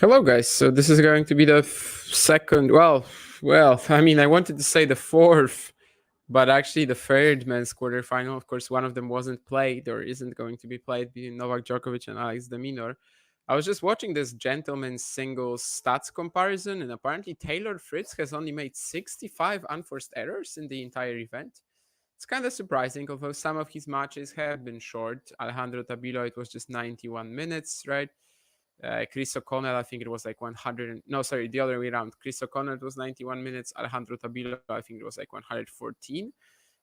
Hello, guys. So this is going to be the second. I mean, I wanted to say the fourth, but actually the third men's quarterfinal. Of course, one of them wasn't played or isn't going to be played between Novak Djokovic and Alex de Minaur. I was just watching this gentleman's singles stats comparison, and apparently Taylor Fritz has only made 65 unforced errors in the entire event. It's kind of surprising, although some of his matches have been short. Alejandro Tabilo, it was just 91 minutes, right? Chris O'Connell, I think it was like 100. No, sorry, the other way around. Chris O'Connell, it was 91 minutes. Alejandro Tabilo, I think it was like 114.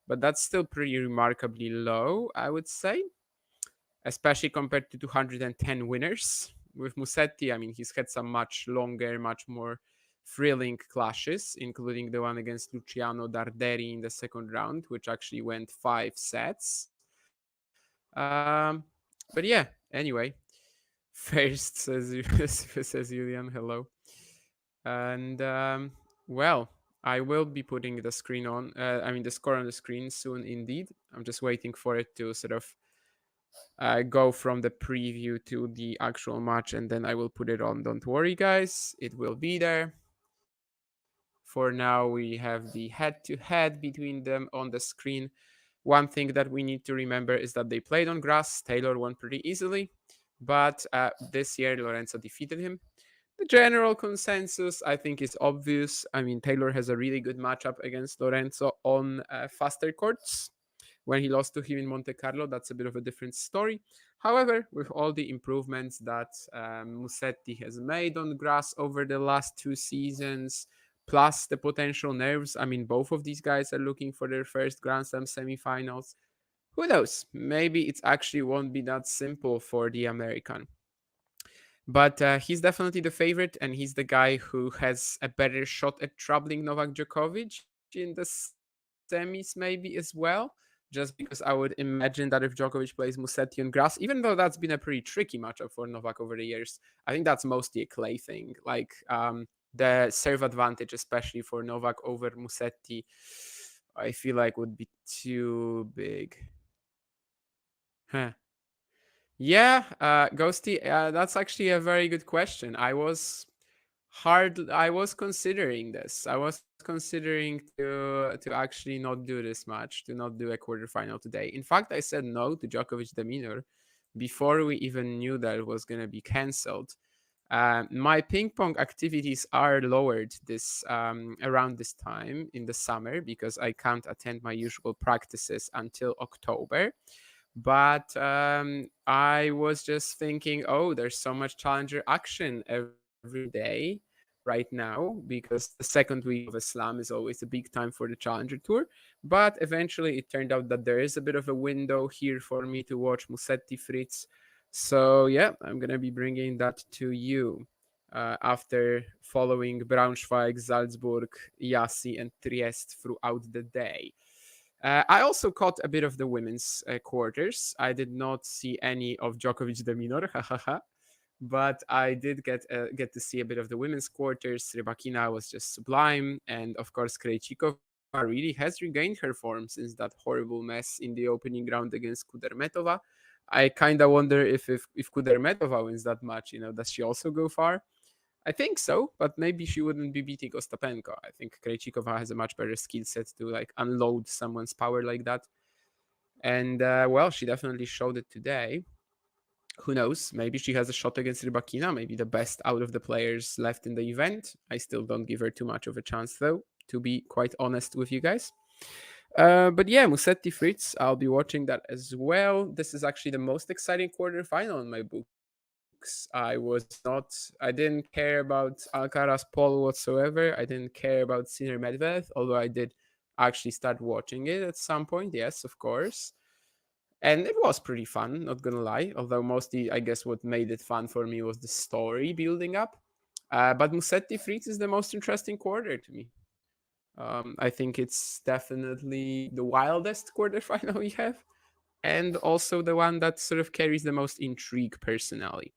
But that's still pretty remarkably low, I would say, especially compared to 210 winners. With Musetti, I mean, he's had some much longer, much more thrilling clashes, including the one against Luciano Darderi in the second round, which actually went 5 sets. But yeah, anyway, first says Julian, hello. And I will be putting the screen on. The score on the screen soon. Indeed, I'm just waiting for it to sort of go from the preview to the actual match, and then I will put it on. Don't worry, guys, it will be there. For now, we have the head-to-head between them on the screen. One thing that we need to remember is that they played on grass. Taylor won pretty easily, but this year Lorenzo defeated him. The general consensus, I think, is obvious. I mean, Taylor has a really good matchup against Lorenzo on faster courts. When he lost to him in Monte Carlo, that's a bit of a different story. However, with all the improvements that Musetti has made on grass over the last 2 seasons, plus the potential nerves, I mean, both of these guys are looking for their first Grand Slam semifinals. Who knows? Maybe it actually won't be that simple for the American. But he's definitely the favorite, and he's the guy who has a better shot at troubling Novak Djokovic in the semis, maybe as well. Just because I would imagine that if Djokovic plays Musetti on grass, even though that's been a pretty tricky matchup for Novak over the years, I think that's mostly a clay thing. Like the serve advantage, especially for Novak over Musetti, I feel like would be too big. Huh. Yeah, Ghosty, that's actually a very good question. I was considering this. I was considering to actually not do this match, to not do a quarterfinal today. In fact, I said no to Djokovic de Minaur before we even knew that it was gonna be cancelled. My ping pong activities are lowered this around this time in the summer because I can't attend my usual practices until October. But I was just thinking, oh, there's so much challenger action every day right now because the second week of a slam is always a big time for the challenger tour. But eventually it turned out that there is a bit of a window here for me to watch Musetti Fritz. So yeah, I'm gonna be bringing that to you after following Braunschweig, Salzburg, Yassi, and Trieste throughout the day. I also caught a bit of the women's quarters. I did not see any of Djokovic de Minaur, but I did get to see a bit of the women's quarters. Rybakina was just sublime, and of course Krejcikova really has regained her form since that horrible mess in the opening round against Kudermetova. I kind of wonder if Kudermetova wins that match, does she also go far? I think so, but maybe she wouldn't be beating Ostapenko. I think Krejcikova has a much better skill set to like unload someone's power like that. And she definitely showed it today. Who knows? Maybe she has a shot against Rybakina, maybe the best out of the players left in the event. I still don't give her too much of a chance, though, to be quite honest with you guys. But yeah, Musetti Fritz, I'll be watching that as well. This is actually the most exciting quarterfinal in my books. I didn't care about Alcaraz Paul whatsoever. I didn't care about Sinner Medvedev, although I did actually start watching it at some point. Yes, of course. And it was pretty fun, not gonna lie. Although mostly, I guess, what made it fun for me was the story building up. But Musetti Fritz is the most interesting quarter to me. I think it's definitely the wildest quarterfinal we have, and also the one that sort of carries the most intrigue personally.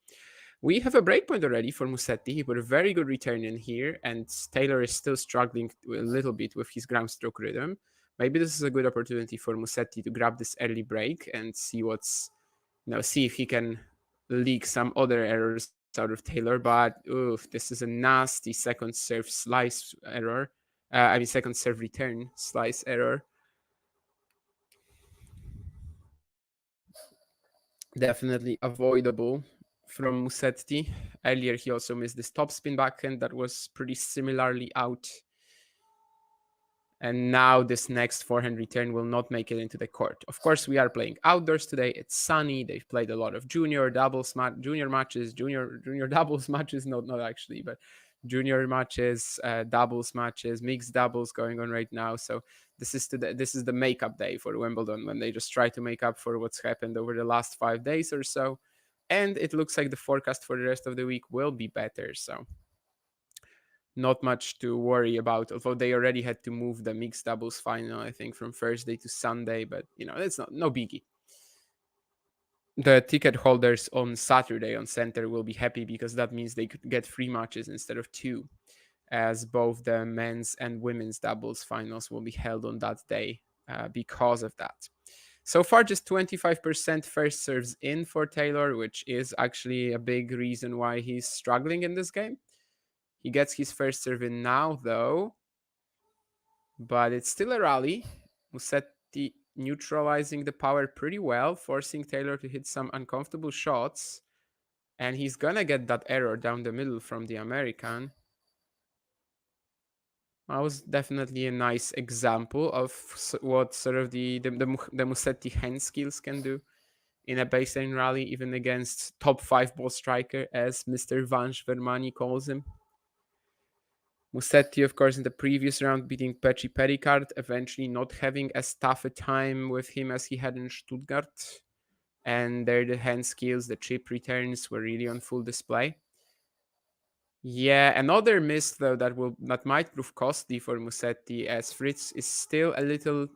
We have a breakpoint already for Musetti. He put a very good return in here, and Taylor is still struggling a little bit with his ground stroke rhythm. Maybe this is a good opportunity for Musetti to grab this early break and see see if he can leak some other errors out of Taylor, but oof, this is a nasty second serve slice error. I mean, second serve return slice error. Definitely avoidable from Musetti. Earlier, he also missed this topspin backhand that was pretty similarly out. And now this next forehand return will not make it into the court. Of course, we are playing outdoors today. It's sunny. They've played a lot of junior matches, junior doubles matches. Not actually, but junior matches, doubles matches, mixed doubles going on right now. So this is the makeup day for Wimbledon, when they just try to make up for what's happened over the last 5 days or so. And it looks like the forecast for the rest of the week will be better. So not much to worry about, although they already had to move the mixed doubles final, I think, from Thursday to Sunday, but it's no biggie. The ticket holders on Saturday on Center will be happy, because that means they could get 3 matches instead of 2, as both the men's and women's doubles finals will be held on that day because of that. So far, just 25% first serves in for Taylor, which is actually a big reason why he's struggling in this game. He gets his first serve in now, though, but it's still a rally. Musetti neutralizing the power pretty well, forcing Taylor to hit some uncomfortable shots. And he's gonna get that error down the middle from the American. That was definitely a nice example of what sort of the Musetti hand skills can do in a baseline rally, even against top 5 ball striker, as Mr. Vange Vermani calls him. Musetti, of course, in the previous round beating Pecci Pericard, eventually not having as tough a time with him as he had in Stuttgart. And there the hand skills, the chip returns were really on full display. Yeah, another miss though that might prove costly for Musetti, as Fritz is still a little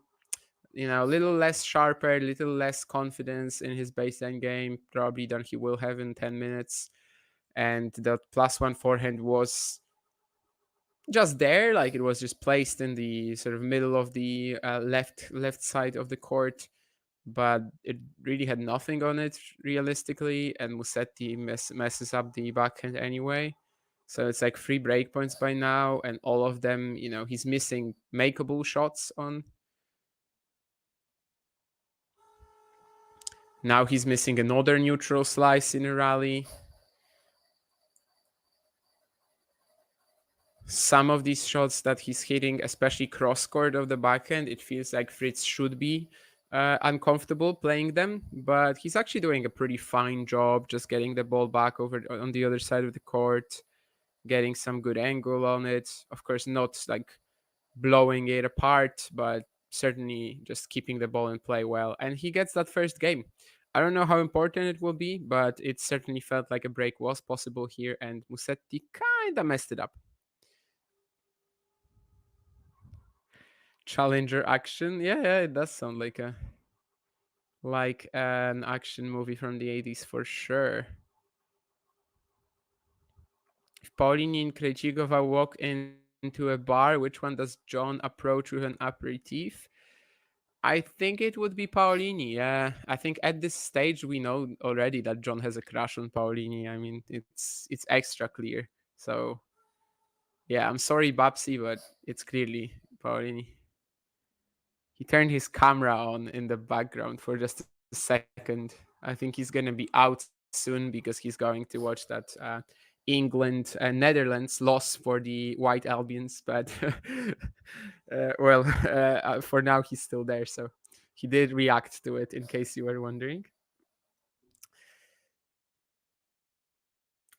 less sharper, a little less confidence in his baseline game, probably than he will have in 10 minutes. And that +1 forehand was just there, like it was just placed in the sort of middle of the left side of the court, but it really had nothing on it realistically, and Musetti messes up the backhand anyway. So it's like 3 breakpoints by now, and all of them, he's missing makeable shots on. Now he's missing another neutral slice in a rally. Some of these shots that he's hitting, especially cross court of the backhand, it feels like Fritz should be uncomfortable playing them, but he's actually doing a pretty fine job just getting the ball back over on the other side of the court, getting some good angle on it. Of course, not like blowing it apart, but certainly just keeping the ball in play well. And he gets that first game. I don't know how important it will be, but it certainly felt like a break was possible here, and Musetti kind of messed it up. Challenger action. Yeah, it does sound like an action movie from the 80s for sure. If Paulini and Krejcikova walk into a bar, which one does John approach with an aperitif? I think it would be Paulini. Yeah, I think at this stage we know already that John has a crush on Paulini. I mean, it's extra clear. So yeah, I'm sorry, Babsi, but it's clearly Paulini. He turned his camera on in the background for just a second. I think he's going to be out soon because he's going to watch that England Netherlands loss for the White Albions. But for now he's still there, so he did react to it, in case you were wondering.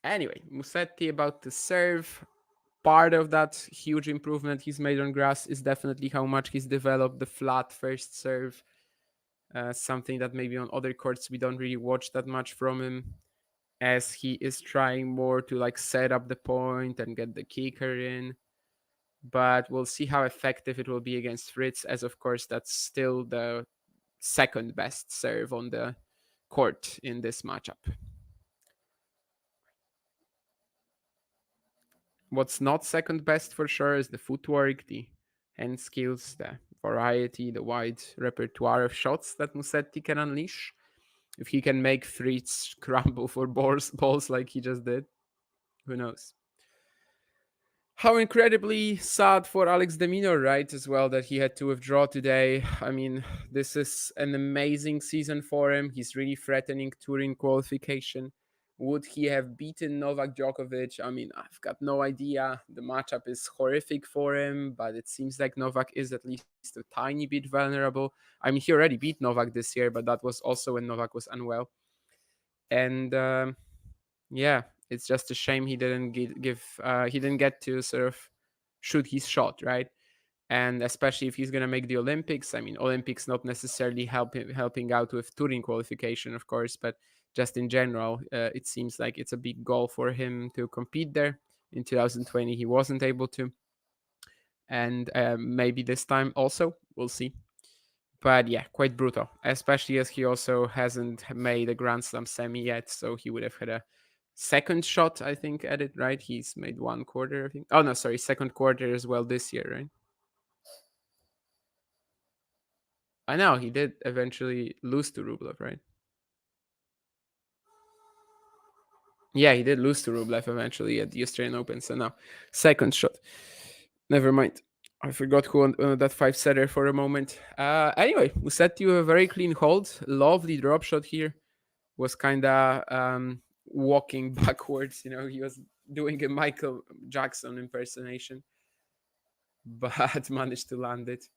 Anyway, Musetti about to serve. Part of that huge improvement he's made on grass is definitely how much he's developed the flat first serve. Something that maybe on other courts we don't really watch that much from him, as he is trying more to like set up the point and get the kicker in. But we'll see how effective it will be against Fritz, as of course that's still the second best serve on the court in this matchup. What's not second best for sure is the footwork, the hand skills, the variety, the wide repertoire of shots that Musetti can unleash. If he can make Fritz crumble for balls like he just did, who knows? How incredibly sad for Alex de Minaur, right? As well, that he had to withdraw today. I mean, this is an amazing season for him. He's really threatening touring qualification. Would he have beaten Novak Djokovic? I mean, I've got no idea. The matchup is horrific for him, but it seems like Novak is at least a tiny bit vulnerable. I mean, he already beat Novak this year, but that was also when Novak was unwell. And yeah, it's just a shame he didn't he didn't get to sort of shoot his shot, right? And especially if he's gonna make the Olympics. I mean, Olympics not necessarily helping out with touring qualification, of course, but just in general, it seems like it's a big goal for him to compete there. In 2020, he wasn't able to, and maybe this time also, we'll see. But yeah, quite brutal, especially as he also hasn't made a Grand Slam semi yet, so he would have had a second shot, I think, at it, right? He's made one quarter, I think. Oh no, sorry, second quarter as well this year, right? I know he did eventually lose to Rublev, right? Yeah, he did lose to Rublev eventually at the Australian Open. So now, second shot. Never mind. I forgot who on that five setter for a moment. Anyway, Musetti with a very clean hold. Lovely drop shot here. Was kind of walking backwards. You know, he was doing a Michael Jackson impersonation, but managed to land it.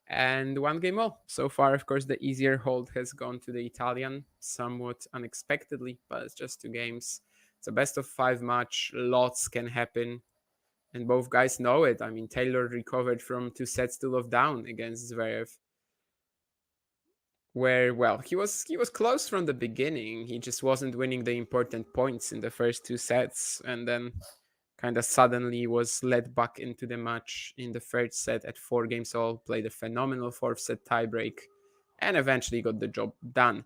And one game all. So far, of course, the easier hold has gone to the Italian, somewhat unexpectedly, but it's just two games. It's a best of five match. Lots can happen. And both guys know it. I mean, Taylor recovered from two sets to love down against Zverev, where well he was close from the beginning. He just wasn't winning the important points in the first two sets, and then kind of suddenly was led back into the match in the third set at 4 games all. Played a phenomenal fourth set tiebreak, and eventually got the job done.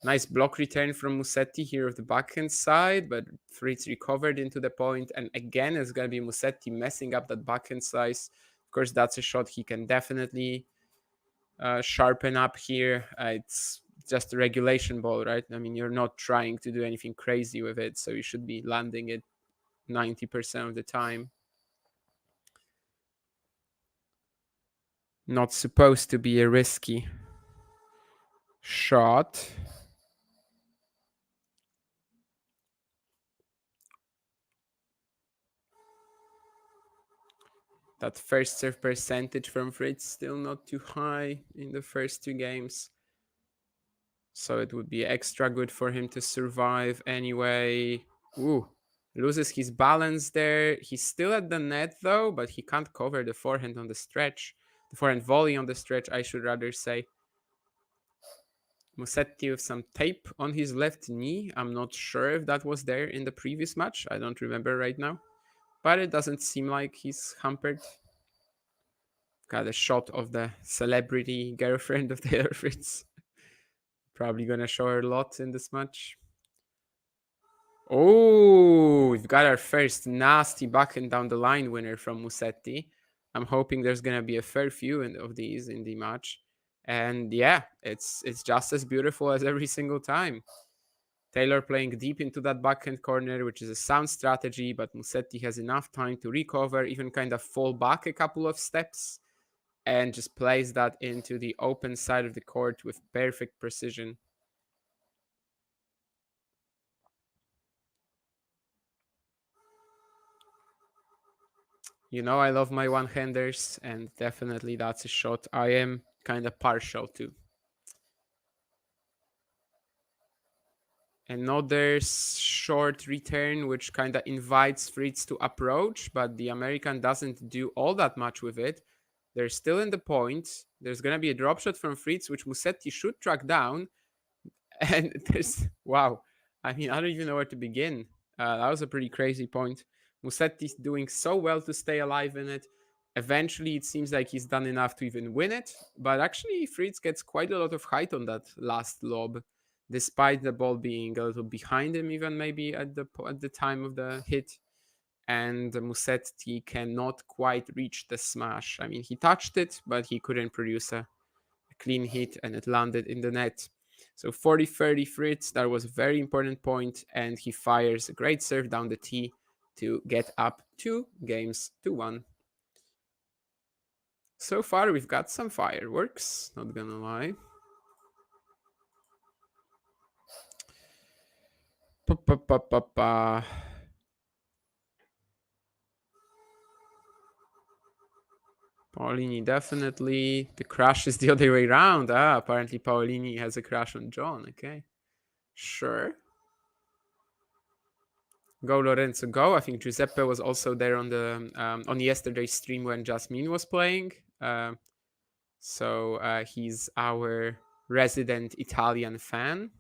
Nice block return from Musetti here of the backhand side, but Fritz recovered into the point, and again it's gonna be Musetti messing up that backhand slice. Of course, that's a shot he can definitely sharpen up here. It's just a regulation ball, right? I mean, you're not trying to do anything crazy with it, so you should be landing it 90% of the time. Not supposed to be a risky shot. That first serve percentage from Fritz still not too high in the first 2 games. So it would be extra good for him to survive anyway. Ooh, loses his balance there. He's still at the net though, but he can't cover the forehand on the stretch. The forehand volley on the stretch, I should rather say. Musetti with some tape on his left knee. I'm not sure if that was there in the previous match. I don't remember right now. But it doesn't seem like he's hampered. Got a shot of the celebrity girlfriend of Taylor Fritz. Probably gonna show her a lot in this match. Oh, we've got our first nasty backhand down the line winner from Musetti. I'm hoping there's gonna be a fair few of these in the match. And yeah, it's just as beautiful as every single time. Taylor playing deep into that backhand corner, which is a sound strategy, but Musetti has enough time to recover, even kind of fall back a couple of steps, and just plays that into the open side of the court with perfect precision. You know, I love my one-handers, and definitely that's a shot I am kind of partial to. Another short return, which kind of invites Fritz to approach, but the American doesn't do all that much with it. They're still in the point. There's going to be a drop shot from Fritz, which Musetti should track down. And there's, wow. I mean, I don't even know where to begin. That was a pretty crazy point. Musetti's doing so well to stay alive in it. Eventually, it seems like he's done enough to even win it. But actually, Fritz gets quite a lot of height on that last lob, despite the ball being a little behind him, even maybe at the time of the hit. And Musetti cannot quite reach the smash. I mean, he touched it, but he couldn't produce a clean hit, and it landed in the net. So 40-30 Fritz, that was a very important point, and he fires a great serve down the tee to get up 2-1. So far, we've got some fireworks, not gonna lie. Pa-pa-pa-pa-pa. Paolini definitely. The crush is the other way around. Apparently Paolini has a crush on John. Okay, sure. Go Lorenzo, go. I think Giuseppe was also there on yesterday's stream when Jasmine was playing. So he's our resident Italian fan.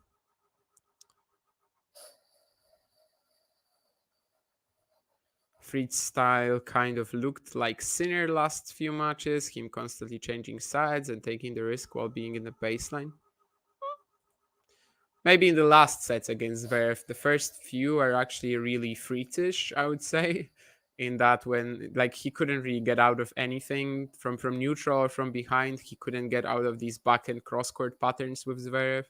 Fritz style kind of looked like Sinner last few matches, him constantly changing sides and taking the risk while being in the baseline. Maybe in the last sets against Zverev, the first few are actually really Fritzish, I would say. In that when like he couldn't really get out of anything from neutral or from behind, he couldn't get out of these back and cross court patterns with Zverev.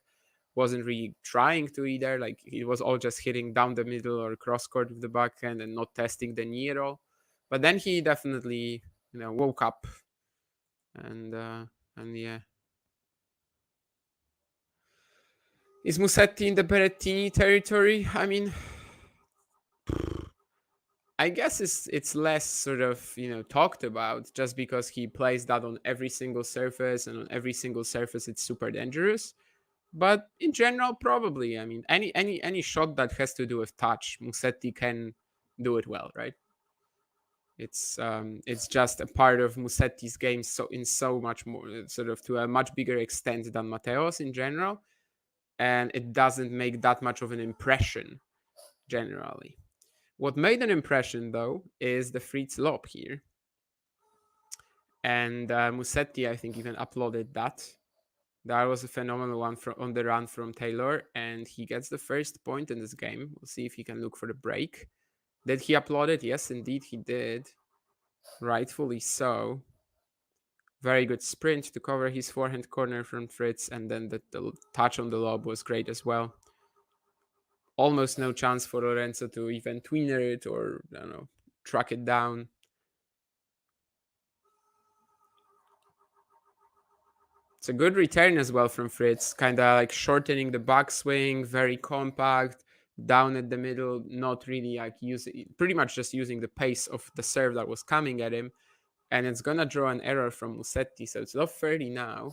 Wasn't really trying to either. Like it was all just hitting down the middle or cross court with the backhand and not testing the knee at all. But then he definitely, woke up and yeah. Is Musetti in the Berrettini territory? I mean, I guess it's less sort of talked about just because he plays that on every single surface, and on every single surface it's super dangerous. But in general, probably. I mean, any shot that has to do with touch, Musetti can do it well, right? It's just a part of Musetti's game, so in so much more, sort of to a much bigger extent than Mateo's in general, and it doesn't make that much of an impression generally. What made an impression, though, is the Fritz lob here. And Musetti, I think, even uploaded that. That was a phenomenal one on the run from Taylor, and he gets the first point in this game. We'll see if he can look for the break. Did he upload it? Yes, indeed, he did. Rightfully so. Very good sprint to cover his forehand corner from Fritz, and then the touch on the lob was great as well. Almost no chance for Lorenzo to even tweener it or, I don't know, track it down. It's a good return as well from Fritz, kind of like shortening the backswing, very compact, down at the middle, not really like pretty much just using the pace of the serve that was coming at him. And it's gonna draw an error from Musetti, so it's lob 30 now.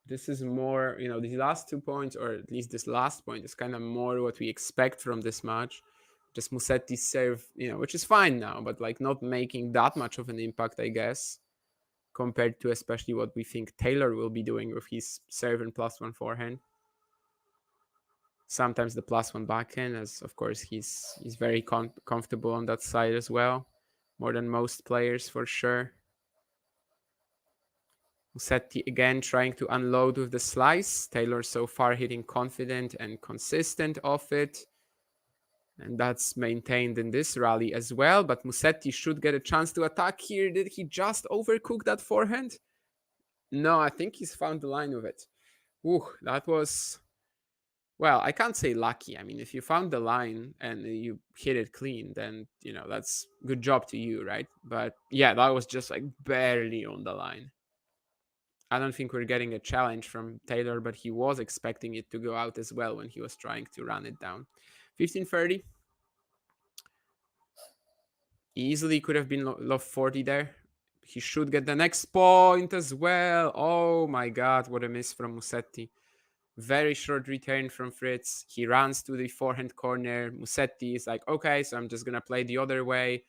This is more, these last 2 points, or at least this last point, is kind of more what we expect from this match. Just Musetti's serve, which is fine now, but like not making that much of an impact, I guess, compared to especially what we think Taylor will be doing with his serve and +1 forehand. Sometimes the +1 backhand, as of course he's very comfortable on that side as well, more than most players for sure. Musetti again trying to unload with the slice. Taylor so far hitting confident and consistent off it. And that's maintained in this rally as well. But Musetti should get a chance to attack here. Did he just overcook that forehand? No, I think he's found the line with it. Ooh, that was... Well, I can't say lucky. I mean, if you found the line and you hit it clean, then, that's good job to you, right? But yeah, that was just like barely on the line. I don't think we're getting a challenge from Taylor, but he was expecting it to go out as well when he was trying to run it down. 15-30. Easily could have been lob 40 there. He should get the next point as well. Oh my god, what a miss from Musetti. Very short return from Fritz. He runs to the forehand corner. Musetti is like, okay, so I'm just going to play the other way,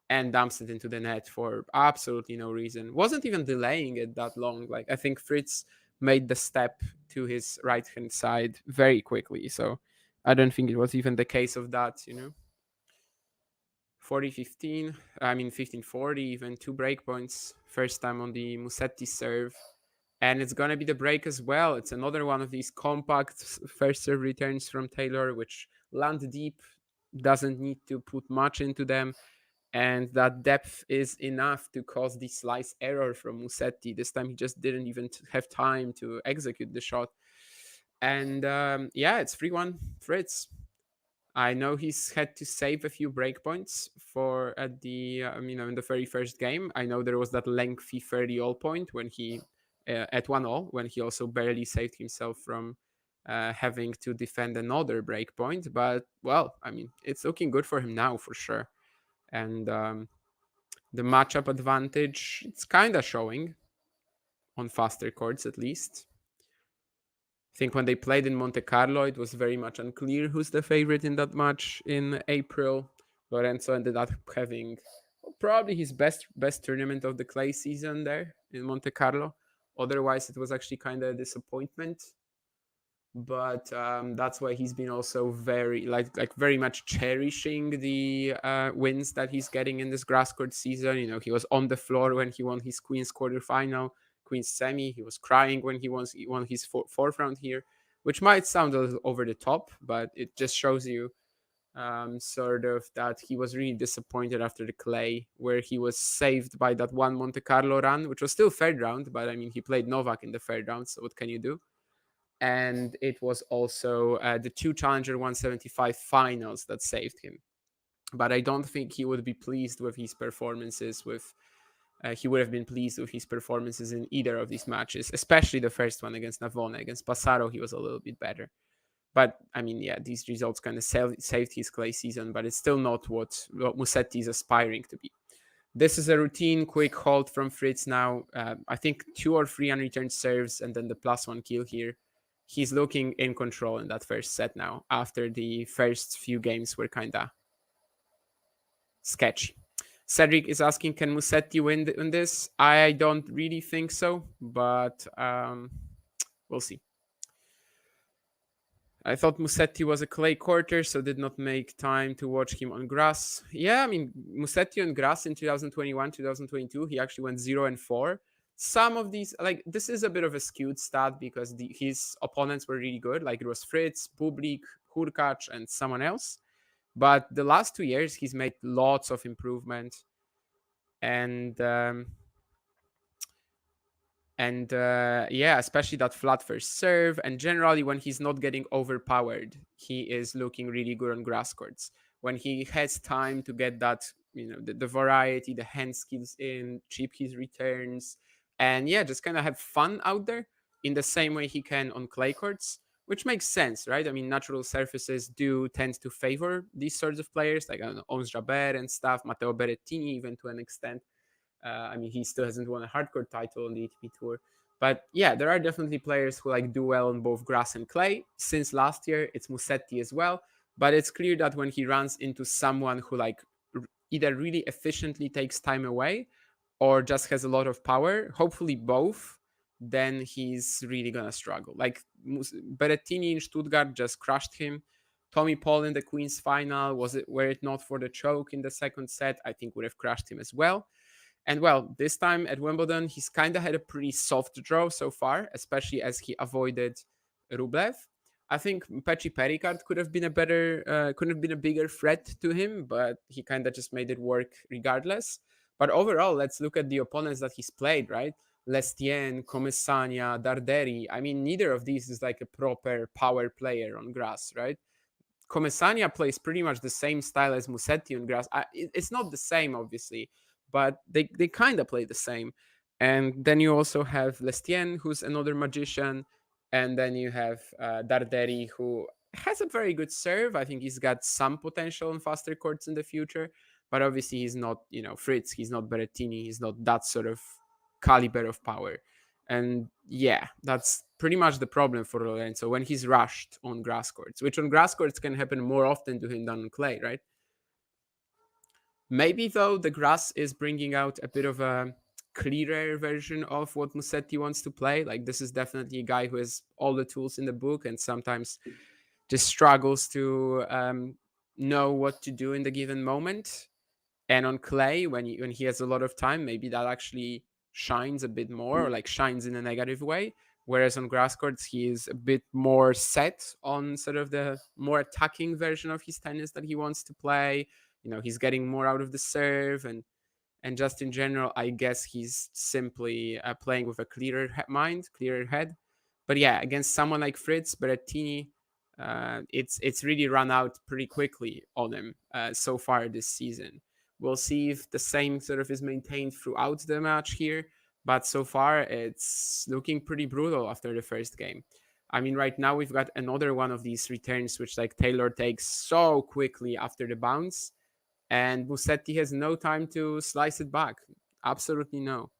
and dumps it into the net for absolutely no reason. Wasn't even delaying it that long. Like, I think Fritz made the step to his right-hand side very quickly. So I don't think it was even the case of that, 40-15, 15-40, even 2 break points. First time on the Musetti serve. And it's going to be the break as well. It's another one of these compact first serve returns from Taylor, which land deep, doesn't need to put much into them. and that depth is enough to cause the slice error from Musetti. This time he just didn't even have time to execute the shot. And yeah, it's 3-1 Fritz. I know he's had to save a few breakpoints for at the in the very first game. I know there was that lengthy 30-all point when he at 1-all when he also barely saved himself from having to defend another breakpoint. But well, I mean, it's looking good for him now for sure. And the matchup advantage, it's kind of showing on faster courts at least. I think when they played in Monte Carlo, it was very much unclear who's the favorite in that match in April. Lorenzo ended up having probably his best tournament of the clay season there in Monte Carlo. Otherwise, it was actually kind of a disappointment. But that's why he's been also very very much cherishing the wins that he's getting in this grass court season. You know, he was on the floor when he won his Queen's quarterfinal, Queen's semi. He was crying when he won his fourth round here, which might sound a little over the top, but it just shows you sort of that he was really disappointed after the clay, where he was saved by that one Monte Carlo run, which was still third round, but I mean, he played Novak in the third round, so what can you do? And it was also the two Challenger 175 finals that saved him. But I don't think he would be pleased with his performances. He would have been pleased with his performances in either of these matches, especially the first one against Navone. Against Passaro, he was a little bit better. But I mean, yeah, these results kind of saved his clay season, but it's still not what Musetti is aspiring to be. This is a routine quick hold from Fritz now. I think 2 or 3 unreturned serves and then the +1 kill here. He's looking in control in that first set now, after the first few games were kind of sketchy. Cedric is asking, can Musetti win in this? I don't really think so, but we'll see. I thought Musetti was a clay quarter, so did not make time to watch him on grass. Yeah, I mean, Musetti on grass in 2021, 2022, he actually went 0-4. Some of these, like, this is a bit of a skewed stat because his opponents were really good. Like, it was Fritz, Bublik, Hurkacz, and someone else. But the last 2 years, he's made lots of improvement. And yeah, especially that flat first serve, and generally when he's not getting overpowered, he is looking really good on grass courts. When he has time to get that, the variety, the hand skills in, chip his returns, and yeah, just kind of have fun out there in the same way he can on clay courts, which makes sense, right? I mean, natural surfaces do tend to favor these sorts of players, like I don't know, Ons Jabeur and stuff, Matteo Berrettini even to an extent. I mean, he still hasn't won a hardcore title on the ATP Tour. But yeah, there are definitely players who do well on both grass and clay. Since last year, it's Musetti as well. But it's clear that when he runs into someone who either really efficiently takes time away or just has a lot of power, hopefully both, then he's really going to struggle. Like Berrettini in Stuttgart just crushed him. Tommy Paul in the Queen's final, were it not for the choke in the second set, I think would have crushed him as well. And well, this time at Wimbledon, he's kind of had a pretty soft draw so far, especially as he avoided Rublev. I think Pechi Pericard could have been a bigger threat to him, but he kind of just made it work regardless. But overall, let's look at the opponents that he's played, right? Lestienne, Comessania, Darderi. I mean, neither of these is like a proper power player on grass, right? Comessania plays pretty much the same style as Musetti on grass. It's not the same, obviously, but they kind of play the same. And then you also have Lestienne, who's another magician. And then you have Darderi, who has a very good serve. I think he's got some potential on faster courts in the future. But obviously, he's not, Fritz. He's not Berrettini. He's not that sort of caliber of power. And yeah, that's pretty much the problem for Lorenzo when he's rushed on grass courts, which on grass courts can happen more often to him than on clay, right? Maybe, though, the grass is bringing out a bit of a clearer version of what Musetti wants to play. Like, this is definitely a guy who has all the tools in the book and sometimes just struggles to know what to do in the given moment. And on clay, when he has a lot of time, maybe that actually shines a bit more, or like shines in a negative way. Whereas on grass courts, he is a bit more set on sort of the more attacking version of his tennis that he wants to play. he's getting more out of the serve, and just in general, I guess he's simply playing with a clearer mind, clearer head. But yeah, against someone like Fritz, Berrettini, it's really run out pretty quickly on him so far this season. We'll see if the same sort of is maintained throughout the match here, but so far it's looking pretty brutal after the first game. I mean, right now we've got another one of these returns, which like Taylor takes so quickly after the bounce, and Musetti has no time to slice it back. Absolutely no.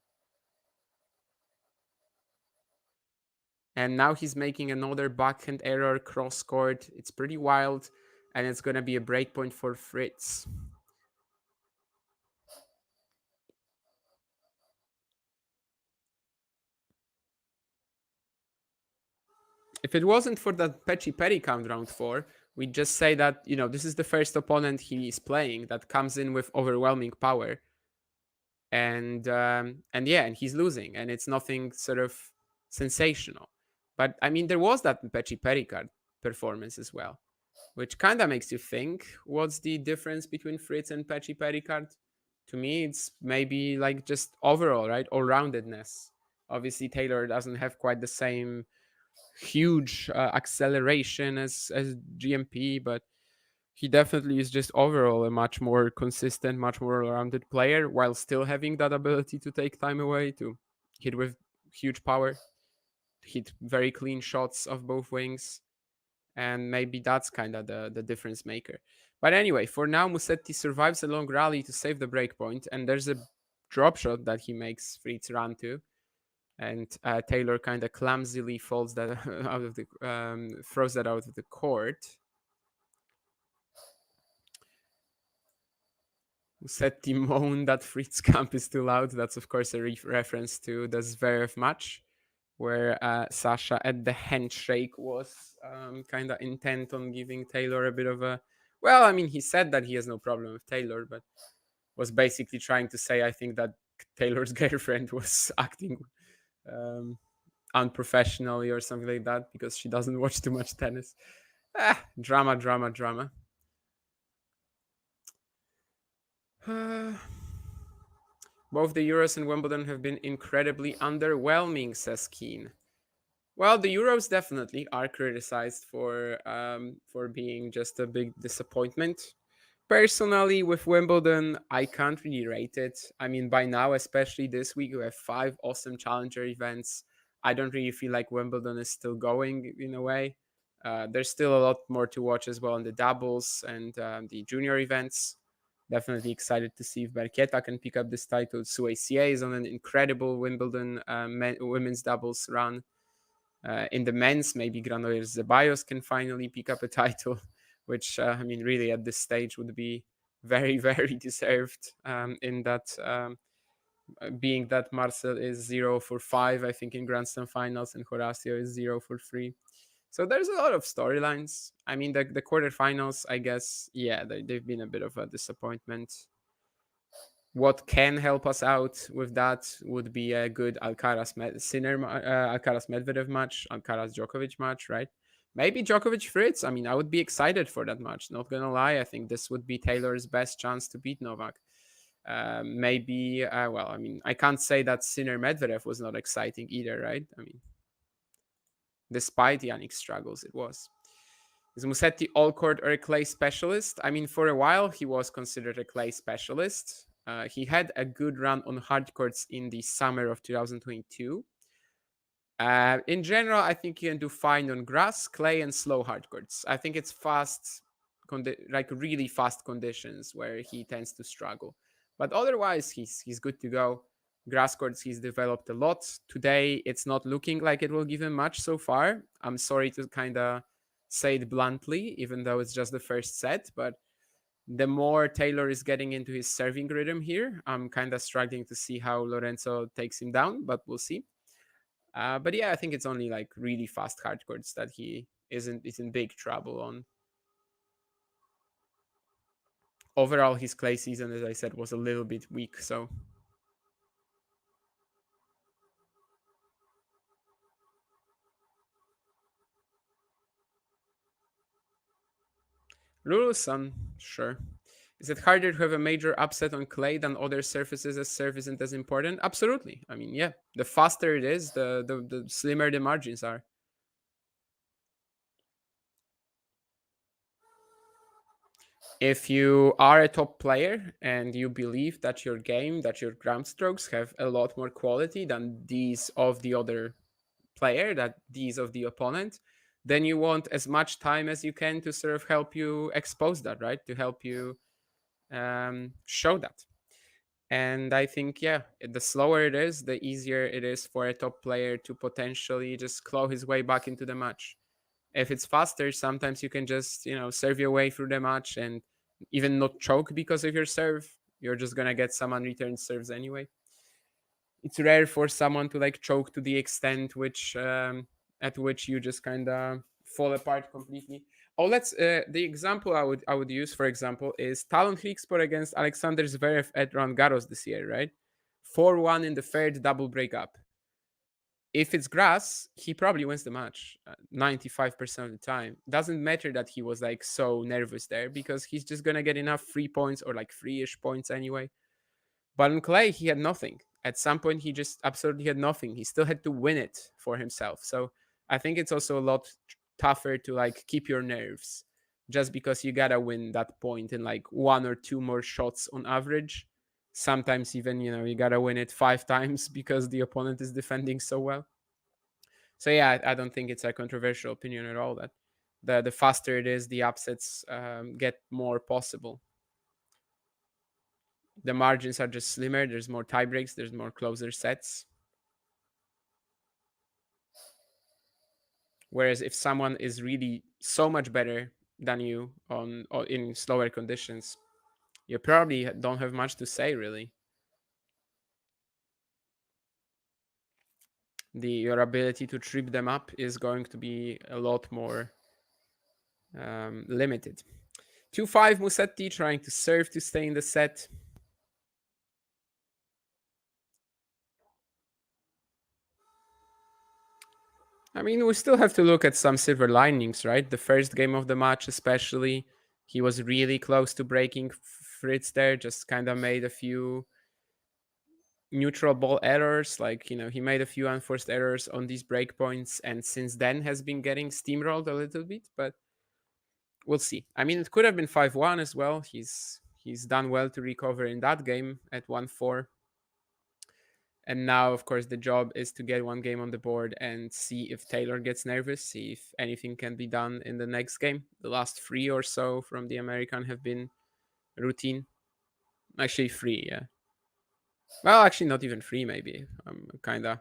And now he's making another backhand error cross court. It's pretty wild, and it's going to be a breakpoint for Fritz. If it wasn't for that Pecci Perry count round four, we'd just say that, this is the first opponent he is playing that comes in with overwhelming power. And yeah, and he's losing, and it's nothing sort of sensational. But I mean, there was that Pecci Perry card performance as well, which kind of makes you think, what's the difference between Fritz and Pecci Pericard? To me, it's maybe like just overall, right? All roundedness. Obviously, Taylor doesn't have quite the same huge acceleration as GMP, but he definitely is just overall a much more consistent, much more rounded player, while still having that ability to take time away, to hit with huge power, hit very clean shots of both wings, and maybe that's kind of the difference maker. But anyway, for now, Musetti survives a long rally to save the breakpoint, and there's a drop shot that he makes Fritz run to, and Taylor kind of clumsily falls that out of the throws that out of the court. Musetti moaned that Fritz camp is too loud. That's of course a reference to the Zverev match, where Sasha at the handshake was kind of intent on giving Taylor a bit of a. Well, I mean, he said that he has no problem with Taylor, but was basically trying to say, I think that Taylor's girlfriend was acting um, unprofessionally or something like that because she doesn't watch too much tennis. Drama, drama, drama. Both the Euros and Wimbledon have been incredibly underwhelming, says Keen. Well, the Euros definitely are criticized for being just a big disappointment. Personally, with Wimbledon, I can't really rate it. I mean, by now, especially this week, we have 5 awesome challenger events. I don't really feel like Wimbledon is still going in a way. There's still a lot more to watch as well in the doubles and the junior events. Definitely excited to see if Berchetta can pick up this title. Suecia is on an incredible Wimbledon women's doubles run. In the men's, maybe Granollers Zeballos can finally pick up a title, which I mean, really at this stage would be very, very deserved. In that, being that Marcel is 0 for 5, I think, in Grand Slam finals, and Horacio is 0 for 3. So there's a lot of storylines. I mean, the quarterfinals, I guess, yeah, they've been a bit of a disappointment. What can help us out with that would be a good Alcaraz Medvedev match, Alcaraz Djokovic match, right? Maybe Djokovic Fritz. I mean, I would be excited for that match. Not gonna lie, I think this would be Taylor's best chance to beat Novak. Maybe, well, I mean, I can't say that Sinner Medvedev was not exciting either, right? I mean, despite Yannick's struggles, it was. Is Musetti all court or a clay specialist? I mean, for a while he was considered a clay specialist. He had a good run on hard courts in the summer of 2022. In general, I think he can do fine on grass, clay, and slow hard courts. I think it's fast, like really fast conditions where he tends to struggle. But otherwise, he's good to go. Grass courts, he's developed a lot. Today, it's not looking like it will give him much so far. I'm sorry to kind of say it bluntly, even though it's just the first set. But the more Taylor is getting into his serving rhythm here, I'm kind of struggling to see how Lorenzo takes him down, but we'll see. But yeah, I think it's only like really fast hard courts that he is in big trouble on. Overall, his clay season, as I said, was a little bit weak. So Lulusan, sure. Is it harder to have a major upset on clay than other surfaces as serve isn't as important? Absolutely. I mean, yeah, the faster it is, the slimmer the margins are. If you are a top player and you believe that your game, that your ground strokes have a lot more quality than these of the other player, that these of the opponent, then you want as much time as you can to sort of help you expose that, right? To help you show that. And I think, yeah, the slower it is, the easier it is for a top player to potentially just claw his way back into the match. If it's faster, sometimes you can just, serve your way through the match and even not choke because of your serve. You're just gonna get some unreturned serves anyway. It's rare for someone to like choke to the extent which at which you just kind of fall apart completely. Oh, let's the example I would use, for example, is Talon Hrikspor against Alexander Zverev at Roland Garros this year, right? 4-1 in the third double breakup. If it's grass, he probably wins the match 95% of the time. Doesn't matter that he was like so nervous there because he's just gonna get enough 3 points or like 3-ish points anyway. But on clay, he had nothing. At some point, he just absolutely had nothing. He still had to win it for himself. So I think it's also a lot tougher to like keep your nerves just because you gotta win that point in like one or two more shots on average. Sometimes even, you gotta win it 5 times because the opponent is defending so well. So yeah, I don't think it's a controversial opinion at all that the faster it is, the upsets get more possible. The margins are just slimmer. There's more tie breaks. There's more closer sets. Whereas if someone is really so much better than you on or in slower conditions, you probably don't have much to say really. Your ability to trip them up is going to be a lot more limited. 2-5 Musetti trying to serve to stay in the set. I mean, we still have to look at some silver linings, right? The first game of the match, especially, he was really close to breaking Fritz there, just kind of made a few neutral ball errors. Like, he made a few unforced errors on these breakpoints, and since then has been getting steamrolled a little bit, but we'll see. I mean, it could have been 5-1 as well. He's done well to recover in that game at 1-4. And now, of course, the job is to get one game on the board and see if Taylor gets nervous, see if anything can be done in the next game. The last three or so from the American have been routine. Actually, three, yeah. Well, actually, not even three, maybe. I'm kind of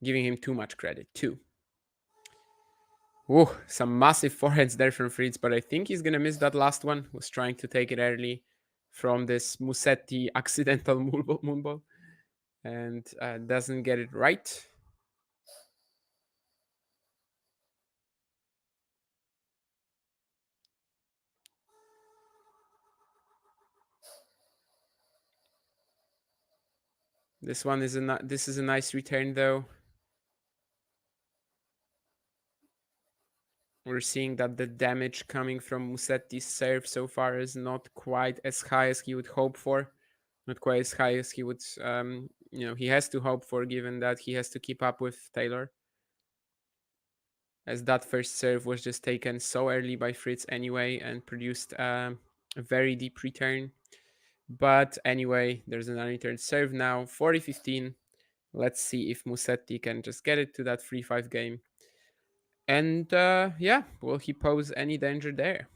giving him too much credit. Two. Ooh, some massive foreheads there from Fritz, but I think he's going to miss that last one. Was trying to take it early from this Musetti accidental moonball and doesn't get it right. This one is a nice return though. We're seeing that the damage coming from Musetti's serve so far is not quite as high as he would hope for. Not quite as high as he would, he has to hope for, given that he has to keep up with Taylor. As that first serve was just taken so early by Fritz anyway and produced a very deep return. But anyway, there's an unreturned serve now, 40-15. Let's see if Musetti can just get it to that 3-5 game. And yeah, will he pose any danger there?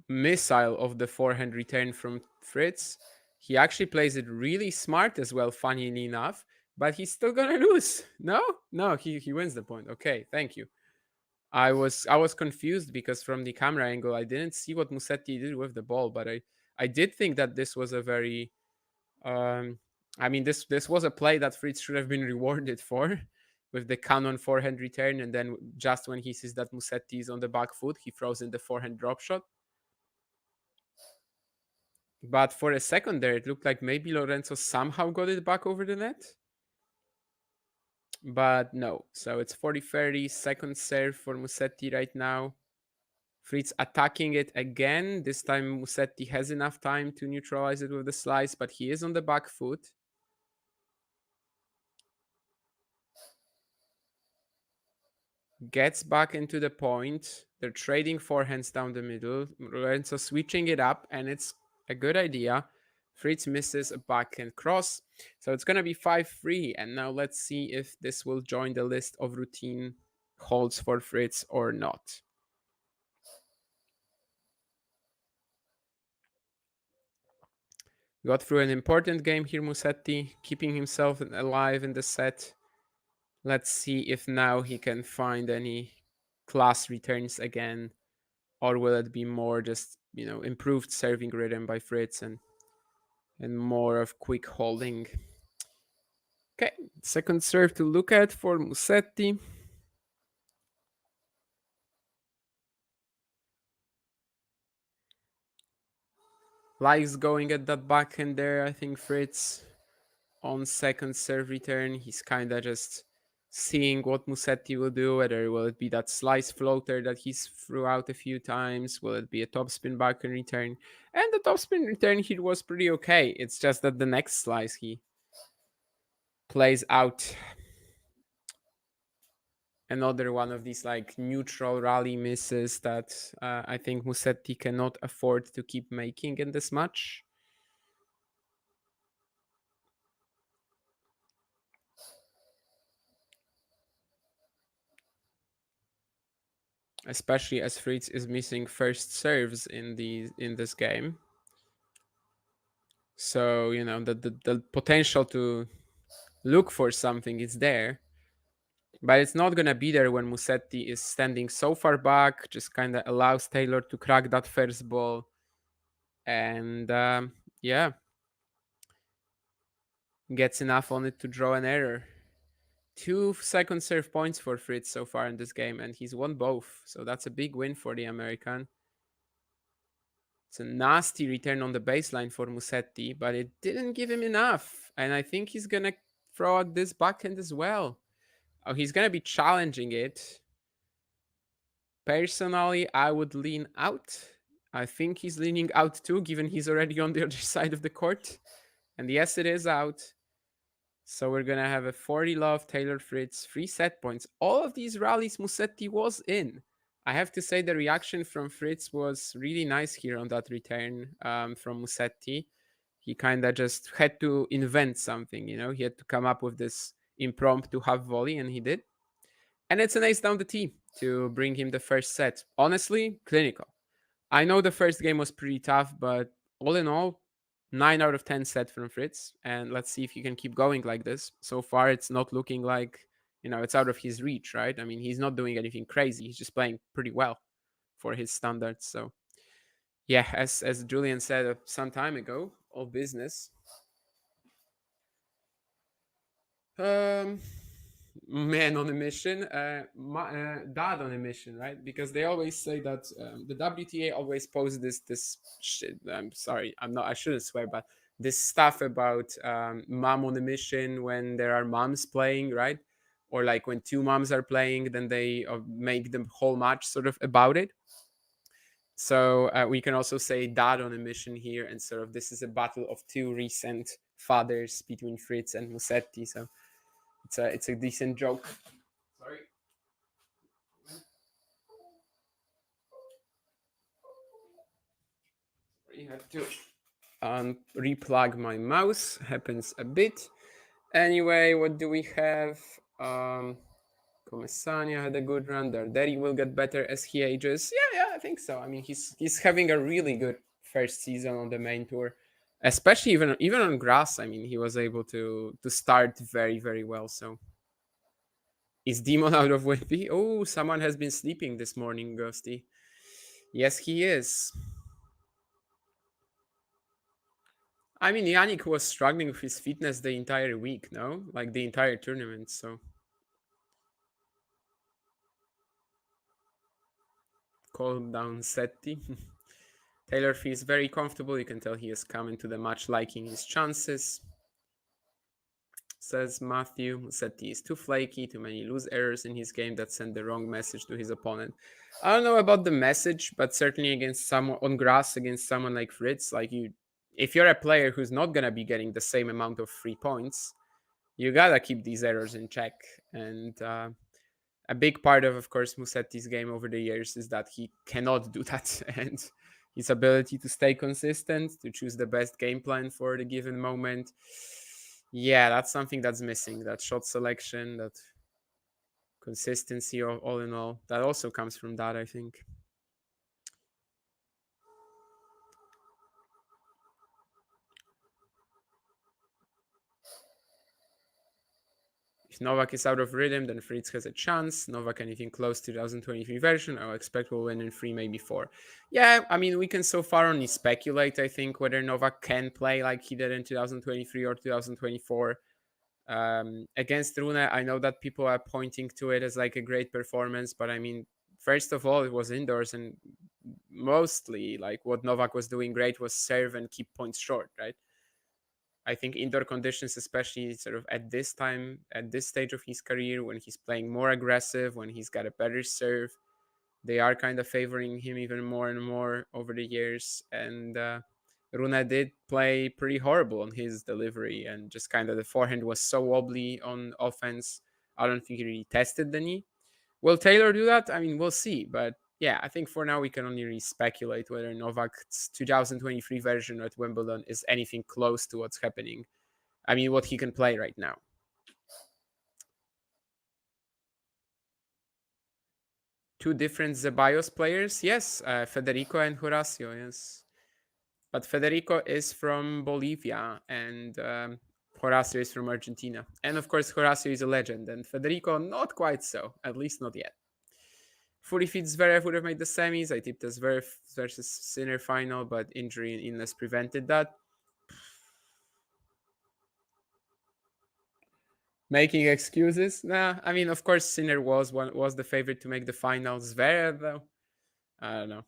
Missile of the forehand return from Fritz. He actually plays it really smart as well, funnily enough, but he's still gonna lose. No, he wins the point. Okay, thank you. I was confused because from the camera angle I didn't see what Musetti did with the ball, but I did think that this was a very I mean this was a play that Fritz should have been rewarded for. with the cannon forehand return, and then just when he sees that Musetti is on the back foot, he throws in the forehand drop shot. But for a second there, it looked like maybe Lorenzo somehow got it back over the net. But no. So it's 40-30, second serve for Musetti right now. Fritz attacking it again. This time Musetti has enough time to neutralize it with the slice, but he is on the back foot. Gets back into the point. They're trading forehands down the middle. Lorenzo switching it up, and it's a good idea. Fritz misses a backhand cross. So it's going to be 5-3. And now let's see if this will join the list of routine holds for Fritz or not. Got through an important game here, Musetti, keeping himself alive in the set. Let's see if now he can find any class returns again, or will it be more just, improved serving rhythm by Fritz and more of quick holding. Okay, second serve to look at for Musetti. Likes going at that backhand there, I think Fritz. On second serve return, he's kind of just seeing what Musetti will do, whether will it be that slice floater that he's threw out a few times, will it be a topspin backhand return? And the topspin return here was pretty okay. It's just that the next slice he plays out another one of these like neutral rally misses that I think Musetti cannot afford to keep making in this match. Especially as Fritz is missing first serves in this game. So, the potential to look for something is there. But it's not going to be there when Musetti is standing so far back, just kind of allows Taylor to crack that first ball. And yeah, gets enough on it to draw an error. 2 second serve points for Fritz so far in this game, and he's won both. So that's a big win for the American. It's a nasty return on the baseline for Musetti, but it didn't give him enough. And I think he's going to throw out this backhand as well. Oh, he's going to be challenging it. Personally, I would lean out. I think he's leaning out too, given he's already on the other side of the court. And yes, it is out. So we're going to have a 40 love Taylor Fritz, 3 set points. All of these rallies Musetti was in. I have to say the reaction from Fritz was really nice here on that return from Musetti. He kind of just had to invent something, he had to come up with this impromptu half volley, and he did. And it's an ace down the tee to bring him the first set. Honestly, clinical. I know the first game was pretty tough, but all in all, 9 out of 10 set from Fritz. And let's see if he can keep going like this. So far, it's not looking like, it's out of his reach, right? I mean, he's not doing anything crazy. He's just playing pretty well for his standards. So, yeah, as Julian said some time ago, all business. Man on a mission, dad on a mission, right? Because they always say that the WTA always posts this shit. I'm sorry, I shouldn't swear, but this stuff about mom on a mission when there are moms playing, right? Or like when two moms are playing, then they make the whole match sort of about it. So we can also say dad on a mission here, and sort of this is a battle of two recent fathers between Fritz and Musetti. So it's a decent joke. Sorry. You have to replug my mouse. Happens a bit. Anyway, what do we have? Comesania had a good run. Darderi will get better as he ages. Yeah, I think so. I mean, he's having a really good first season on the main tour, especially even on grass. I mean, he was able to start very, very well. So is Demon out of Wimpy? Oh, someone has been sleeping this morning, Ghosty. Yes, he is. I mean, Yannick was struggling with his fitness the entire week, no? Like the entire tournament, so. Calm down, Musetti. Taylor feels very comfortable. You can tell he has come into the match liking his chances. Says Matthew. Musetti is too flaky, too many loose errors in his game that send the wrong message to his opponent. I don't know about the message, but certainly against someone on grass, against someone like Fritz, like you, if you're a player who's not gonna be getting the same amount of free points, you gotta keep these errors in check. And a big part of course, Musetti's game over the years is that he cannot do that, and his ability to stay consistent, to choose the best game plan for the given moment. Yeah, that's something that's missing. That shot selection, that consistency, all in all, that also comes from that, I think. If Novak is out of rhythm, then Fritz has a chance. Novak anything close to 2023 version, I expect will win in 3, maybe 4. Yeah, I mean, we can so far only speculate, I think, whether Novak can play like he did in 2023 or 2024. Against Rune, I know that people are pointing to it as like a great performance, but I mean, first of all, it was indoors, and mostly like what Novak was doing great was serve and keep points short, right? I think indoor conditions, especially sort of at this time, at this stage of his career, when he's playing more aggressive, when he's got a better serve, they are kind of favoring him even more and more over the years. And Rune did play pretty horrible on his delivery, and just kind of the forehand was so wobbly on offense. I don't think he really tested the knee. Will Taylor do that? I mean, we'll see. But yeah, I think for now we can only really speculate whether Novak's 2023 version at Wimbledon is anything close to what's happening. I mean, what he can play right now. Two different Zeballos players, yes. Federico and Horacio, yes. But Federico is from Bolivia, and Horacio is from Argentina. And of course, Horacio is a legend, and Federico not quite so, at least not yet. Fully fit Zverev would have made the semis. I tipped as Zverev versus Sinner final, but injury and illness prevented that. Making excuses? Nah, I mean, of course, Sinner was the favorite to make the final. Zverev, though, I don't know.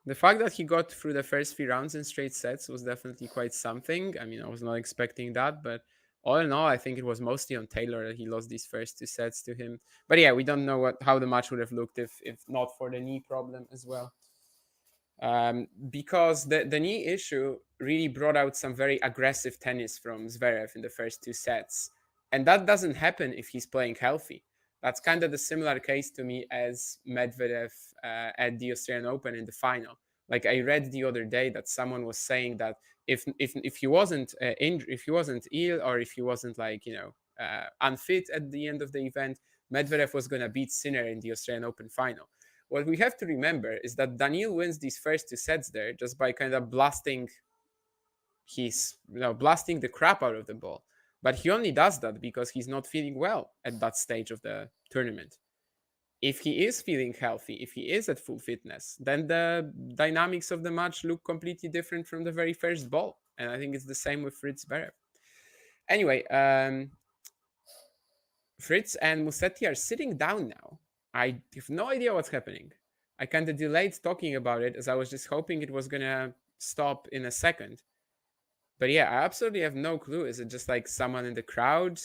The fact that he got through the first 3 rounds in straight sets was definitely quite something. I mean, I was not expecting that, but all in all, I think it was mostly on Taylor that he lost these first 2 sets to him. But yeah, we don't know how the match would have looked if not for the knee problem as well. Because the knee issue really brought out some very aggressive tennis from Zverev in the first 2 sets. And that doesn't happen if he's playing healthy. That's kind of the similar case to me as Medvedev at the Australian Open in the final. Like I read the other day that someone was saying that if he wasn't if he wasn't ill, or if he wasn't like unfit at the end of the event, Medvedev was going to beat Sinner in the Australian Open final. What we have to remember is that Daniil wins these first 2 sets there just by kind of blasting blasting the crap out of the ball. But he only does that because he's not feeling well at that stage of the tournament. If he is feeling healthy, if he is at full fitness, then the dynamics of the match look completely different from the very first ball. And I think it's the same with Fritz Zverev. Anyway, Fritz and Musetti are sitting down now. I have no idea what's happening. I kind of delayed talking about it as I was just hoping it was going to stop in a second. But yeah, I absolutely have no clue. Is it just like someone in the crowd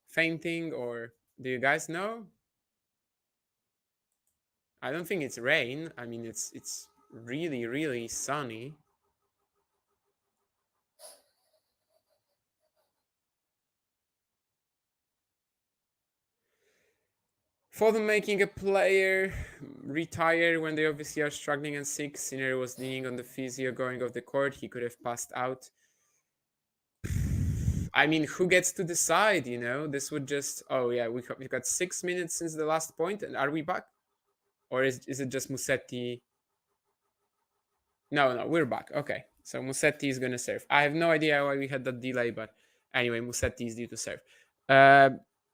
fainting, or do you guys know? I don't think it's rain. I mean, it's really, really sunny. For them making a player retire when they obviously are struggling in 6. Sinner was leaning on the physio going off the court. He could have passed out. I mean, who gets to decide? This would just. Oh yeah, we've got 6 minutes since the last point, and are we back, or is it just Musetti? No, we're back. Okay, so Musetti is gonna serve. I have no idea why we had that delay, but anyway, Musetti is due to serve.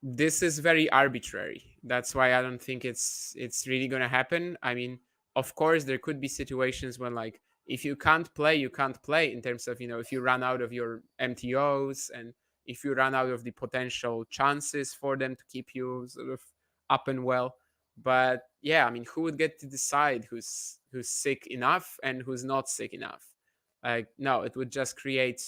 This is very arbitrary. That's why I don't think it's really gonna happen. I mean, of course, there could be situations when like if you can't play, you can't play in terms of if you run out of your MTOs, and if you run out of the potential chances for them to keep you sort of up and well. But yeah, I mean, who would get to decide who's sick enough and who's not sick enough? Like, no, it would just create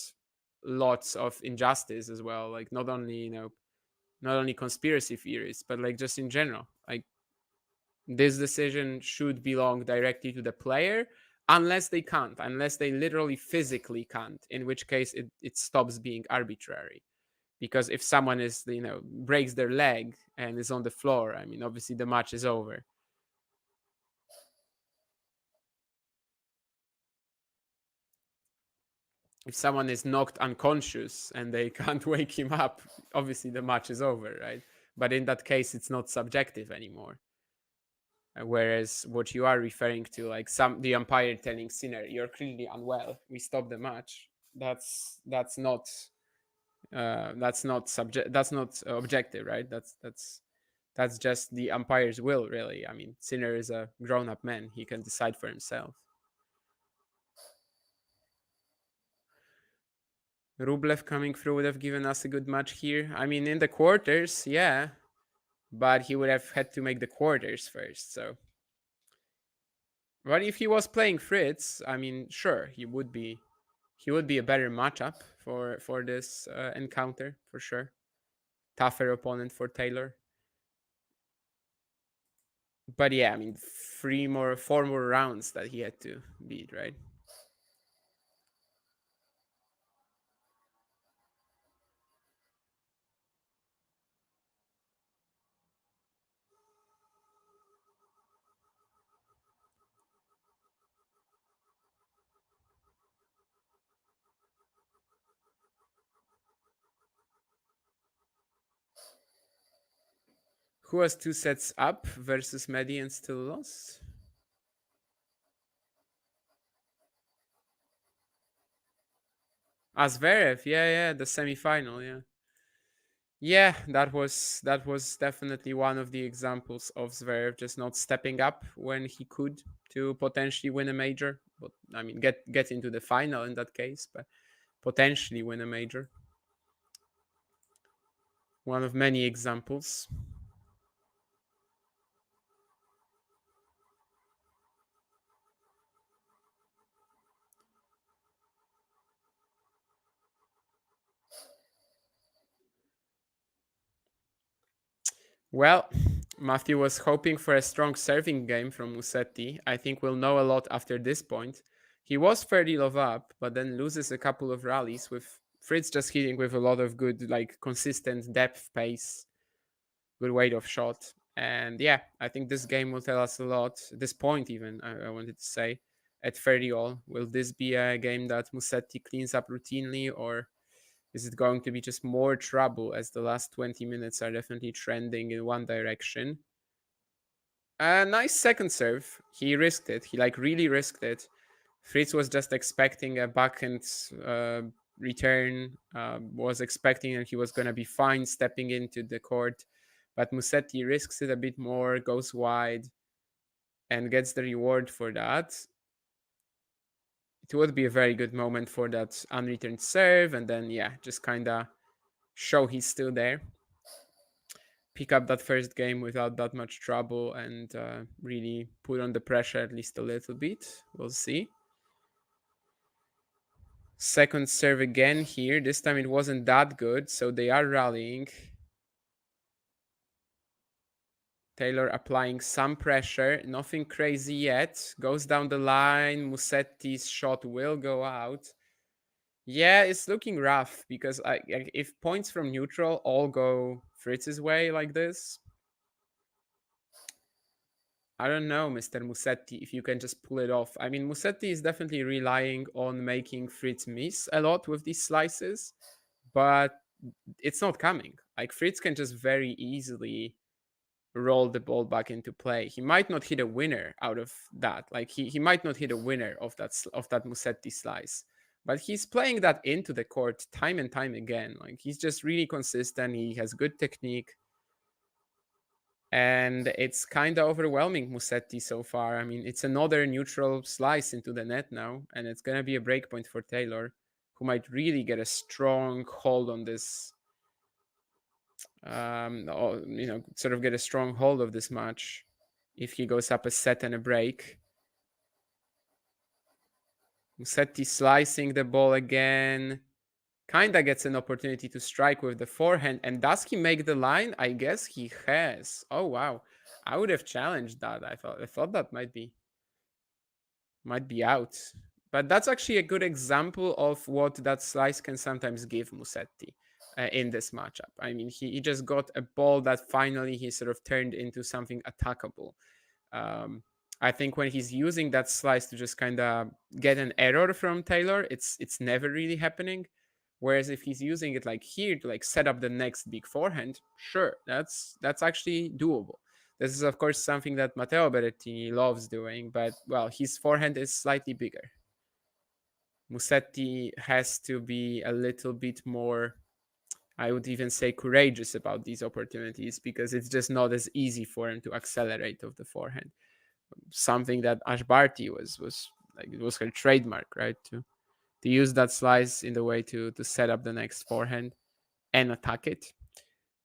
lots of injustice as well. Like, not only, not only conspiracy theories, but like just in general. Like, this decision should belong directly to the player, unless they literally physically can't, in which case it stops being arbitrary. Because if someone is, breaks their leg and is on the floor, I mean, obviously the match is over. If someone is knocked unconscious and they can't wake him up, obviously the match is over, right? But in that case, it's not subjective anymore. Whereas what you are referring to, like the umpire telling Sinner, "You're clearly unwell. We stop the match." That's not objective, right? That's just the umpire's will, really. I mean, Sinner is a grown-up man; he can decide for himself. Rublev coming through would have given us a good match here. I mean, in the quarters, yeah, but he would have had to make the quarters first. So, but if he was playing Fritz, I mean, sure, he would be a better matchup for this encounter for sure. Tougher opponent for Taylor. But yeah, I mean, four more rounds that he had to beat, right? Who was 2 sets up versus Medi and still lost? Zverev, yeah, the semifinal, yeah. Yeah, that was definitely one of the examples of Zverev just not stepping up when he could to potentially win a major. But I mean, get into the final in that case, but potentially win a major. One of many examples. Well, Matthew was hoping for a strong serving game from Musetti. I think we'll know a lot after this point. He was fairly love up, but then loses a couple of rallies with Fritz just hitting with a lot of good, like consistent depth pace, good weight of shot. And yeah, I think this game will tell us a lot. This point, even, I wanted to say, at 30 all. Will this be a game that Musetti cleans up routinely, or is it going to be just more trouble as the last 20 minutes are definitely trending in one direction? A nice second serve. He risked it. He like really risked it. Fritz was just expecting a backhand return, was expecting that he was going to be fine stepping into the court. But Musetti risks it a bit more, goes wide, and gets the reward for that. It would be a very good moment for that unreturned serve, and then, yeah, just kind of show he's still there. Pick up that first game without that much trouble and really put on the pressure at least a little bit. We'll see. Second serve again here. This time it wasn't that good, so they are rallying. Taylor applying some pressure. Nothing crazy yet. Goes down the line. Musetti's shot will go out. Yeah, it's looking rough because if points from neutral all go Fritz's way like this, I don't know, Mr. Musetti, if you can just pull it off. I mean, Musetti is definitely relying on making Fritz miss a lot with these slices, but it's not coming. Like, Fritz can just very easily roll the ball back into play. He might not hit a winner out of that. Like, he might not hit a winner of that Musetti slice, but he's playing that into the court time and time again. Like, he's just really consistent. He has good technique. And it's kind of overwhelming Musetti so far. I mean, it's another neutral slice into the net now, and it's going to be a breakpoint for Taylor, who might really get a strong hold on this or, sort of get a strong hold of this match if he goes up a set and a break. Musetti slicing the ball again. Kinda gets an opportunity to strike with the forehand. And does he make the line? I guess he has. Oh wow. I would have challenged that. I thought that might be out. But that's actually a good example of what that slice can sometimes give Musetti in this matchup. I mean, he just got a ball that finally he sort of turned into something attackable. Um, I think when he's using that slice to just kind of get an error from Taylor, it's never really happening. Whereas if he's using it like here to like set up the next big forehand, sure, that's actually doable. This is of course something that Matteo Berrettini loves doing, but well, his forehand is slightly bigger. Musetti has to be a little bit more, I would even say, courageous about these opportunities because it's just not as easy for him to accelerate of the forehand. Something that Ash Barty was like, it was her trademark, right? To use that slice in the way to set up the next forehand and attack it.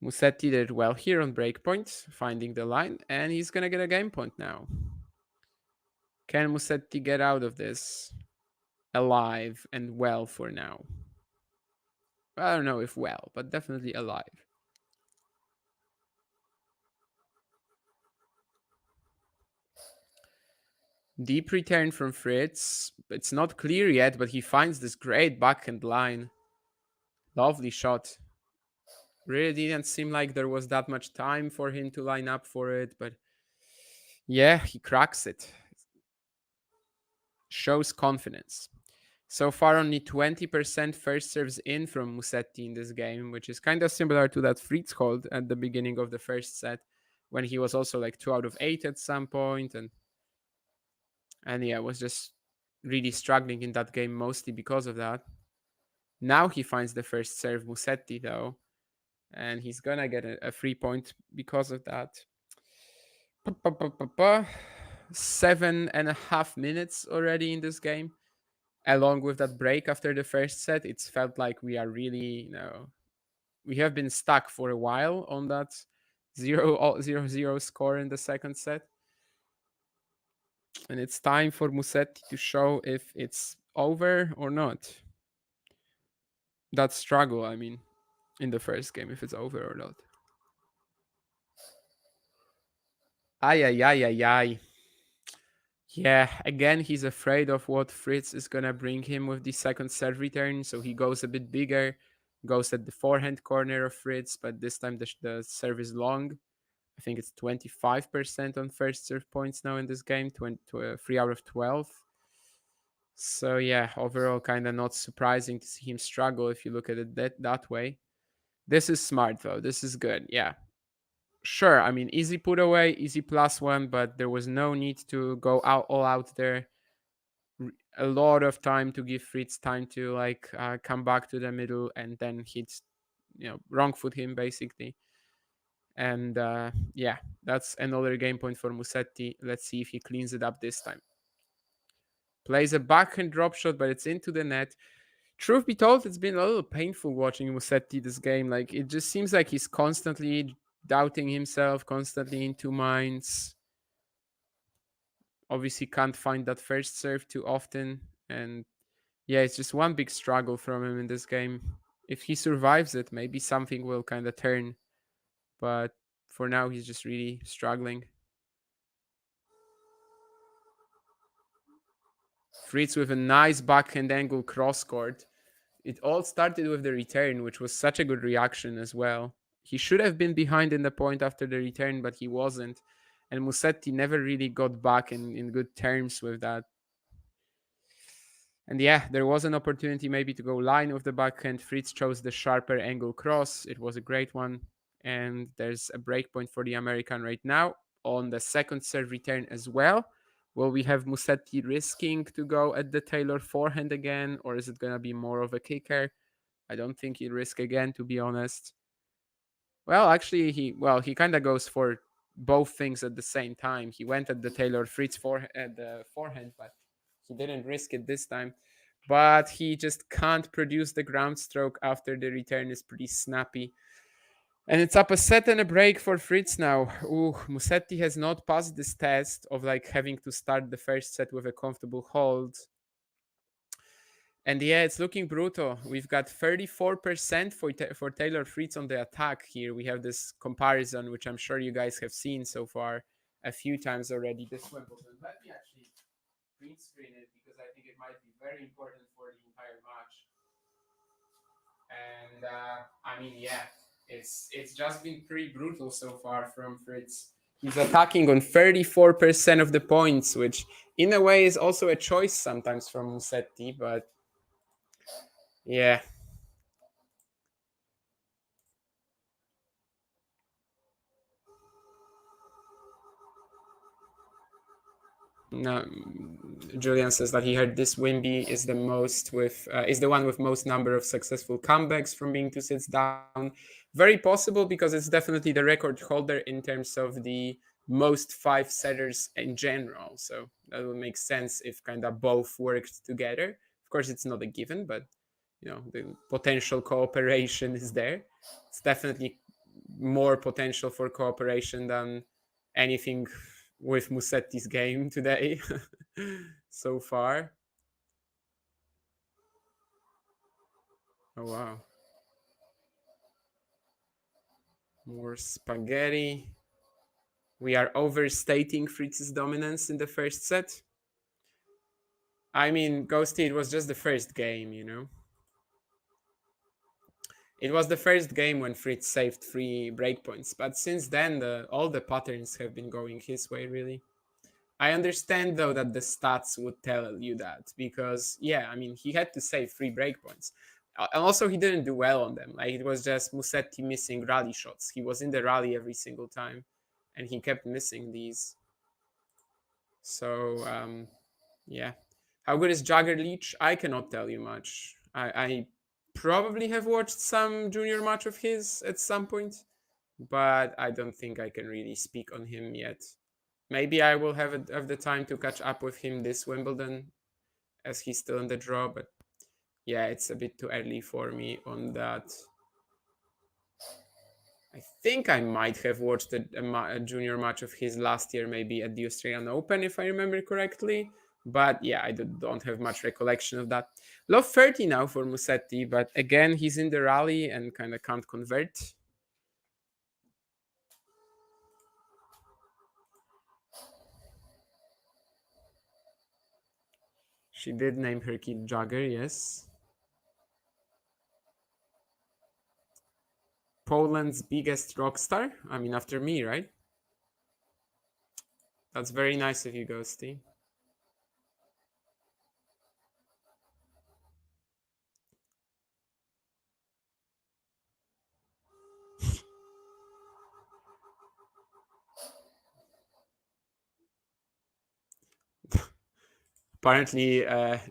Musetti did well here on breakpoint, finding the line, and he's gonna get a game point now. Can Musetti get out of this alive and well for now? I don't know if well, but definitely alive. Deep return from Fritz. It's not clear yet, but he finds this great backhand line. Lovely shot. Really didn't seem like there was that much time for him to line up for it, but yeah, he cracks it. Shows confidence. So far, only 20% first serves in from Musetti in this game, which is kind of similar to that Fritz hold at the beginning of the first set, when he was also like 2 out of 8 at some point, and yeah, was just really struggling in that game mostly because of that. Now he finds the first serve Musetti though, and he's gonna get a 3 point because of that. 7.5 minutes already in this game. Along with that break after the first set, it's felt like we are really, we have been stuck for a while on that 0-0 score in the second set. And it's time for Musetti to show if it's over or not. That struggle, I mean, in the first game, if it's over or not. Ay, ay, ay, ay, ay. Yeah, again, he's afraid of what Fritz is gonna bring him with the second serve return, so he goes a bit bigger, goes at the forehand corner of Fritz, but this time the serve is long. I think it's 25% on first serve points now in this game, 3 out of 12. So yeah, overall, kind of not surprising to see him struggle if you look at it that way. This is smart though. This is good. Yeah, sure. I mean, easy put away, easy +1, but there was no need to go out all out there. A lot of time to give Fritz time to like come back to the middle and then hit, wrong foot him basically. And yeah, that's another game point for Musetti. Let's see if he cleans it up this time. Plays a backhand drop shot, but it's into the net. Truth be told, it's been a little painful watching Musetti this game. Like, it just seems like he's constantly doubting himself, constantly in two minds. Obviously, can't find that first serve too often. And yeah, it's just one big struggle from him in this game. If he survives it, maybe something will kind of turn. But for now, he's just really struggling. Fritz with a nice backhand angle cross court. It all started with the return, which was such a good reaction as well. He should have been behind in the point after the return, but he wasn't. And Musetti never really got back in good terms with that. And yeah, there was an opportunity maybe to go line with the backhand. Fritz chose the sharper angle cross. It was a great one. And there's a break point for the American right now on the second serve return as well. Will we have Musetti risking to go at the Taylor forehand again, or is it going to be more of a kicker? I don't think he'll risk again, to be honest. Well, actually, he kind of goes for both things at the same time. He went at the Taylor Fritz at the forehand, but he didn't risk it this time. But he just can't produce the ground stroke after the return is pretty snappy. And it's up a set and a break for Fritz now. Ooh, Musetti has not passed this test of like having to start the first set with a comfortable hold. And yeah, it's looking brutal. We've got 34% for Taylor Fritz on the attack here. We have this comparison, which I'm sure you guys have seen so far a few times already this Wimbledon. Let me actually green screen it because I think it might be very important for the entire match. And I mean, yeah, it's just been pretty brutal so far from Fritz. He's attacking on 34% of the points, which in a way is also a choice sometimes from Musetti, but yeah. No, Julian says that he heard this Wimby is the most with is the one with most number of successful comebacks from being 2 sets down. Very possible because it's definitely the record holder in terms of the most 5 setters in general. So that would make sense if kind of both worked together. Of course, it's not a given, but the potential cooperation is there. It's definitely more potential for cooperation than anything with Musetti's game today so far. Oh wow. More spaghetti. We are overstating Fritz's dominance in the first set. I mean, Ghosty, it was just the first game. It was the first game when Fritz saved 3 breakpoints, but since then, all the patterns have been going his way, really. I understand though that the stats would tell you that because yeah, I mean he had to save 3 breakpoints. And also he didn't do well on them. Like it was just Musetti missing rally shots. He was in the rally every single time, and he kept missing these. So yeah, how good is Jagger Leach? I cannot tell you much. I probably have watched some junior match of his at some point, but I don't think I can really speak on him yet. Maybe I will have the time to catch up with him this Wimbledon as he's still in the draw, but yeah, it's a bit too early for me on that. I think I might have watched a junior match of his last year, maybe at the Australian Open, if I remember correctly. But yeah, I don't have much recollection of that. Love 30 now for Musetti, but again, he's in the rally and kind of can't convert. She did name her kid Jagger, yes. Poland's biggest rock star? I mean, after me, right? That's very nice of you, Ghosty. Apparently,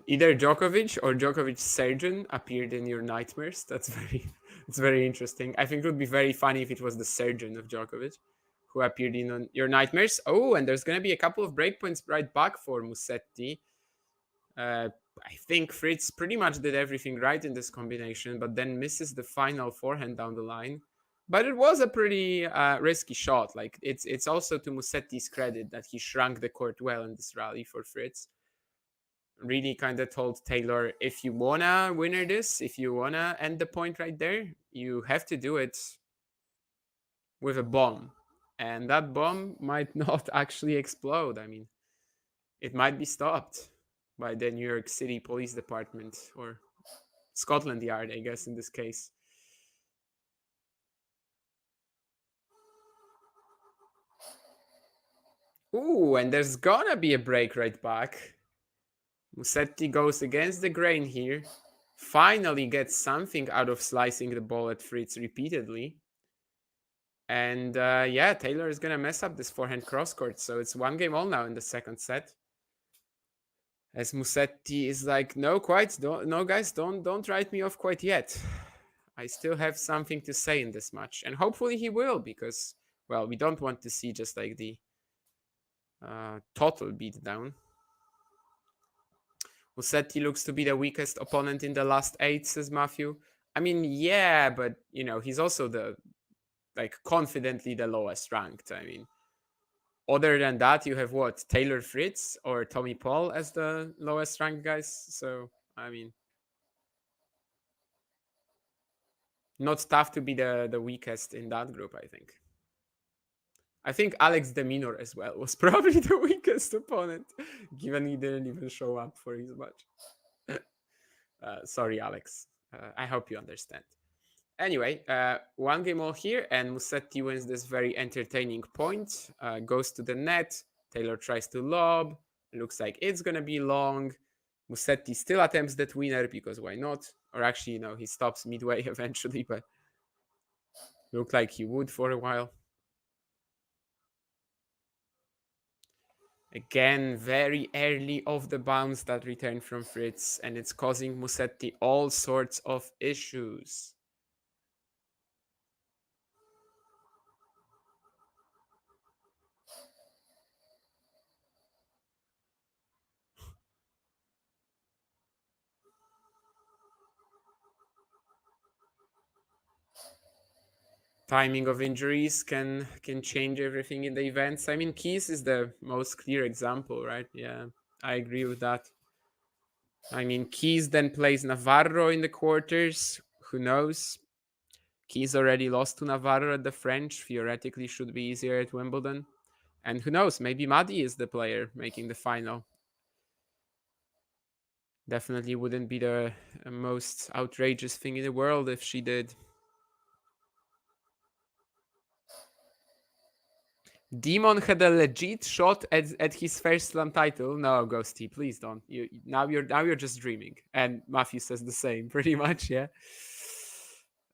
either Djokovic or Djokovic's surgeon appeared in your nightmares. It's very interesting. I think it would be very funny if it was the surgeon of Djokovic who appeared in on your nightmares. Oh, and there's gonna be a couple of breakpoints right back for Musetti. Uh, I think Fritz pretty much did everything right in this combination, but then misses the final forehand down the line. But it was a pretty risky shot. Like it's also to Musetti's credit that he shrunk the court well in this rally for Fritz. Really kind of told Taylor, if you wanna winner this, if you wanna end the point right there, you have to do it with a bomb. And that bomb might not actually explode. I mean, it might be stopped by the New York City Police Department or Scotland Yard, I guess, in this case. Ooh, and there's gonna be a break right back. Musetti goes against the grain here. Finally gets something out of slicing the ball at Fritz repeatedly. And yeah, Taylor is gonna mess up this forehand cross court. So it's 1-game all now in the second set. As Musetti is like, no, quite, don't, no, guys, don't write me off quite yet. I still have something to say in this match, and hopefully he will, because well, we don't want to see just like the total beatdown. Musetti looks to be the weakest opponent in the last 8, says Matthew. I mean, yeah, but he's also the like confidently the lowest ranked. I mean, other than that, you have what, Taylor Fritz or Tommy Paul as the lowest ranked guys. So I mean, not tough to be the weakest in that group. I think Alex Deminor as well was probably the weakest opponent, given he didn't even show up for his match. Sorry, Alex. I hope you understand. Anyway, one game all here, and Musetti wins this very entertaining point. Goes to the net. Taylor tries to lob. Looks like it's gonna be long. Musetti still attempts that winner because why not? Or actually, he stops midway eventually, but looked like he would for a while. Again, very early off the bounce that return from Fritz, and it's causing Musetti all sorts of issues. Timing of injuries can change everything in the events. I mean, Keys is the most clear example, right? Yeah, I agree with that. I mean, Keys then plays Navarro in the quarters. Who knows? Keys already lost to Navarro at the French. Theoretically, should be easier at Wimbledon. And who knows? Maybe Madi is the player making the final. Definitely wouldn't be the most outrageous thing in the world if she did. Demon had a legit shot at his first slam title. No, Ghosty, please don't. Now you're just dreaming. And Matthew says the same, pretty much, yeah.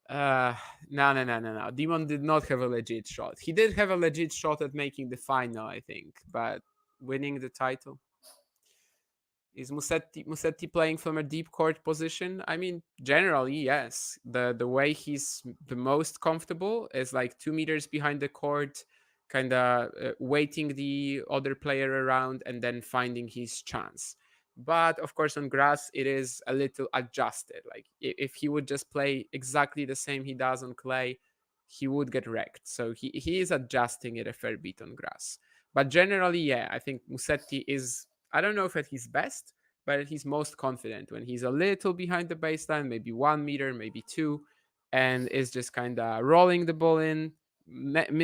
Uh no. Demon did not have a legit shot. He did have a legit shot at making the final, I think, but winning the title. Is Musetti playing from a deep court position? I mean, generally, yes. The way he's the most comfortable is like 2 meters behind the court, kind of waiting the other player around and then finding his chance. But of course, on grass, it is a little adjusted. Like if he would just play exactly the same he does on clay, he would get wrecked. So he is adjusting it a fair bit on grass. But generally, yeah, I think Musetti is, I don't know if at his best, but he's most confident when he's a little behind the baseline, maybe 1 meter, maybe two, and is just kind of rolling the ball in,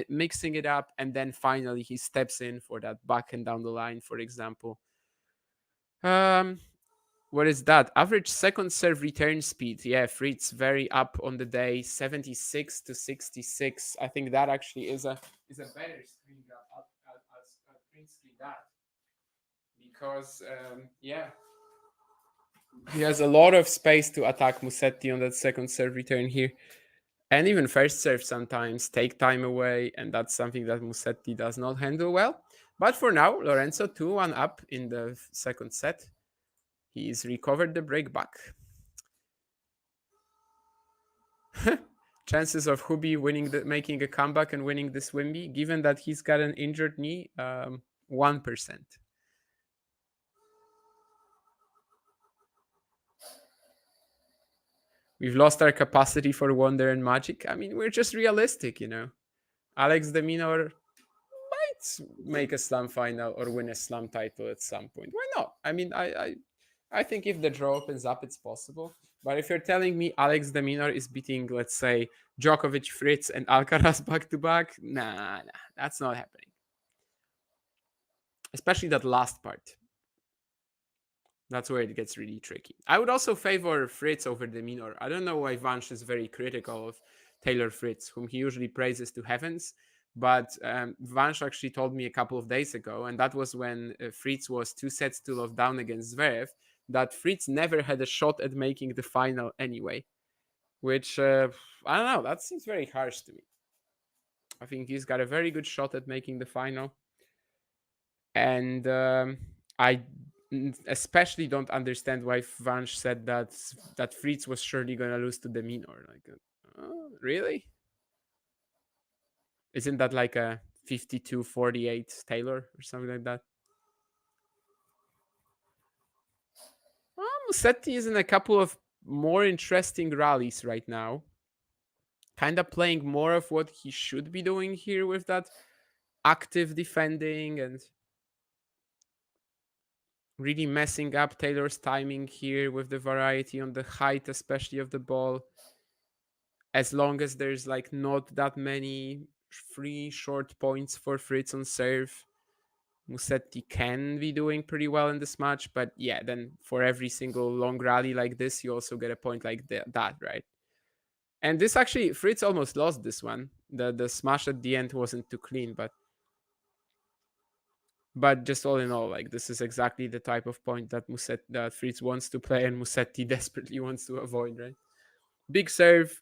mixing it up, and then finally he steps in for that backhand down the line, for example. Um, what is that? Average second serve return speed. Yeah, Fritz very up on the day, 76 to 66. I think that actually is a better screen grab. I'll print screen that because yeah, he has a lot of space to attack Musetti on that second serve return here. And even first serve sometimes take time away, and that's something that Musetti does not handle well. But for now, Lorenzo 2-1 up in the second set. He's recovered the break back. Chances of Hubi making a comeback and winning this Wimby, given that he's got an injured knee, 1%. We've lost our capacity for wonder and magic. I mean, we're just realistic, Alex Deminor might make a slam final or win a slam title at some point. Why not? I mean, I think if the draw opens up, it's possible. But if you're telling me Alex Deminor is beating, let's say, Djokovic, Fritz, and Alcaraz back to back, nah, that's not happening. Especially that last part. That's where it gets really tricky. I would also favor Fritz over Deminor. I don't know why Vansh is very critical of Taylor Fritz, whom he usually praises to heavens. But Vansh actually told me a couple of days ago, and that was when Fritz was 2-0 down against Zverev, that Fritz never had a shot at making the final anyway. Which, I don't know, that seems very harsh to me. I think he's got a very good shot at making the final. And I especially don't understand why Vansh said that Fritz was surely gonna lose to Deminor. Like, really? Isn't that like a 52-48 Taylor or something like that? Musetti is in a couple of more interesting rallies right now. kind of playing more of what he should be doing here with that active defending and really messing up Taylor's timing here with the variety on the height, especially of the ball. As long as there's like not that many free short points for Fritz on serve, Musetti can be doing pretty well in this match. But yeah, then for every single long rally like this, you also get a point like that, right? And this actually, Fritz almost lost this one. The smash at the end wasn't too clean, but just all in all, like this is exactly the type of point that Fritz wants to play and Musetti desperately wants to avoid, right? Big serve,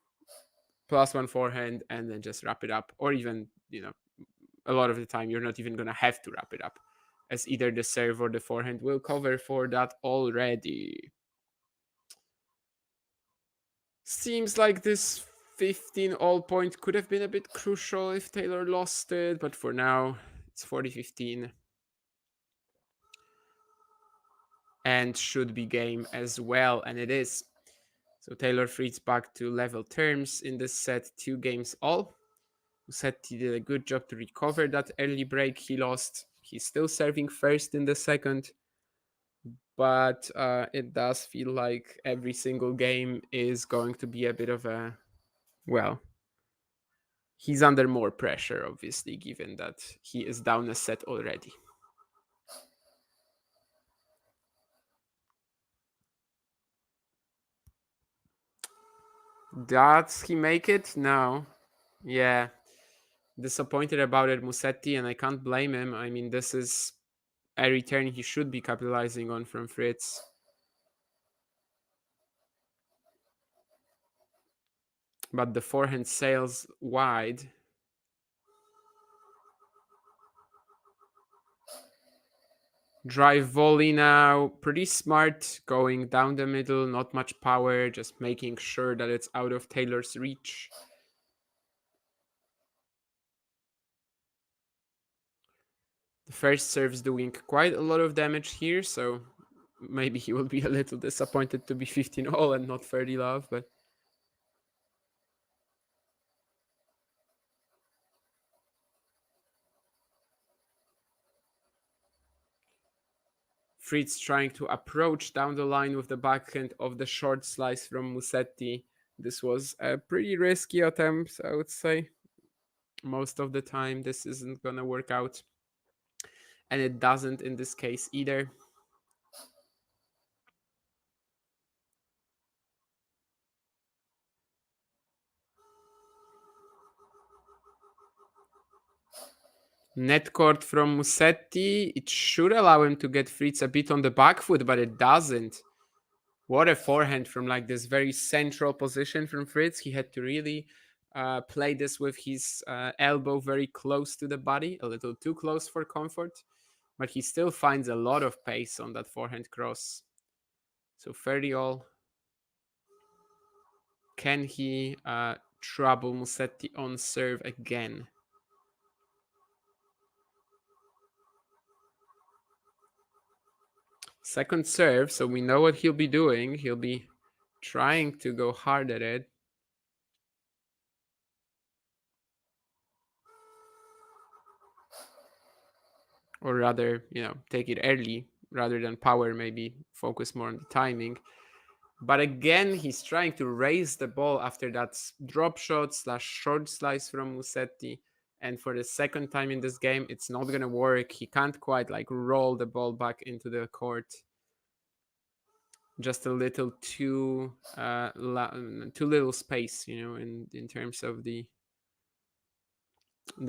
+1 forehand, and then just wrap it up. Or even, a lot of the time you're not even gonna have to wrap it up, as either the serve or the forehand will cover for that already. Seems like this 15 all point could have been a bit crucial if Taylor lost it, but for now it's 40-15 and should be game as well, and it is. So Taylor Fritz back to level terms in this set, 2 games all. Musetti did a good job to recover that early break he lost. He's still serving first in the second, but it does feel like every single game is going to be a bit of a, well, he's under more pressure, obviously, given that he is down a set already. Does he make it? No. Yeah. Disappointed about it, Musetti, and I can't blame him. I mean, this is a return he should be capitalizing on from Fritz. But the forehand sails wide. Drive volley now, pretty smart, going down the middle, not much power, just making sure that it's out of Taylor's reach. The first serve's doing quite a lot of damage here, so maybe he will be a little disappointed to be 15 all and not 30 love, but Fritz trying to approach down the line with the backhand of the short slice from Musetti. This was a pretty risky attempt, I would say. Most of the time, this isn't gonna work out. And it doesn't in this case either. Net court from Musetti. It should allow him to get Fritz a bit on the back foot, but it doesn't. What a forehand from like this very central position from Fritz. He had to really play this with his elbow very close to the body, a little too close for comfort, but he still finds a lot of pace on that forehand cross. So 30 all. Can he trouble Musetti on serve again? Second serve, so we know what he'll be doing. He'll be trying to go hard at it. Or rather, take it early rather than power, maybe focus more on the timing. But again, he's trying to raise the ball after that drop shot / short slice from Musetti. And for the second time in this game, it's not going to work. He can't quite like roll the ball back into the court. Just a little too little space, in terms of the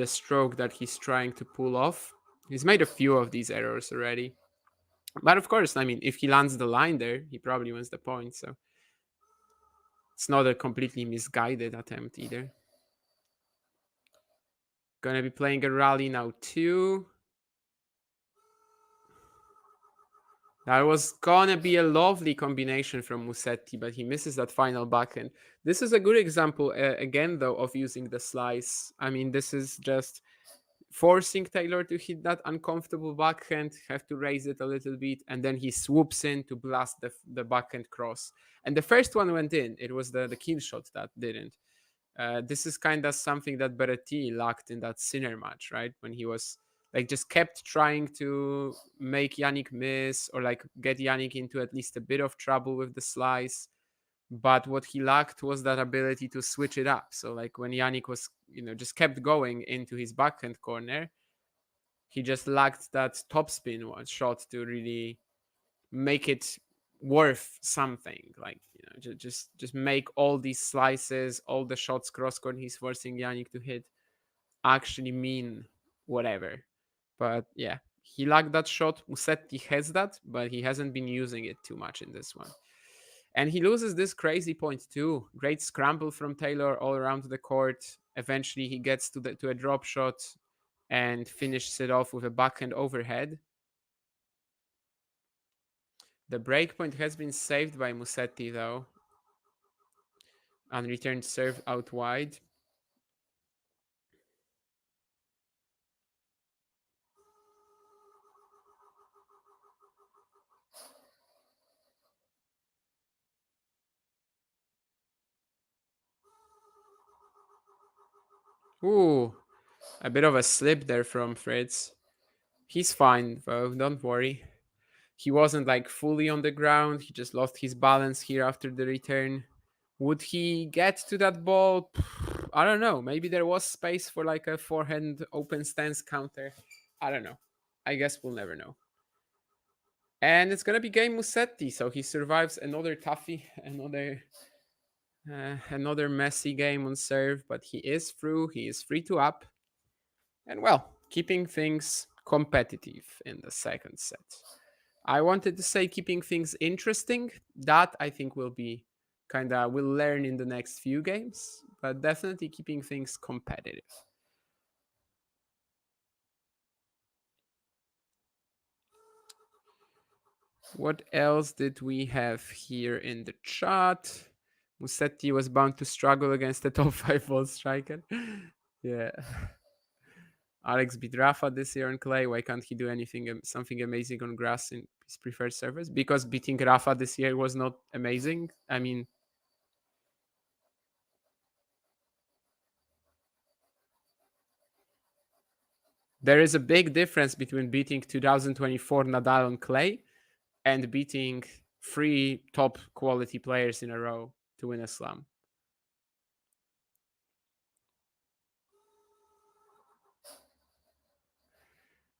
stroke that he's trying to pull off. He's made a few of these errors already. But of course, I mean, if he lands the line there, he probably wins the point. So it's not a completely misguided attempt either. Gonna be playing a rally now too. That was gonna be a lovely combination from Musetti, but he misses that final backhand. This is a good example, again, though, of using the slice. I mean, this is just forcing Taylor to hit that uncomfortable backhand, have to raise it a little bit, and then he swoops in to blast the backhand cross. And the first one went in. It was the kill shot that didn't. This is kind of something that Berrettini lacked in that Sinner match, right? When he was like just kept trying to make Yannick miss or like get Yannick into at least a bit of trouble with the slice. But what he lacked was that ability to switch it up. So like when Yannick was, just kept going into his backhand corner, he just lacked that topspin one shot to really make it worth something. Like just make all these slices, all the shots cross court he's forcing Yannick to hit actually mean whatever. But yeah, he lacked that shot. Musetti has that, but he hasn't been using it too much in this one. And he loses this crazy point too. Great scramble from Taylor all around the court. Eventually, he gets to a drop shot and finishes it off with a backhand overhead. The break point has been saved by Musetti though. Unreturned serve out wide. Ooh, a bit of a slip there from Fritz. He's fine though, don't worry. He wasn't like fully on the ground. He just lost his balance here after the return. Would he get to that ball? I don't know. Maybe there was space for like a forehand open stance counter. I don't know. I guess we'll never know. And it's gonna be game Musetti, so he survives another toughie, another messy game on serve. But he is through. He is 3-2 up, and well, keeping things competitive in the second set. I wanted to say keeping things interesting. That I think will be we'll learn in the next few games, but definitely keeping things competitive. What else did we have here in the chat? Musetti was bound to struggle against a top 5 ball striker. Yeah. Alex beat Rafa this year on clay. Why can't he do something amazing on grass in his preferred surface? Because beating Rafa this year was not amazing. I mean, there is a big difference between beating 2024 Nadal on clay and beating 3 top quality players in a row to win a slam.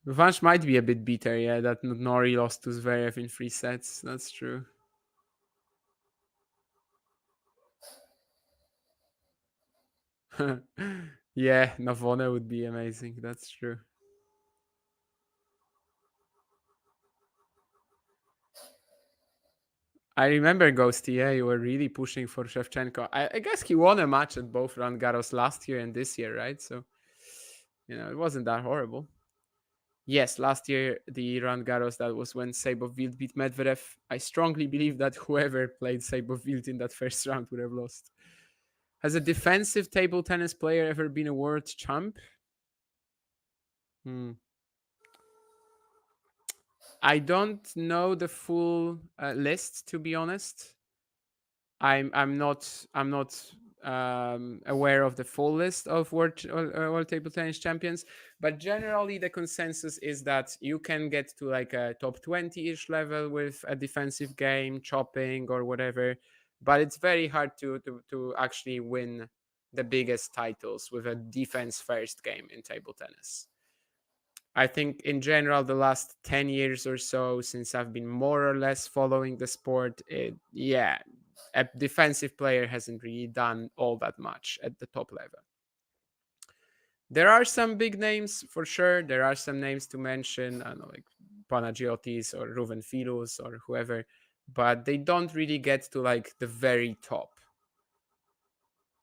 Vanch might be a bit bitter, yeah, that Nori lost to Zverev in 3 sets. That's true. Yeah, Navona would be amazing. That's true. I remember Ghosty, yeah, you were really pushing for Shevchenko. I guess he won a match at both Roland Garros last year and this year, right? So, it wasn't that horrible. Yes, last year, the Roland Garros, that was when Sabov beat Medvedev. I strongly believe that whoever played Sabov in that first round would have lost. Has a defensive table tennis player ever been a world champ? Hmm. I don't know the full list, to be honest. I'm not aware of the full list of world table tennis champions, but generally the consensus is that you can get to like a top 20-ish level with a defensive game, chopping or whatever, but it's very hard to actually win the biggest titles with a defense first game in table tennis. I think in general, the last 10 years or so, since I've been more or less following the sport, a defensive player hasn't really done all that much at the top level. There are some big names for sure. There are some names to mention, I don't know, like Panagiotis or Ruven Filus or whoever, but they don't really get to like the very top.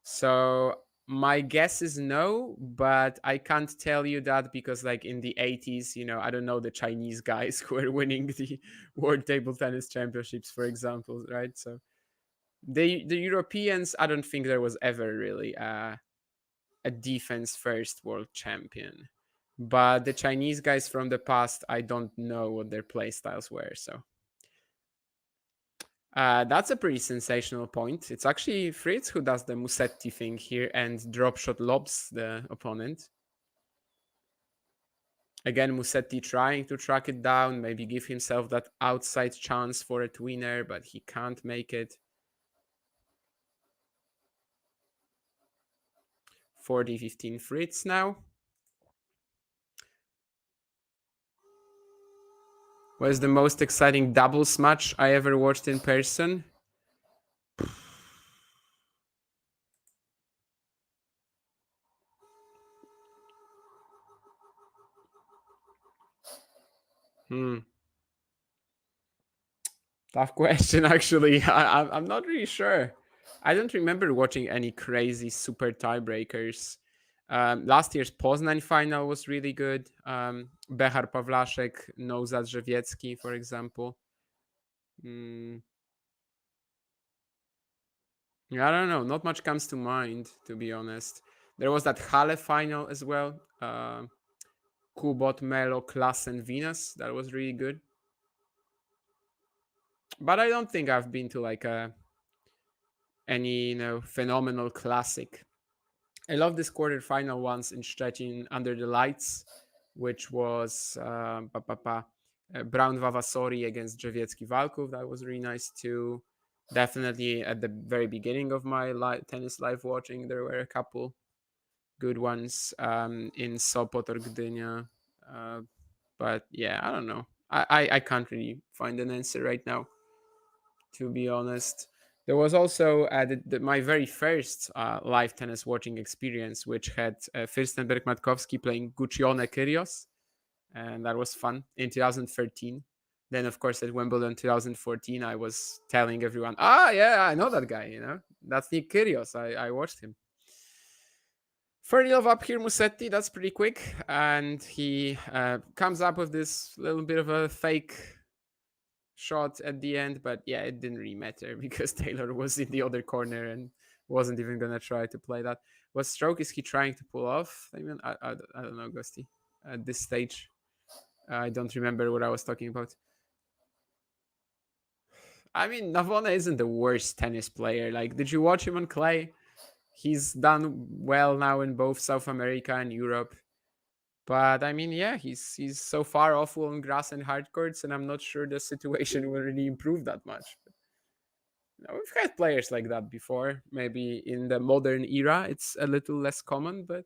So my guess is no, but I can't tell you that because like in the 80s, I don't know the Chinese guys who are winning the World Table Tennis Championships, for example, right? So the Europeans, I don't think there was ever really a defense first world champion. But the Chinese guys from the past, I don't know what their play styles were. So That's a pretty sensational point. It's actually Fritz who does the Musetti thing here and drop shot lobs the opponent. Again, Musetti trying to track it down, maybe give himself that outside chance for a tweener, but he can't make it. 40-15 Fritz now. Was the most exciting doubles match I ever watched in person? Hmm. Tough question, actually. I'm not really sure. I don't remember watching any crazy super tiebreakers. Last year's Poznan final was really good. Behar Pawlaszek, Nozat Żywiecki, for example. Mm, yeah, I don't know. Not much comes to mind, to be honest. There was that Halle final as well. Kubot, Melo, Klaas, and Venus. That was really good. But I don't think I've been to like any phenomenal classic. I love this quarterfinal once in Szczecin under the lights, which was Brown Vavasori against Drzewiecki Valkov. That was really nice too. Definitely at the very beginning of my tennis live watching, there were a couple good ones in Sopot or Gdynia. But yeah, I don't know. I can't really find an answer right now, to be honest. There was also my very first live tennis watching experience, which had Fürstenberg Matkowski playing Guccione Kyrgios, and that was fun in 2013. Then, of course, at Wimbledon 2014, I was telling everyone, yeah, I know that guy, that's Nick Kyrgios. I watched him. 30 love up here, Musetti. That's pretty quick. And he comes up with this little bit of a fake shot at the end, but yeah, it didn't really matter because Taylor was in the other corner and wasn't even gonna try to play that. What stroke is he trying to pull off? I mean, I don't know, Ghosty. At this stage, I don't remember what I was talking about. I mean, Navona isn't the worst tennis player. Like, did you watch him on clay? He's done well now in both South America and Europe. But I mean, yeah, he's so far awful on grass and hard courts, and I'm not sure the situation will really improve that much. We've had players like that before. Maybe in the modern era, it's a little less common. But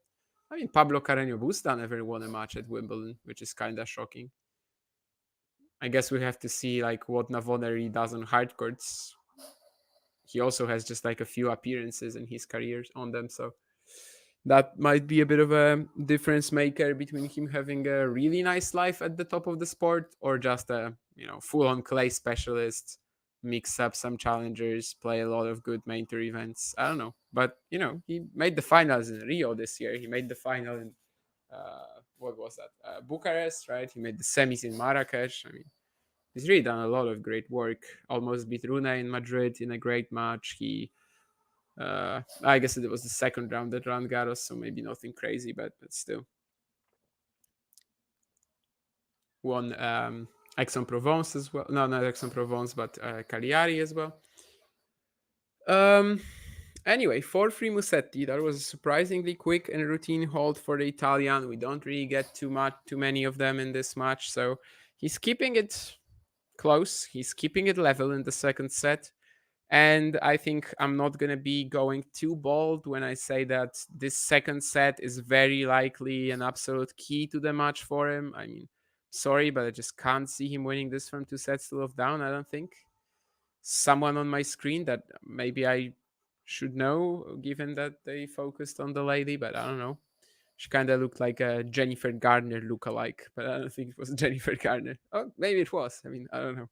I mean, Pablo Carreño Busta never won a match at Wimbledon, which is kind of shocking. I guess we have to see like what Navona does on hard courts. He also has just like a few appearances in his career on them, so that might be a bit of a difference maker between him having a really nice life at the top of the sport or just a full on clay specialist, mix up some challengers, play a lot of good main tour events. I don't know, but he made the finals in Rio this year. He made the final in what was that, Bucharest, right? He made the semis in Marrakesh. I mean, he's really done a lot of great work. Almost beat Rune in Madrid in a great match. I guess it was the second round at Roland Garros, so maybe nothing crazy, but still. Won Aix-en-Provence as well. No, not Aix-en-Provence, but Cagliari as well. Anyway, 4-3 Musetti. That was a surprisingly quick and routine hold for the Italian. We don't really get too many of them in this match, so he's keeping it close. He's keeping it level in the second set. And I think I'm not going to be going too bold when I say that this second set is very likely an absolute key to the match for him. I mean, sorry, but I just can't see him winning this from 2 sets to love down, I don't think. Someone on my screen that maybe I should know, given that they focused on the lady, but I don't know. She kind of looked like a Jennifer Garner lookalike, but I don't think it was Jennifer Garner. Oh, maybe it was. I mean, I don't know.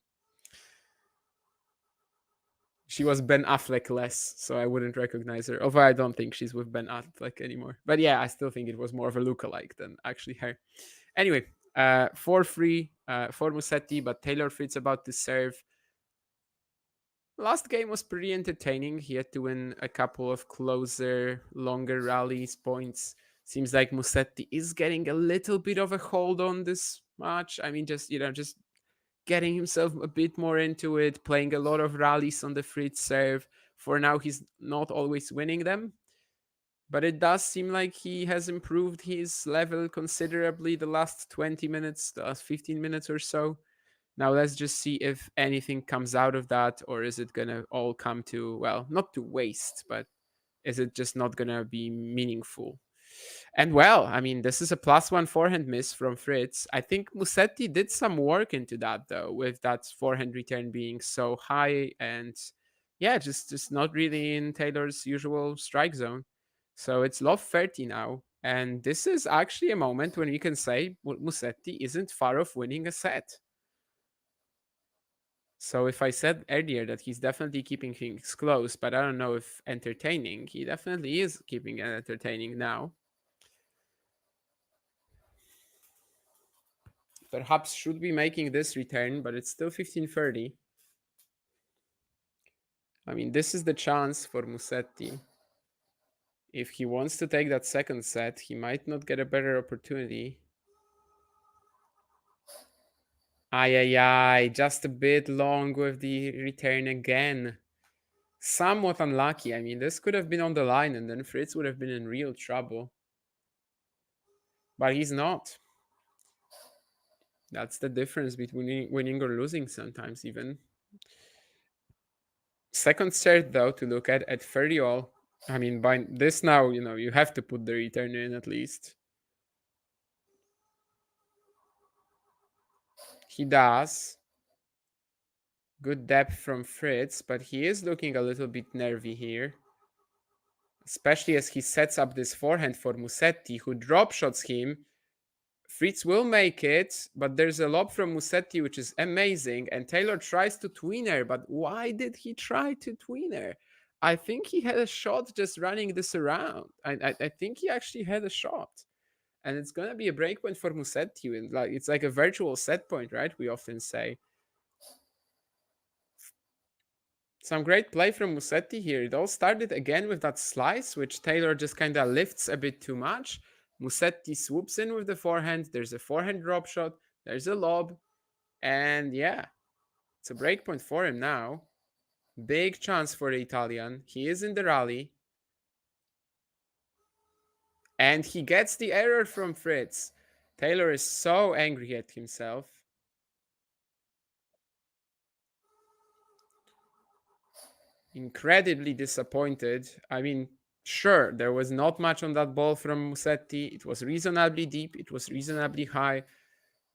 She was Ben Affleck less, so I wouldn't recognize her. Although I don't think she's with Ben Affleck anymore. But yeah, I still think it was more of a lookalike than actually her. Anyway, 4-3 for Musetti, but Taylor Fritz about to serve. Last game was pretty entertaining. He had to win a couple of closer, longer rallies, points. Seems like Musetti is getting a little bit of a hold on this match. I mean, just getting himself a bit more into it, playing a lot of rallies on the Fritz serve. For now, he's not always winning them, but it does seem like he has improved his level considerably the last 20 minutes, the last 15 minutes or so. Now let's just see if anything comes out of that, or is it gonna all come to, well, not to waste, but is it just not gonna be meaningful? And well, I mean, this is a +1 forehand miss from Fritz. I think Musetti did some work into that though, with that forehand return being so high and yeah, just not really in Taylor's usual strike zone. So it's love 30 now. And this is actually a moment when we can say Musetti isn't far off winning a set. So if I said earlier that he's definitely keeping things close, but I don't know if entertaining, he definitely is keeping it entertaining now. Perhaps should be making this return, but it's still 1530. I mean, this is the chance for Musetti. If he wants to take that second set, he might not get a better opportunity. Ay, ay, ay, just a bit long with the return again. Somewhat unlucky. I mean, this could have been on the line and then Fritz would have been in real trouble. But he's not. That's the difference between winning or losing sometimes, even. Second set, though, to look at 30 all. I mean, by this now, you have to put the return in at least. He does. Good depth from Fritz, but he is looking a little bit nervy here. Especially as he sets up this forehand for Musetti, who drop shots him. Fritz will make it, but there's a lob from Musetti, which is amazing. And Taylor tries to tweener, but why did he try to tweener? I think he had a shot just running this around. I think he actually had a shot. And it's gonna be a breakpoint for Musetti. And it's like a virtual set point, right? We often say. Some great play from Musetti here. It all started again with that slice, which Taylor just kind of lifts a bit too much. Musetti swoops in with the forehand. There's a forehand drop shot. There's a lob. And yeah, it's a breakpoint for him now. Big chance for the Italian. He is in the rally. And he gets the error from Fritz. Taylor is so angry at himself. Incredibly disappointed. I mean, sure, there was not much on that ball from Musetti. It was reasonably deep, it was reasonably high,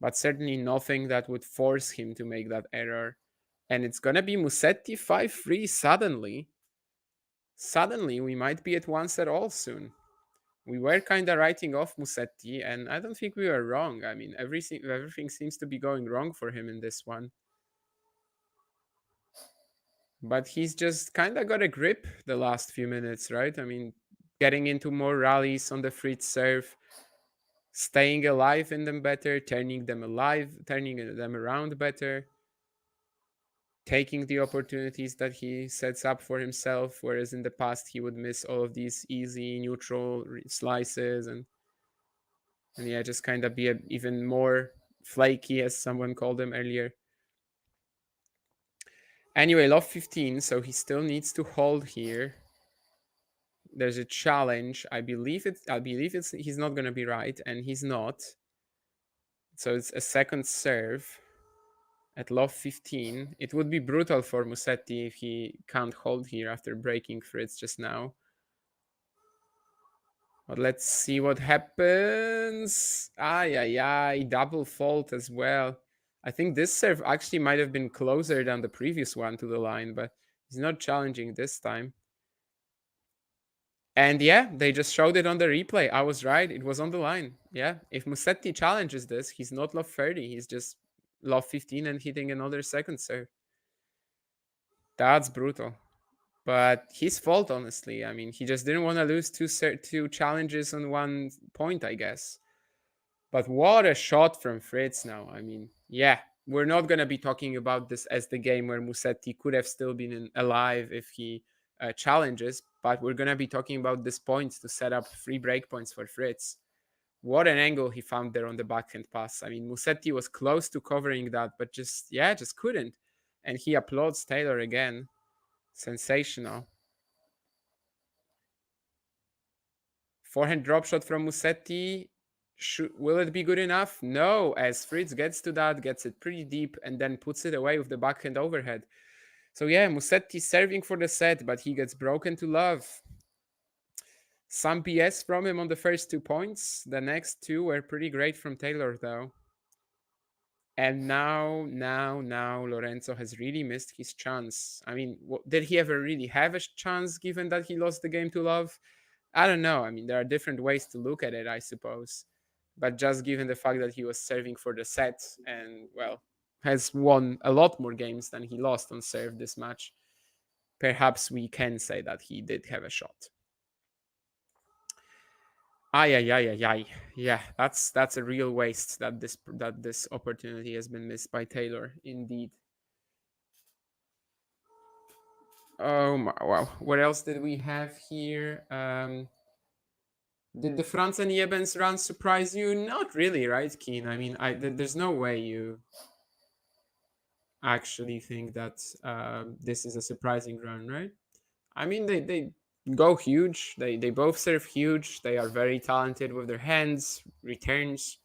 but certainly nothing that would force him to make that error. And it's gonna be Musetti 5-3 suddenly. Suddenly, we might be at one set all soon. We were kind of writing off Musetti, and I don't think we were wrong. I mean, everything seems to be going wrong for him in this one. But he's just kind of got a grip the last few minutes, right? I mean, getting into more rallies on the Fritz serve, staying alive in them better, turning them around better, taking the opportunities that he sets up for himself, whereas in the past he would miss all of these easy neutral slices and yeah, just kind of be even more flaky, as someone called him earlier. Anyway, love 15, so he still needs to hold here. There's a challenge. I believe it's he's not gonna be right, and he's not. So it's a second serve at love 15. It would be brutal for Musetti if he can't hold here after breaking Fritz just now. But let's see what happens. Ay, ay, ay, double fault as well. I think this serve actually might have been closer than the previous one to the line, but he's not challenging this time. And yeah, they just showed it on the replay. I was right. It was on the line. Yeah. If Musetti challenges this, he's not love 30. He's just love 15 and hitting another second serve. That's brutal. But his fault, honestly. I mean, he just didn't want to lose two challenges on one point, I guess. But what a shot from Fritz now. I mean, yeah, we're not going to be talking about this as the game where Musetti could have still been alive if he challenges, but we're going to be talking about this point to set up 3 breakpoints for Fritz. What an angle he found there on the backhand pass. I mean, Musetti was close to covering that, but just couldn't. And he applauds Taylor again. Sensational. Forehand drop shot from Musetti. Will it be good enough? No, as Fritz gets to that, gets it pretty deep, and then puts it away with the backhand overhead. So yeah, Musetti serving for the set, but he gets broken to love. Some PS from him on the first 2 points. The next two were pretty great from Taylor, though. And now, Lorenzo has really missed his chance. I mean, did he ever really have a chance given that he lost the game to love? I don't know. I mean, there are different ways to look at it, I suppose. But just given the fact that he was serving for the set and, well, has won a lot more games than he lost on serve this match, perhaps we can say that he did have a shot. Ay, ay, ay, ay, ay. Yeah, that's a real waste that this opportunity has been missed by Taylor, indeed. Oh my, wow. What else did we have here? Did the Franz and Jebens run surprise you? Not really, right, Keen? I mean, there's no way you actually think that this is a surprising run, right? I mean, they go huge. They both serve huge. They are very talented with their hands, returns.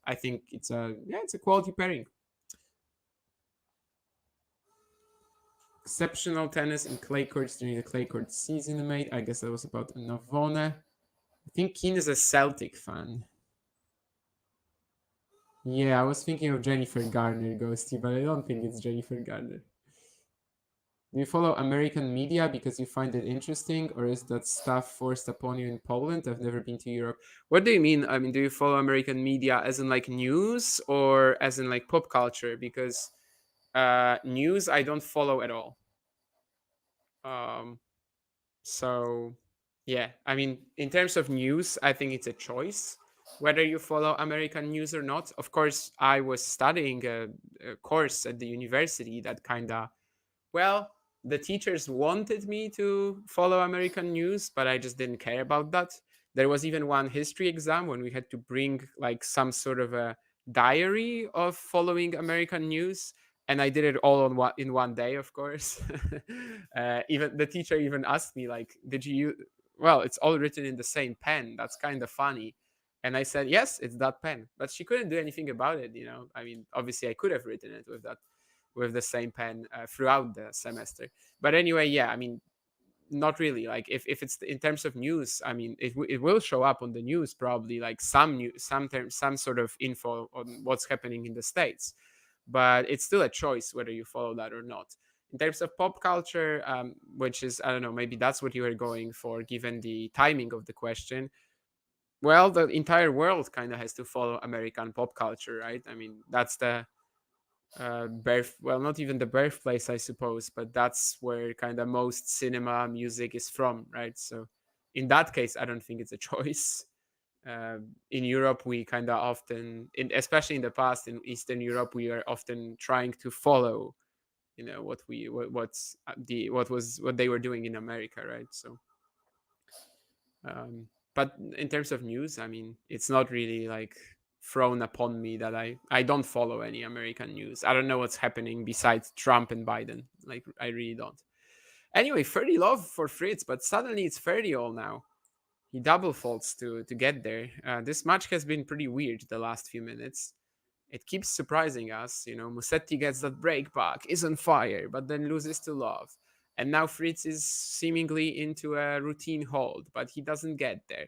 I think it's a quality pairing. Exceptional tennis in clay courts during the clay court season, mate. I guess that was about Navona. I think Keen is a Celtic fan. Yeah, I was thinking of Jennifer Garner, Ghosty, but I don't think it's Jennifer Garner. Do you follow American media because you find it interesting, or is that stuff forced upon you in Poland? I've never been to Europe. What do you mean? I mean, do you follow American media as in like news or as in like pop culture? Because news I don't follow at all. Um, so yeah, I mean, in terms of news, I think it's a choice whether you follow American news or not. Of course, I was studying a course at the university that kind of, well, the teachers wanted me to follow American news, but I just didn't care about that. There was even one history exam when we had to bring like some sort of a diary of following American news, and I did it all in one day, of course. Even the teacher even asked me like, "Did you?" Well, it's all written in the same pen. That's kind of funny. And I said, yes, it's that pen. But she couldn't do anything about it, you know. I mean, obviously, I could have written it with the same pen throughout the semester. But anyway, yeah, I mean, not really. Like if it's in terms of news, I mean, it will show up on the news probably, like some sort of info on what's happening in the States. But it's still a choice whether you follow that or not. In terms of pop culture, which is, I don't know, maybe that's what you were going for, given the timing of the question. Well, the entire world kind of has to follow American pop culture, right? I mean, that's the well, not even the birthplace, I suppose, but that's where kind of most cinema music is from, right? So in that case, I don't think it's a choice. In Europe, we kind of often, especially in the past, in Eastern Europe, we are often trying to follow, you know, what they were doing in America, right? So but in terms of news, I mean, it's not really like thrown upon me that I don't follow any American news. I don't know what's happening besides Trump and Biden. Like, I really don't. Anyway, 30 love for Fritz, but suddenly it's 30 all now. He double faults to get there. This match has been pretty weird the last few minutes. It keeps surprising us. You know, Musetti gets that break back, is on fire, but then loses to love. And now Fritz is seemingly into a routine hold, but he doesn't get there.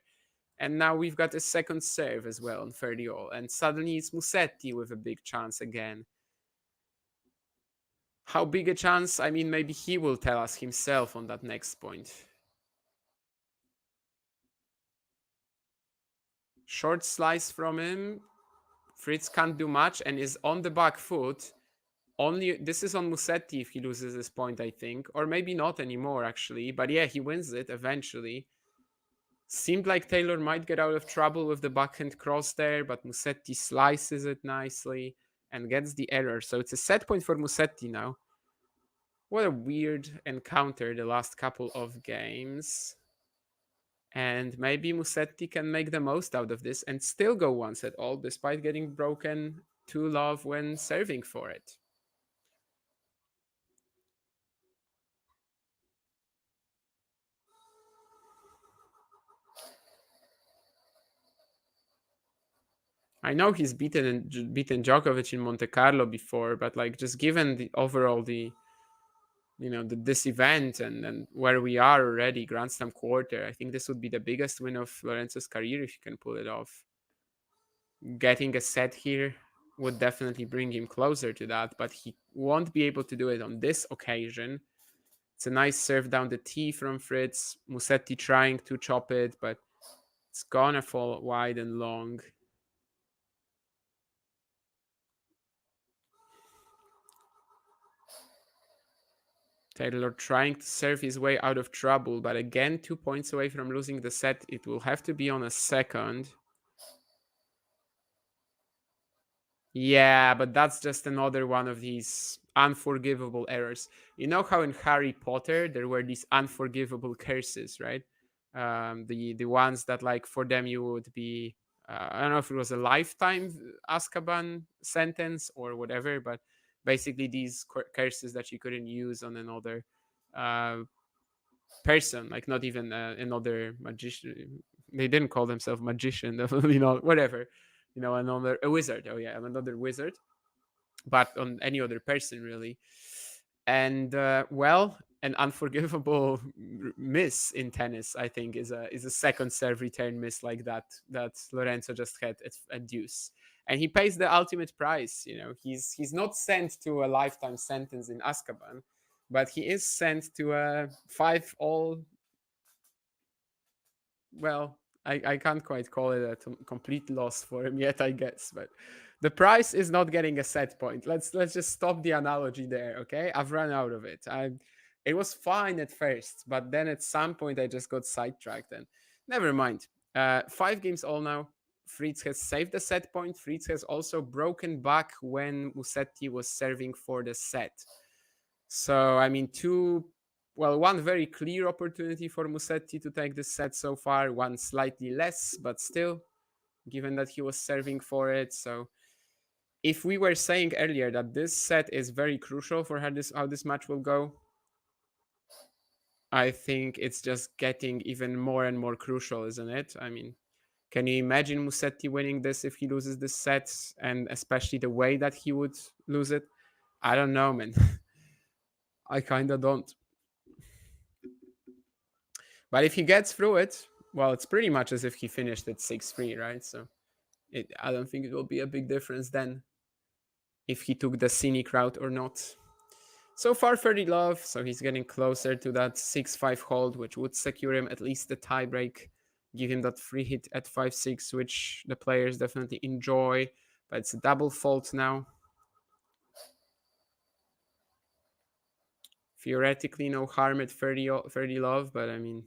And now we've got a second serve as well on 30 all. And suddenly it's Musetti with a big chance again. How big a chance? I mean, maybe he will tell us himself on that next point. Short slice from him. Fritz can't do much and is on the back foot. Only this is on Musetti if he loses this point, I think. Or maybe not anymore, actually. But yeah, he wins it eventually. Seemed like Taylor might get out of trouble with the backhand cross there, but Musetti slices it nicely and gets the error. So it's a set point for Musetti now. What a weird encounter the last couple of games. And maybe Musetti can make the most out of this and still go 1-all despite getting broken 2-love when serving for it. I know he's beaten Djokovic in Monte Carlo before, but like just given the overall this event and where we are already, Grand Slam quarter, I think this would be the biggest win of Lorenzo's career if he can pull it off. Getting a set here would definitely bring him closer to that, but he won't be able to do it on this occasion. It's a nice serve down the tee from Fritz. Musetti trying to chop it, but it's gonna fall wide and long. Taylor trying to serve his way out of trouble, but again, 2 points away from losing the set. It will have to be on a second. Yeah, but that's just another one of these unforgivable errors. You know how in Harry Potter there were these unforgivable curses, right? The ones that like for them you would be I don't know if it was a lifetime Azkaban sentence or whatever, but basically these curses that you couldn't use on another uh, person, like not even another magician. They didn't call themselves magician, whatever, another a wizard. Oh yeah, another wizard, but on any other person really. And well, an unforgivable miss in tennis, I think, is a second serve return miss like that Lorenzo just had at deuce, and he pays the ultimate price. He's not sent to a lifetime sentence in Azkaban, but he is sent to a 5-all. Well, I can't quite call it a complete loss for him yet, I guess. But the price is not getting a set point. Let's just stop the analogy there, okay? I've run out of it. It was fine at first, but then at some point I just got sidetracked and never mind. 5 games all now. Fritz has saved the set point. Fritz has also broken back when Musetti was serving for the set. So I mean, one very clear opportunity for Musetti to take this set so far, one slightly less, but still, given that he was serving for it. So if we were saying earlier that this set is very crucial for how this match will go, I think it's just getting even more and more crucial, isn't it? I mean, can you imagine Musetti winning this if he loses this set, and especially the way that he would lose it? I don't know, man. I kind of don't. But if he gets through it, well, it's pretty much as if he finished at 6-3, right? So I don't think it will be a big difference then if he took the scenic route or not. So far, 30 love, so he's getting closer to that 6-5 hold, which would secure him at least the tiebreak, give him that free hit at 5-6, which the players definitely enjoy. But it's a double fault now. Theoretically, no harm at 30 love, but I mean,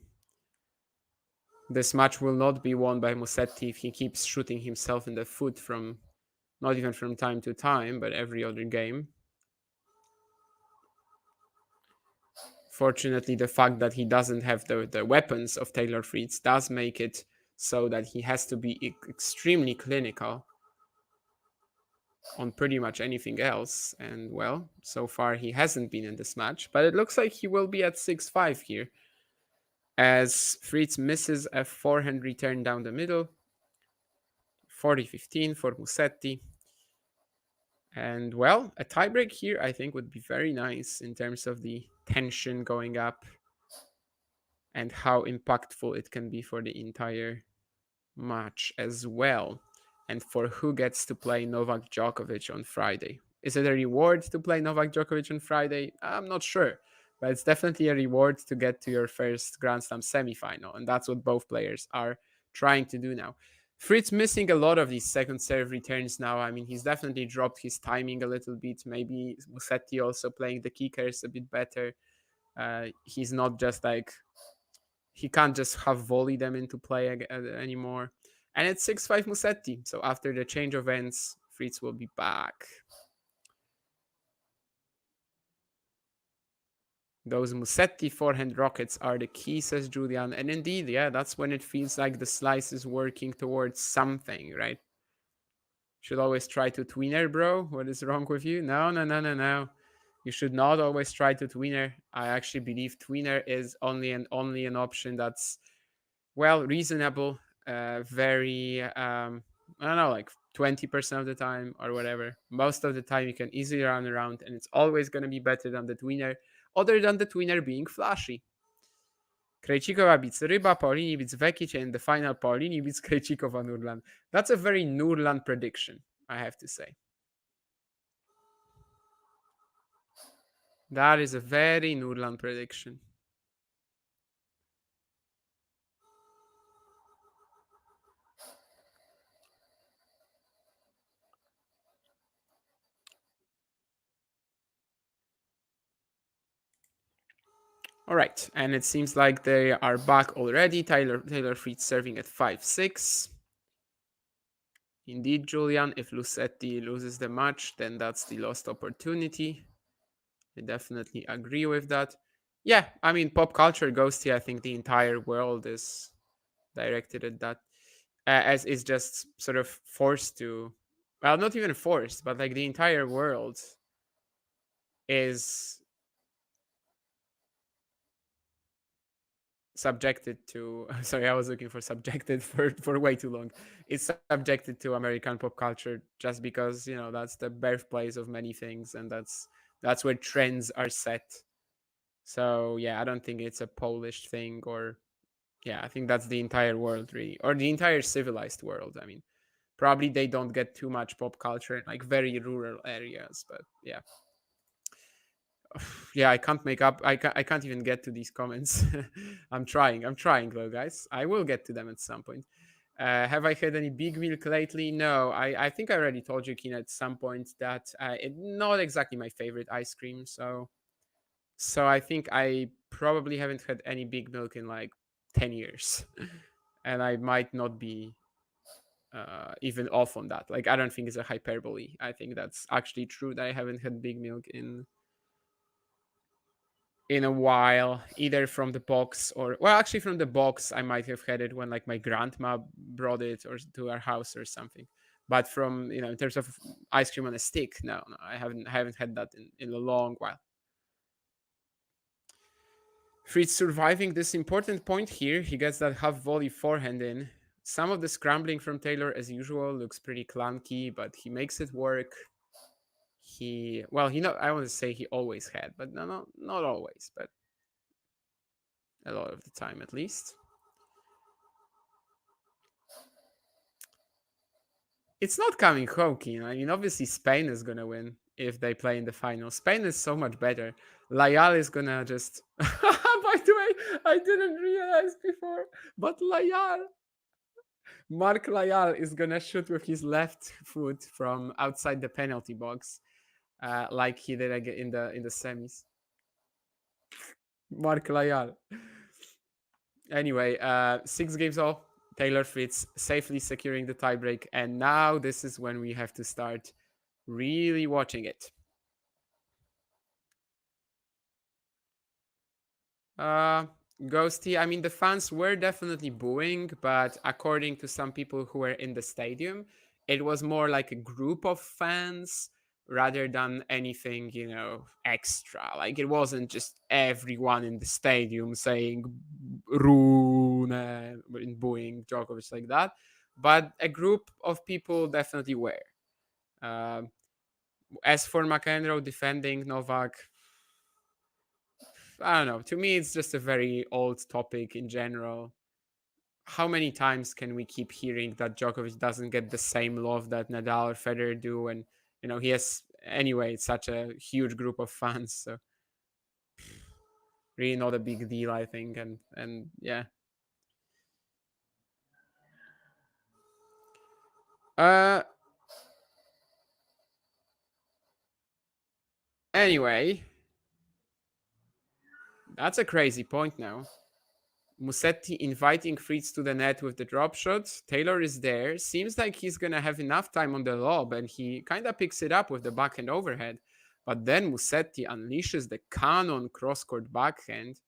this match will not be won by Musetti if he keeps shooting himself in the foot from not even from time to time, but every other game. Fortunately, the fact that he doesn't have the weapons of Taylor Fritz does make it so that he has to be extremely clinical on pretty much anything else. And well, so far he hasn't been in this match, but it looks like he will be at 6-5 here, as Fritz misses a forehand return down the middle. 40-15 for Musetti. And well, a tiebreak here I think would be very nice in terms of the tension going up and how impactful it can be for the entire match as well. And for who gets to play Novak Djokovic on Friday. Is it a reward to play Novak Djokovic on Friday? I'm not sure. But it's definitely a reward to get to your first Grand Slam semifinal. And that's what both players are trying to do now. Fritz missing a lot of these second serve returns now. I mean, he's definitely dropped his timing a little bit. Maybe Musetti also playing the kickers a bit better. He's not just like, he can't just have volley them into play anymore. And it's 6-5 Musetti. So after the change of ends, Fritz will be back. Those Musetti forehand rockets are the key, says Julian. And indeed, yeah, that's when it feels like the slice is working towards something, right? Should always try to tweener, bro. What is wrong with you? No, no, no, no, no. You should not always try to tweener. I actually believe tweener is only an option that's well reasonable, very I don't know, like 20% of the time or whatever. Most of the time you can easily run around, and it's always gonna be better than the tweener, other than the tweener being flashy. Krejcikova beats Ryba, Paulini beats Vekic, and in the final Paulini beats Krejcikova Nurlan. That's a very Nurlan prediction, I have to say. That is a very Nurlan prediction. All right, and it seems like they are back already. Taylor Fritz serving at 5-6. Indeed, Julian, if Musetti loses the match, then that's the lost opportunity. I definitely agree with that. Yeah, I mean, pop culture ghosty, I think the entire world is directed at that, as is just sort of forced to, well, not even forced, but like the entire world is subjected to sorry, I was looking for subjected for way too long. It's subjected to American pop culture just because, you know, that's the birthplace of many things, and that's where trends are set. So yeah, I don't think it's a Polish thing, or yeah, I think that's the entire world really, or the entire civilized world. I mean, probably they don't get too much pop culture in like very rural areas, but yeah. Yeah, I can't make up. I can't even get to these comments. I'm trying though, guys. I will get to them at some point. Have I had any big milk lately? No, I think I already told you, Keen, at some point that not exactly my favorite ice cream. So I think I probably haven't had any big milk in like 10 years, and I might not be even off on that. Like, I don't think it's a hyperbole. I think that's actually true that I haven't had big milk in a while, either from the box, or well, actually from the box I might have had it when like my grandma brought it or to our house or something. But from, you know, in terms of ice cream on a stick, no, I haven't had that in a long while. Fritz surviving this important point here. He gets that half volley forehand in. Some of the scrambling from Taylor, as usual, looks pretty clunky, but he makes it work. I want to say he always had, but no, not always, but a lot of the time at least. It's not coming hokey. I mean, obviously Spain is gonna win if they play in the final. Spain is so much better. Layal is gonna just. By the way, I didn't realize before, but Mark Layal is gonna shoot with his left foot from outside the penalty box, like he did in the semis. Mark Layal. Anyway, 6 games all. Taylor Fritz safely securing the tiebreak, and now this is when we have to start really watching it. Ghosty, I mean, the fans were definitely booing, but according to some people who were in the stadium, it was more like a group of fans rather than anything, you know, extra. Like, it wasn't just everyone in the stadium saying Rune and booing Djokovic like that, but a group of people definitely were. Um, as for McEnroe defending Novak, I don't know. To me, it's just a very old topic in general. How many times can we keep hearing that Djokovic doesn't get the same love that Nadal or Federer do? And, you know, he has, anyway, such a huge group of fans. So, really not a big deal, I think. And yeah. Anyway, that's a crazy point now. Musetti inviting Fritz to the net with the drop shot. Taylor is there. Seems like he's going to have enough time on the lob, and he kind of picks it up with the backhand overhead. But then Musetti unleashes the cannon cross-court backhand.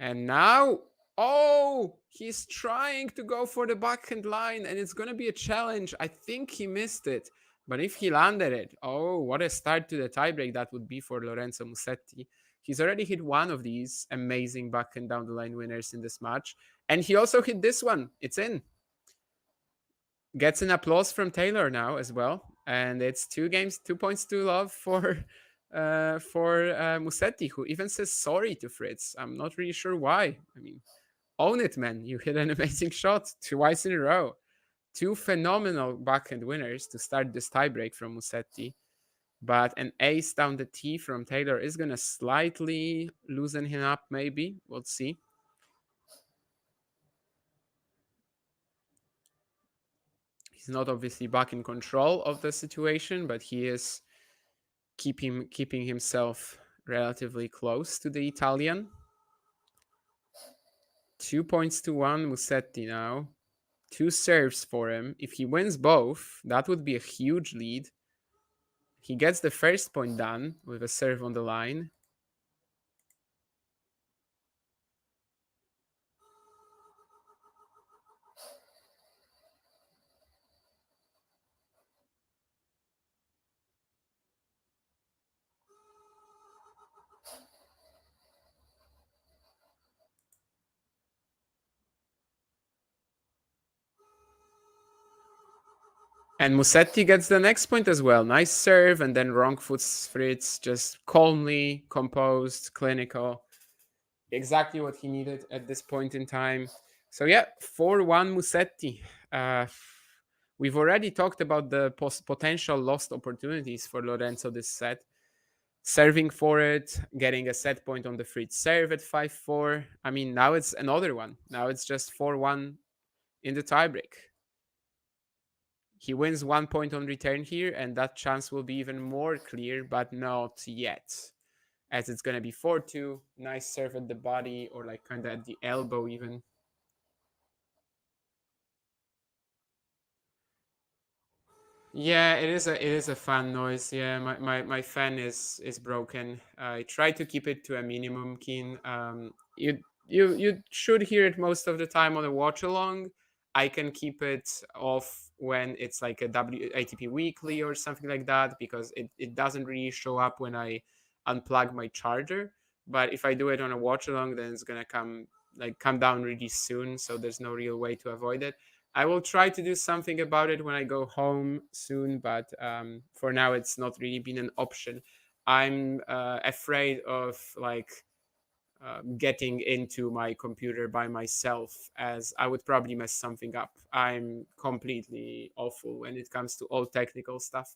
And now, oh, he's trying to go for the backhand line, and it's going to be a challenge. I think he missed it. But if he landed it, oh, what a start to the tiebreak that would be for Lorenzo Musetti. He's already hit one of these amazing backhand down the line winners in this match. And he also hit this one. It's in. Gets an applause from Taylor now as well. And it's 2 games, 2 points to love for Musetti, who even says sorry to Fritz. I'm not really sure why. I mean, own it, man. You hit an amazing shot twice in a row. 2 phenomenal backhand winners to start this tiebreak from Musetti. But an ace down the tee from Taylor is going to slightly loosen him up, maybe. We'll see. He's not obviously back in control of the situation, but he is keeping himself relatively close to the Italian. 2 points to 1, Musetti now. 2 serves for him. If he wins both, that would be a huge lead. He gets the first point done with a serve on the line. And Musetti gets the next point as well. Nice serve, and then wrong foot Fritz, just calmly, composed, clinical. Exactly what he needed at this point in time. So yeah, 4-1 Musetti. We've already talked about the potential lost opportunities for Lorenzo this set. Serving for it, getting a set point on the Fritz serve at 5-4. I mean, now it's another one. Now it's just 4-1 in the tiebreak. He wins 1 point on return here, and that chance will be even more clear, but not yet. As it's going to be 4-2. Nice serve at the body, or like kind of at the elbow even. Yeah, it is a fan noise. Yeah, my fan is broken. I try to keep it to a minimum, Keen. You should hear it most of the time on a watch along. I can keep it off when it's like a WATP weekly or something like that, because it doesn't really show up when I unplug my charger. But if I do it on a watch along, then it's gonna come down really soon. So there's no real way to avoid it. I will try to do something about it when I go home soon, but for now, it's not really been an option. I'm afraid of getting into my computer by myself, as I would probably mess something up. I'm completely awful when it comes to all technical stuff.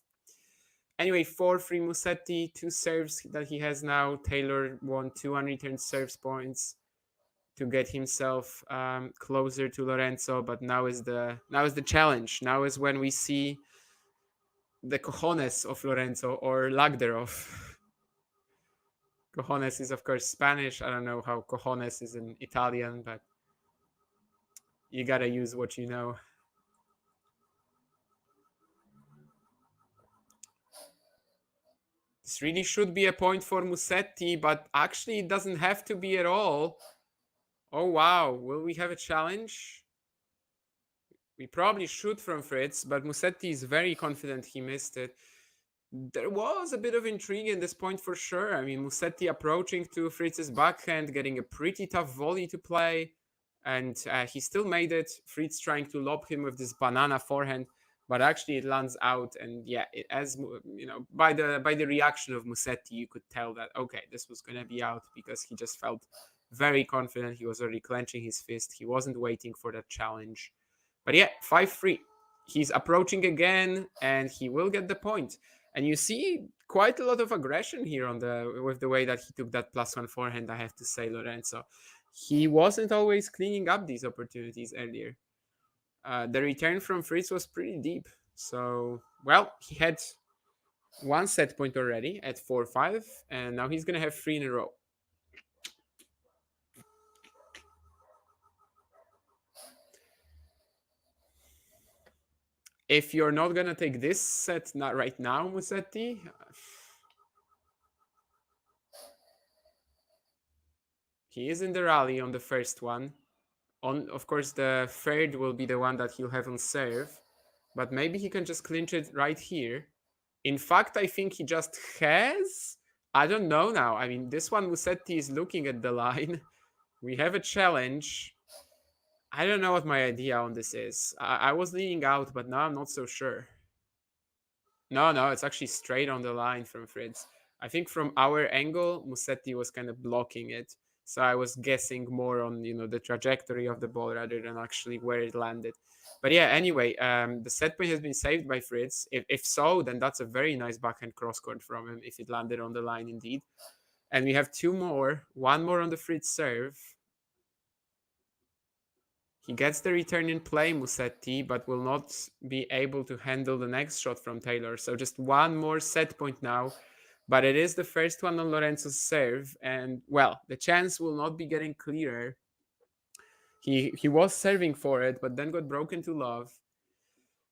Anyway, 4-3 Musetti, 2 serves that he has now. Taylor won 2 unreturned serves points to get himself closer to Lorenzo, but now is the challenge. Now is when we see the cojones of Lorenzo, or lack thereof. Cojones is of course Spanish. I don't know how cojones is in Italian, but you gotta use what you know. This really should be a point for Musetti, but actually it doesn't have to be at all. Oh wow, will we have a challenge? We probably should from Fritz, but Musetti is very confident he missed it. There was a bit of intrigue in this point for sure. I mean, Musetti approaching to Fritz's backhand, getting a pretty tough volley to play, and he still made it. Fritz trying to lob him with this banana forehand, but actually it lands out. And yeah, as you know, by the reaction of Musetti, you could tell that okay, this was gonna be out, because he just felt very confident. He was already clenching his fist. He wasn't waiting for that challenge. But yeah, 5-3. He's approaching again, and he will get the point. And you see quite a lot of aggression here with the way that he took that +1 forehand, I have to say, Lorenzo. He wasn't always cleaning up these opportunities earlier. The return from Fritz was pretty deep. So, well, he had 1 set point already at 4-5, and now he's going to have 3 in a row. If you're not gonna take this set not right now, Musetti, he is in the rally on the first one. Of course, the third will be the one that he'll have on serve, but maybe he can just clinch it right here. In fact, I think he just has. I don't know now. I mean, this one Musetti is looking at the line. We have a challenge. I don't know what my idea on this is. I was leaning out, but now I'm not so sure. No, it's actually straight on the line from Fritz. I think from our angle, Musetti was kind of blocking it. So I was guessing more on the trajectory of the ball rather than actually where it landed. But yeah, anyway, the set point has been saved by Fritz. If so, then that's a very nice backhand cross court from him if it landed on the line indeed. And we have two more, one more on the Fritz serve. He gets the return in play, Musetti, but will not be able to handle the next shot from Taylor. So just one more set point now. But it is the first one on Lorenzo's serve. And, well, the chance will not be getting clearer. He was serving for it, but then got broken to love.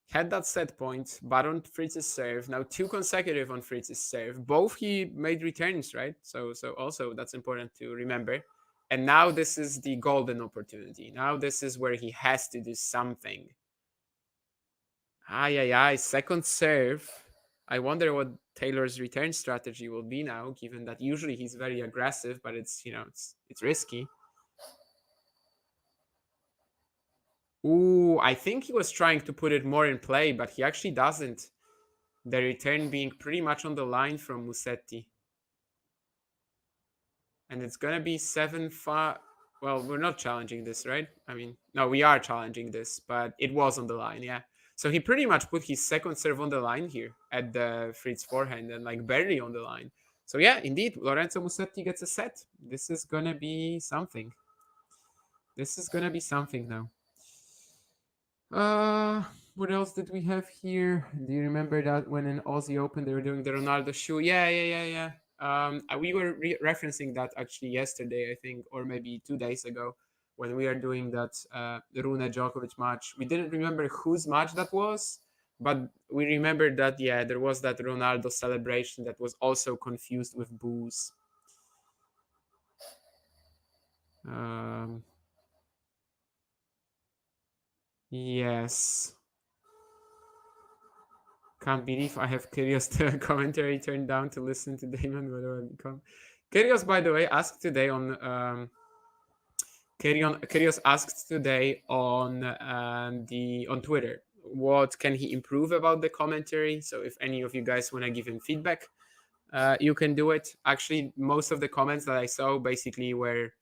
Had that set point, but on Fritz's serve. Now two consecutive on Fritz's serve. Both he made returns, right? So also that's important to remember. And now this is the golden opportunity. Now this is where he has to do something. Second serve. I wonder what Taylor's return strategy will be now, given that usually he's very aggressive, but it's risky. Ooh, I think he was trying to put it more in play, but he actually doesn't. The return being pretty much on the line from Musetti. And it's gonna be 7-5. Well, we're not challenging this, right? I mean, no, we are challenging this, but it was on the line, yeah. So he pretty much put his second serve on the line here at the Fritz forehand and like barely on the line. So yeah, indeed, Lorenzo Musetti gets a set. This is gonna be something. This is gonna be something now. What else did we have here? Do you remember that when in Aussie Open they were doing the Ronaldo shoe? Yeah. We were referencing that actually yesterday, I think, or maybe 2 days ago, when we are doing that Rune Djokovic match. We didn't remember whose match that was, but we remembered that there was that Ronaldo celebration that was also confused with booze. Yes. Can't believe I have Kyrgios commentary turned down to listen to Damon. Whether I become Kyrgios, by the way, asked today on Kyrgios asked today on on Twitter what can he improve about the commentary. So if any of you guys want to give him feedback, you can do it. Actually, most of the comments that I saw basically were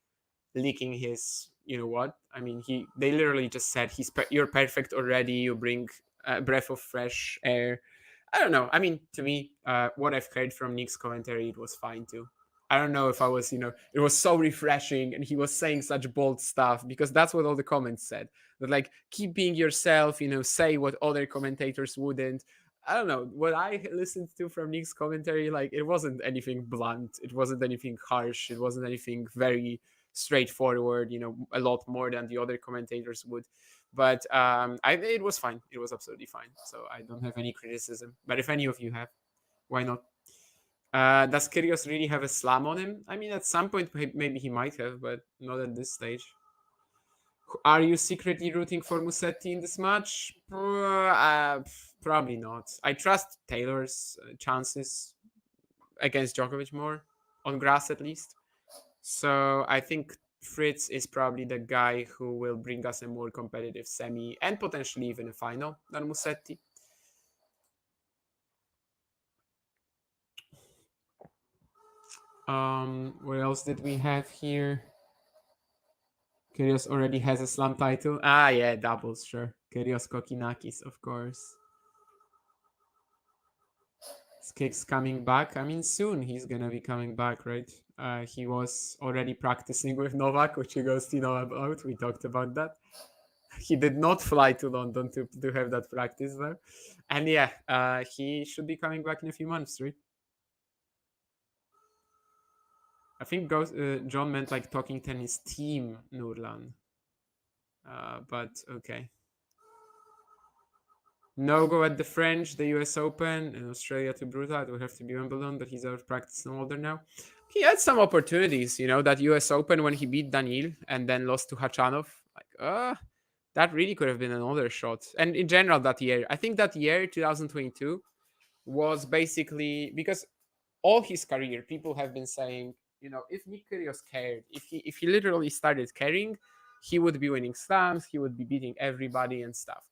leaking his. You know what? I mean, they literally just said you're perfect already. You bring a breath of fresh air. I don't know. I mean, to me, what I've heard from Nick's commentary, it was fine too. I don't know if I was, it was so refreshing and he was saying such bold stuff because that's what all the comments said. That like, keep being yourself, say what other commentators wouldn't. I don't know. What I listened to from Nick's commentary, like, it wasn't anything blunt. It wasn't anything harsh. It wasn't anything very straightforward, a lot more than the other commentators would. But it was fine. It was absolutely fine. So I don't have any criticism. But if any of you have, why not? Does Kyrgios really have a slam on him? I mean, at some point, maybe he might have, but not at this stage. Are you secretly rooting for Musetti in this match? Probably not. I trust Taylor's chances against Djokovic more, on grass at least. So I think Fritz is probably the guy who will bring us a more competitive semi and potentially even a final than Musetti. What else did we have here? Kyrgios already has a slam title. Yeah, doubles, sure. Kyrgios Kokinakis, of course. Skik's coming back. I mean, soon he's gonna be coming back, right? He was already practicing with Novak, which you guys know about. We talked about that. He did not fly to London to have that practice though. And yeah, he should be coming back in a few months, right? I think John meant like talking tennis team, Nurlan. But okay. No go at the French, the US Open, and Australia to Bruta. It would have to be Wimbledon, but he's out of practice and older now. He had some opportunities, that US Open when he beat Daniil and then lost to Hachanov. That really could have been another shot. And in general, that year, I think that year, 2022, was basically because all his career, people have been saying, if Nick Kyrgios cared, if he literally started caring, he would be winning slams, he would be beating everybody and stuff.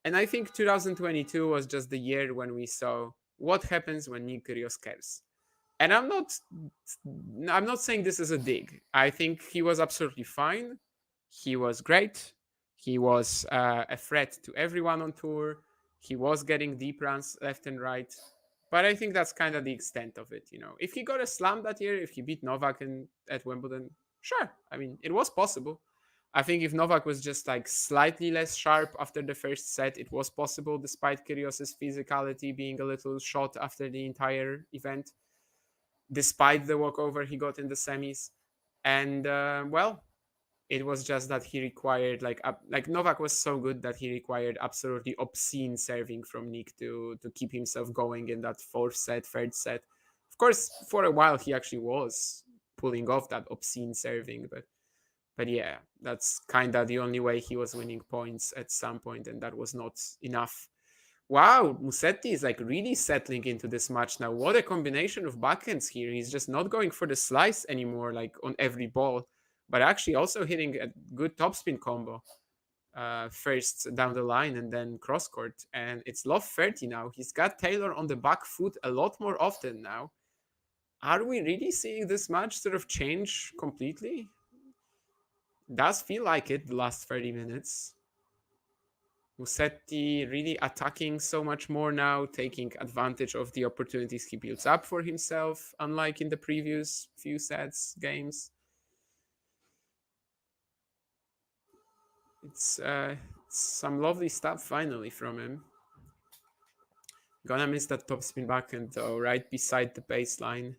And I think 2022 was just the year when we saw what happens when Nick Kyrgios cares. And I'm not saying this is a dig. I think he was absolutely fine. He was great. He was a threat to everyone on tour. He was getting deep runs left and right. But I think that's kind of the extent of it. If he got a slam that year, if he beat Novak at Wimbledon, sure. I mean, it was possible. I think if Novak was just like slightly less sharp after the first set, it was possible, despite Kyrgios's physicality being a little shot after the entire event, despite the walkover he got in the semis. And well, it was just that he required like Novak was so good that he required absolutely obscene serving from Nick to keep himself going in that fourth set, third set. Of course, for a while he actually was pulling off that obscene serving, but yeah, that's kind of the only way he was winning points at some point, and that was not enough. Wow, Musetti is like really settling into this match now. What a combination of backhands here. He's just not going for the slice anymore, like on every ball, but actually also hitting a good topspin combo. First down the line and then cross court. And it's love 30 now. He's got Taylor on the back foot a lot more often now. Are we really seeing this match sort of change completely? Does feel like it the last 30 minutes. Musetti really attacking so much more now, taking advantage of the opportunities he builds up for himself, unlike in the previous few sets, games. It's some lovely stuff finally from him. Gonna miss that topspin backhand though, right beside the baseline.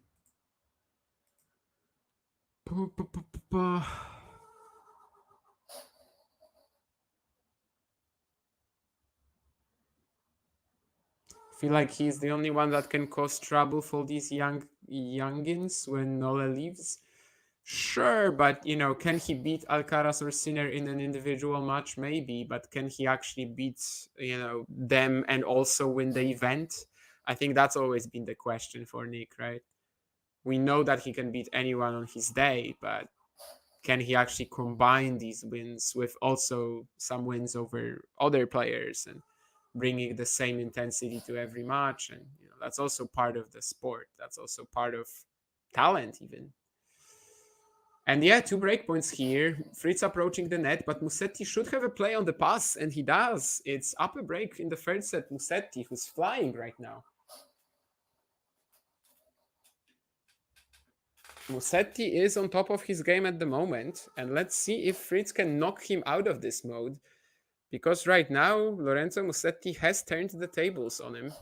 Feel like he's the only one that can cause trouble for these youngins when Nola leaves. Sure, but can he beat Alcaraz or Sinner in an individual match? Maybe, but can he actually beat them and also win the event? I think that's always been the question for Nick, right? We know that he can beat anyone on his day, but can he actually combine these wins with also some wins over other players and bringing the same intensity to every match? And that's also part of the sport. That's also part of talent, even. And yeah, 2 breakpoints here. Fritz approaching the net, but Musetti should have a play on the pass, and he does. It's up a break in the third set. Musetti, who's flying right now. Musetti is on top of his game at the moment, and let's see if Fritz can knock him out of this mode. Because right now, Lorenzo Musetti has turned the tables on him.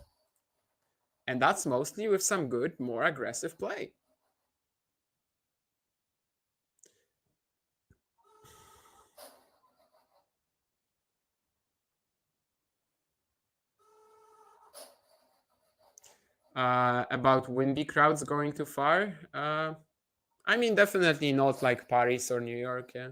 And that's mostly with some good, more aggressive play. About windy crowds going too far? I mean, definitely not like Paris or New York, yeah.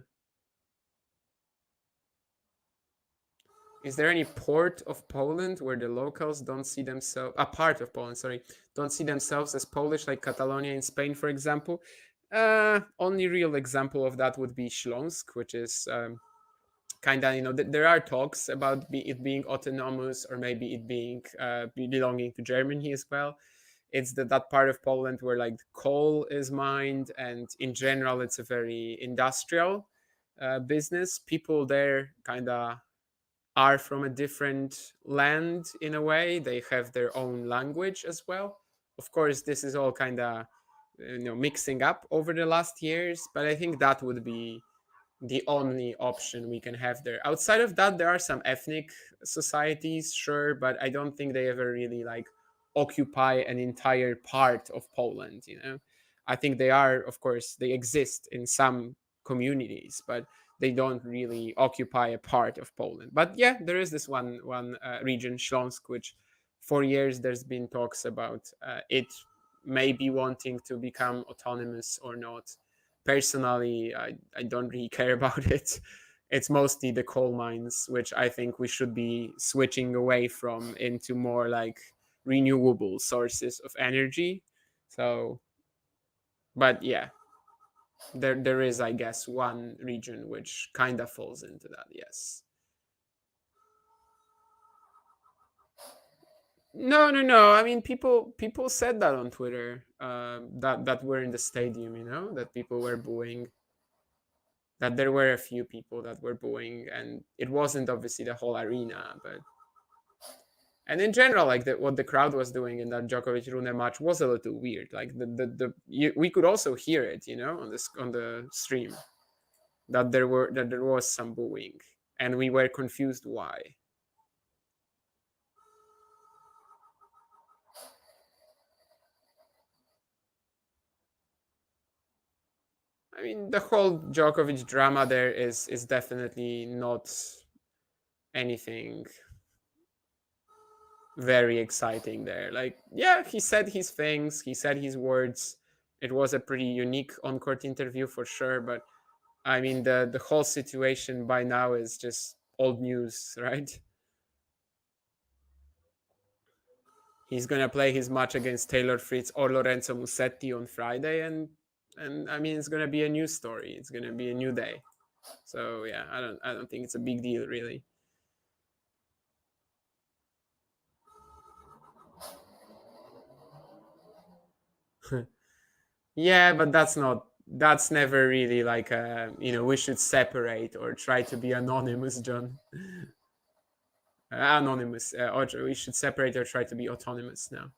Is there any port of Poland where the locals don't see themselves, a part of Poland, sorry, don't see themselves as Polish, like Catalonia in Spain, for example? Only real example of that would be Śląsk, which is kind of, there are talks about it being autonomous or maybe it being belonging to Germany as well. It's that part of Poland where like coal is mined, and in general, it's a very industrial business. People there kind of are from a different land in a way. They have their own language as well. Of course, this is all kind of mixing up over the last years, but I think that would be the only option we can have there. Outside of that, there are some ethnic societies, sure, but I don't think they ever really like occupy an entire part of Poland. I think they are, of course, they exist in some communities, but they don't really occupy a part of Poland. But yeah, there is this one region, Śląsk, which for years there's been talks about it maybe wanting to become autonomous or not. Personally, I don't really care about it. It's mostly the coal mines, which I think we should be switching away from into more like renewable sources of energy. So, but yeah, there is, I guess, one region which kind of falls into that. Yes. No. I mean, people said that on Twitter. That were in the stadium. That people were booing. That there were a few people that were booing, and it wasn't obviously the whole arena, but. And in general, like what the crowd was doing in that Djokovic Rune match was a little weird. Like we could also hear it, on the stream, that there was some booing, and we were confused why. I mean, the whole Djokovic drama there is definitely not anything very exciting there. Like, yeah, he said his things, he said his words. It was a pretty unique on-court interview for sure, but I mean, the whole situation by now is just old news, right? He's gonna play his match against Taylor Fritz or Lorenzo Musetti on Friday, and I mean, it's gonna be a new story. It's gonna be a new day. So yeah, I don't think it's a big deal really. Yeah, but that's never really like we should separate or try to be anonymous, John. Anonymous, or we should separate or try to be autonomous now.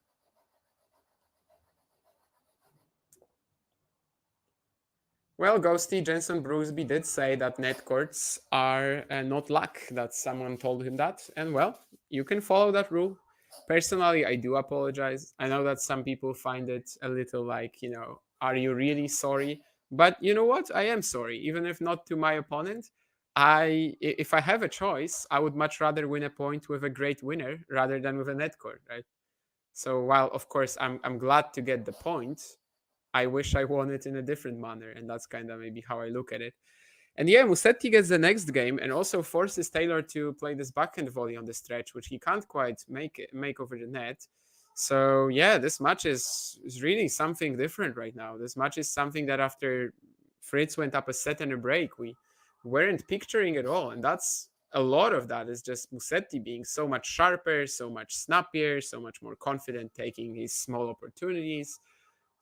Well, Ghosty Jensen Brugsby did say that net courts are not luck, that someone told him that. And well, you can follow that rule. Personally, I do apologize. I know that some people find it a little like, are you really sorry? But you know what? I am sorry, even if not to my opponent. If I have a choice, I would much rather win a point with a great winner rather than with a net court, right? So while of course I'm glad to get the point, I wish I won it in a different manner, and that's kind of maybe how I look at it. And yeah, Musetti gets the next game and also forces Taylor to play this backhand volley on the stretch, which he can't quite make over the net. So yeah, this match is really something different right now. This match is something that after Fritz went up a set and a break, we weren't picturing at all. And that's a lot of that is just Musetti being so much sharper, so much snappier, so much more confident, taking his small opportunities.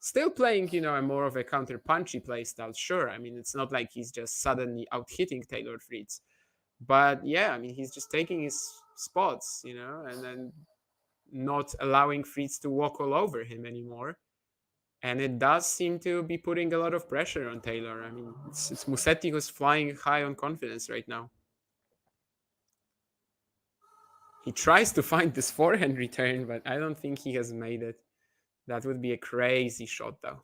Still playing, a more of a counter punchy play style. Sure, I mean, it's not like he's just suddenly out hitting Taylor Fritz, but yeah, I mean, he's just taking his spots, and then not allowing Fritz to walk all over him anymore. And it does seem to be putting a lot of pressure on Taylor. I mean, it's Musetti who's flying high on confidence right now. He tries to find this forehand return, but I don't think he has made it. That would be a crazy shot, though.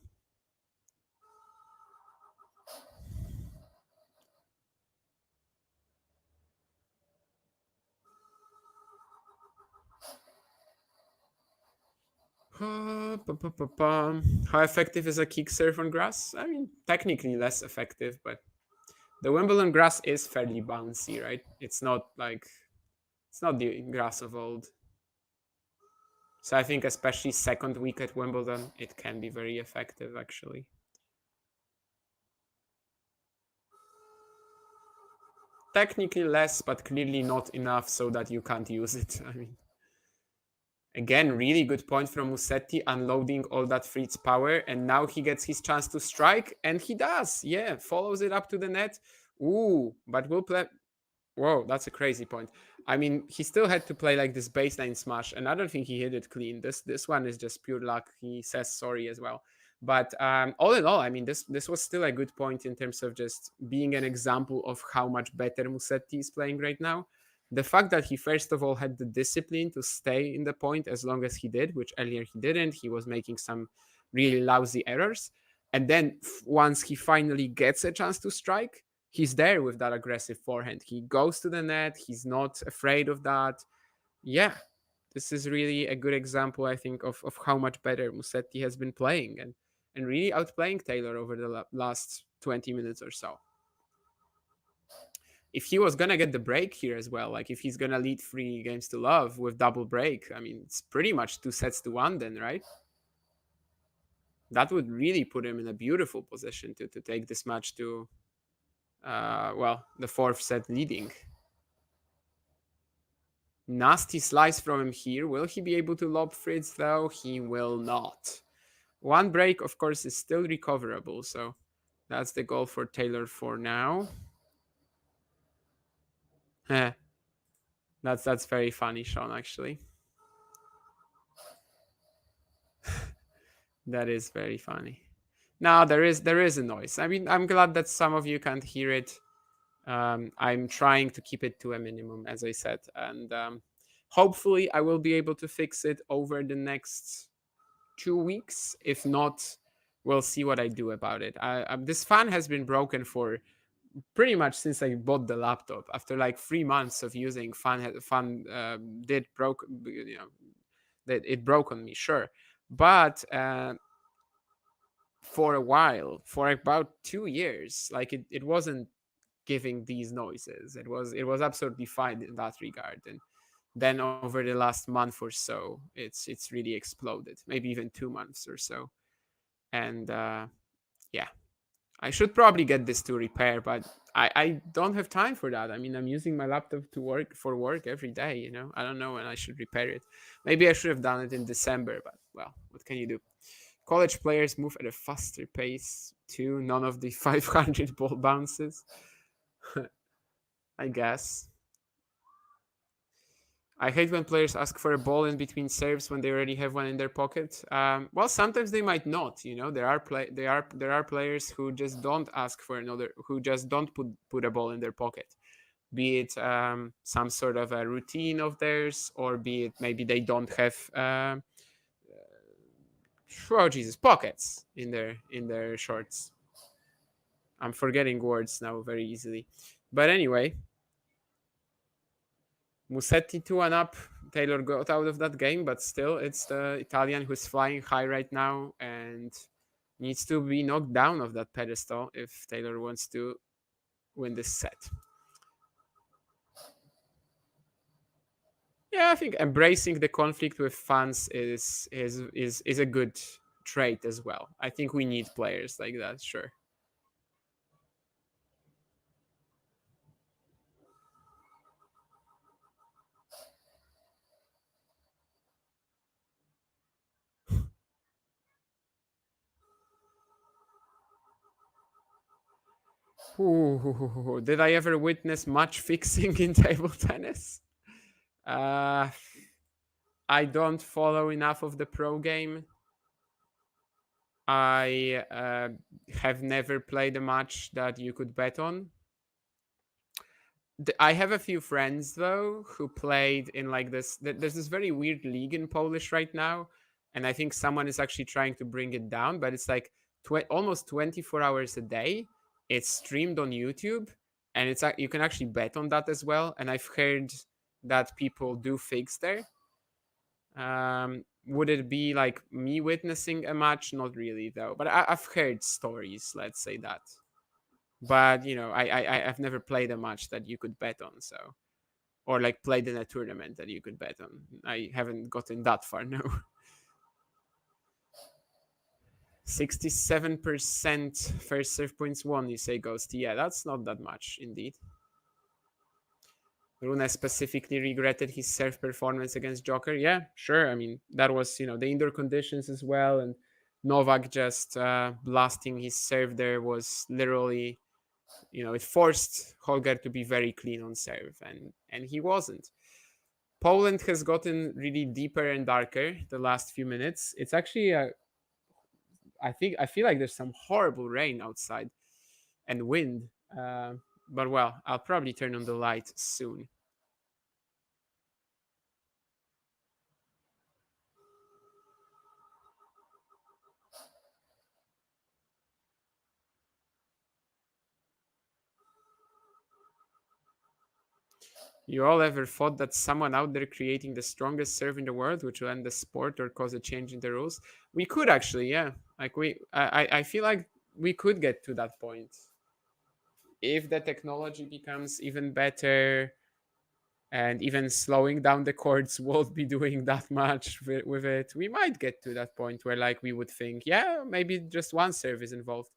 How effective is a kick serve on grass? I mean, technically less effective, but the Wimbledon grass is fairly bouncy, right? It's not the grass of old. So I think especially second week at Wimbledon, it can be very effective actually. Technically less, but clearly not enough so that you can't use it. I mean, again, really good point from Musetti, unloading all that Fritz power, and now he gets his chance to strike, and he does. Yeah, follows it up to the net. Ooh, but we'll play. Whoa, that's a crazy point. I mean, he still had to play like this baseline smash, and I don't think he hit it clean. This one is just pure luck. He says sorry as well. But all in all, I mean, this was still a good point in terms of just being an example of how much better Musetti is playing right now. The fact that he first of all had the discipline to stay in the point as long as he did, which earlier he didn't. He was making some really lousy errors. And then once he finally gets a chance to strike, he's there with that aggressive forehand. He goes to the net. He's not afraid of that. Yeah, this is really a good example, I think, of how much better Musetti has been playing, and really outplaying Taylor over the last 20 minutes or so. If he was gonna get the break here as well, like if he's gonna lead 3 games to love with double break, I mean, it's pretty much 2 sets to 1 then, right? That would really put him in a beautiful position to take this match to, well, the 4th set leading. Nasty slice from him here. Will he be able to lob Fritz though? He will not. 1 break, of course, is still recoverable, so that's the goal for Taylor for now. That's very funny, Sean, actually. That is very funny. No, there is a noise. I mean, I'm glad that some of you can't hear it. I'm trying to keep it to a minimum, as I said, and hopefully I will be able to fix it over the next 2 weeks. If not, we'll see what I do about it. This fan has been broken for pretty much since I bought the laptop. After like 3 months of using fan did broke, that it broke on me, sure, but for a while, for about 2 years, like it wasn't giving these noises. It was absolutely fine in that regard, and then over the last month or so, it's really exploded. Maybe even 2 months or so, and yeah, I should probably get this to repair, but I don't have time for that. I mean, I'm using my laptop to work every day. I don't know when I should repair it. Maybe I should have done it in December, but well, what can you do? College players move at a faster pace too. None of the 500 ball bounces. I guess. I hate when players ask for a ball in between serves when they already have one in their pocket. Well, sometimes they might not. There are players who just don't ask for another, who just don't put a ball in their pocket. Be it some sort of a routine of theirs, or be it maybe they don't have oh Jesus, pockets in their shorts. I'm forgetting words now very easily. But anyway, Musetti 2-1 up. Taylor got out of that game, but still, it's the Italian who's flying high right now and needs to be knocked down off that pedestal if Taylor wants to win this set. Yeah, I think embracing the conflict with fans is a good trait as well. I think we need players like that, sure. Ooh, did I ever witness match fixing in table tennis? Uh, I don't follow enough of the pro game. I have never played a match that you could bet on. I have a few friends though who played in like this. There's this very weird league in Polish right now, and I think someone is actually trying to bring it down. But it's like almost 24 hours a day. It's streamed on YouTube, and you can actually bet on that as well. And I've heard that people do fix there. Would it be like me witnessing a match? Not really though, but I've heard stories. Let's say that. But I've never played a match that you could bet on, so, or like played in a tournament that you could bet on. I haven't gotten that far. No. 67% first serve points won, you say, Ghost. Yeah, that's not that much indeed. Rune specifically regretted his serve performance against Joker. Yeah, sure. I mean, that was, the indoor conditions as well. And Novak just blasting his serve there was literally, it forced Holger to be very clean on serve. And he wasn't. Poland has gotten really deeper and darker the last few minutes. It's actually, I feel like there's some horrible rain outside and wind. But well, I'll probably turn on the light soon. You all ever thought that someone out there creating the strongest serve in the world, which will end the sport or cause a change in the rules? We could actually, yeah. Like I feel like we could get to that point if the technology becomes even better, and even slowing down the courts won't be doing that much with it. We might get to that point where like we would think, yeah, maybe just one serve is involved.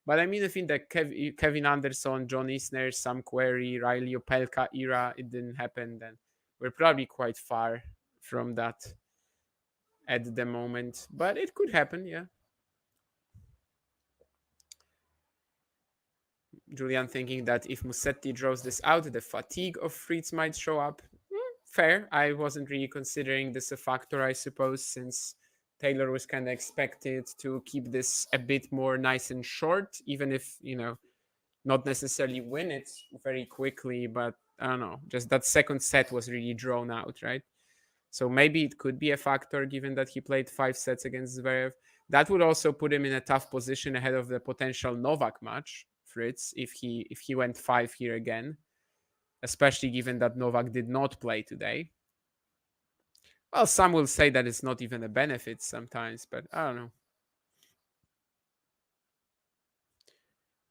But I mean, I think that Kevin Anderson, John Isner, Sam Querrey, Riley Opelka era, it didn't happen, then we're probably quite far from that at the moment. But it could happen, yeah. Julian thinking that if Musetti draws this out, the fatigue of Fritz might show up. Fair. I wasn't really considering this a factor, I suppose, since Taylor was kind of expected to keep this a bit more nice and short, even if, not necessarily win it very quickly. But I don't know, just that second set was really drawn out, right? So maybe it could be a factor given that he played 5 sets against Zverev. That would also put him in a tough position ahead of the potential Novak match, Fritz, if he went 5 here again, especially given that Novak did not play today. Well, some will say that it's not even a benefit sometimes, but I don't know.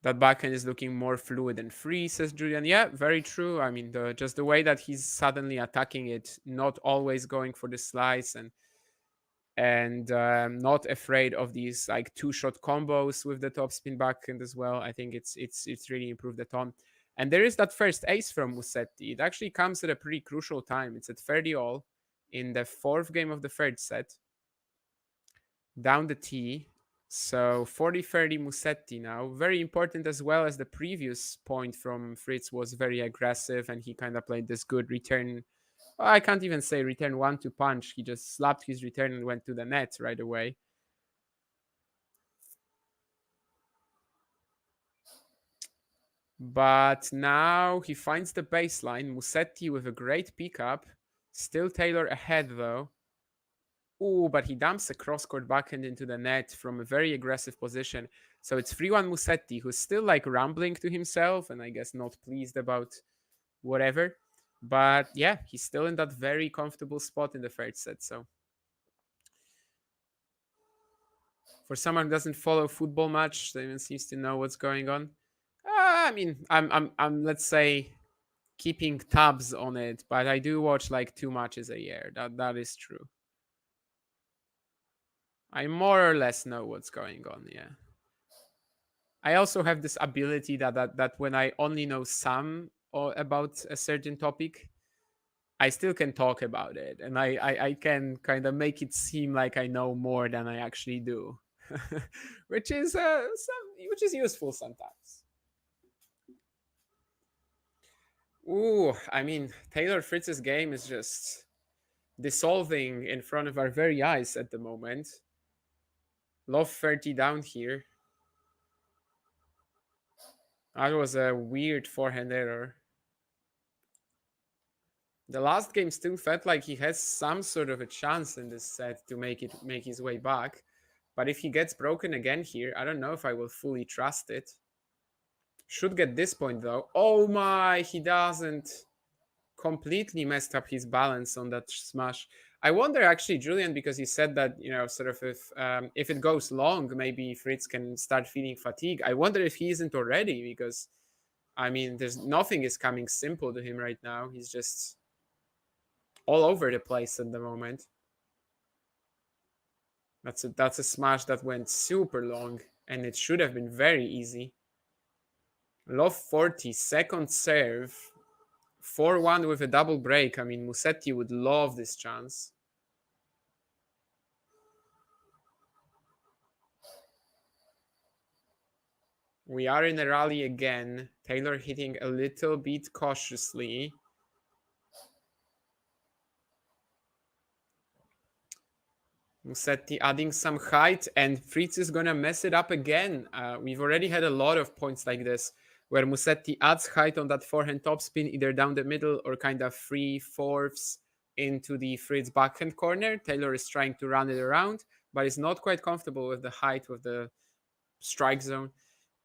That backhand is looking more fluid and free, says Julian. Yeah, very true. I mean, just the way that he's suddenly attacking it, not always going for the slice, and not afraid of these like 2-shot combos with the topspin backhand as well. I think it's really improved the ton. And there is that first ace from Musetti. It actually comes at a pretty crucial time. It's at 30 all in the fourth game of the third set. Down the tee. So 40-30 Musetti now. Very important as well, as the previous point from Fritz was very aggressive and he kind of played this good return. Well, I can't even say return 1-2 punch. He just slapped his return and went to the net right away. But now he finds the baseline. Musetti with a great pickup. Still Taylor ahead though. Ooh, but he dumps a cross-court backhand into the net from a very aggressive position. So it's 3-1 Musetti, who's still like rambling to himself and I guess not pleased about whatever. But yeah, he's still in that very comfortable spot in the third set. So for someone who doesn't follow football much, that even seems to know what's going on. I mean, I'm let's say keeping tabs on it, but I do watch like 2 matches a year. That is true. I more or less know what's going on. Yeah. I also have this ability that when I only know some or about a certain topic, I still can talk about it, and I can kind of make it seem like I know more than I actually do, which is which is useful sometimes. Ooh, I mean, Taylor Fritz's game is just dissolving in front of our very eyes at the moment. Love 30 down here. That was a weird forehand error. The last game still felt like he has some sort of a chance in this set to make his way back. But if he gets broken again here, I don't know if I will fully trust it. Should get this point though. Oh my, he doesn't. Completely messed up his balance on that smash. I wonder actually, Julian, because he said that, sort of if it goes long, maybe Fritz can start feeling fatigue. I wonder if he isn't already, because I mean, there's nothing is coming simple to him right now. He's just all over the place at the moment. That's a smash that went super long, and it should have been very easy. Love 40, second serve, 4-1 with a double break. I mean, Musetti would love this chance. We are in a rally again. Taylor hitting a little bit cautiously. Musetti adding some height, and Fritz is gonna mess it up again. We've already had a lot of points like this where Musetti adds height on that forehand topspin, either down the middle or kind of 3/4 into the Fritz backhand corner. Taylor is trying to run it around, but is not quite comfortable with the height of the strike zone.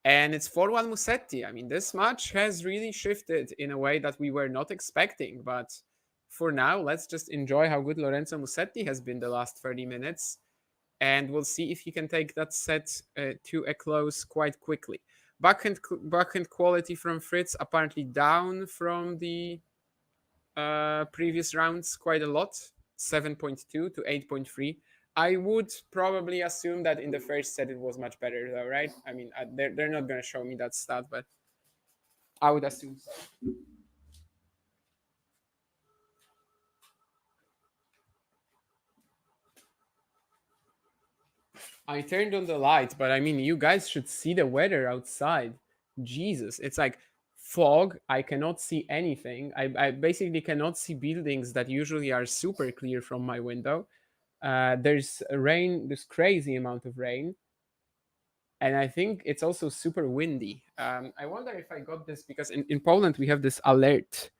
And it's 4-1 Musetti. I mean, this match has really shifted in a way that we were not expecting. But for now, let's just enjoy how good Lorenzo Musetti has been the last 30 minutes. And we'll see if he can take that set to a close quite quickly. Backhand quality from Fritz apparently down from the previous rounds quite a lot, 7.2 to 8.3. I would probably assume that in the first set it was much better, though, right? I mean, they're not going to show me that stat, but I would assume so. I turned on the light, but I mean, you guys should see the weather outside. Jesus, it's like fog. I cannot see anything. I basically cannot see buildings that usually are super clear from my window. There's rain, there's crazy amount of rain. And I think it's also super windy. I wonder if I got this because in Poland we have this alert,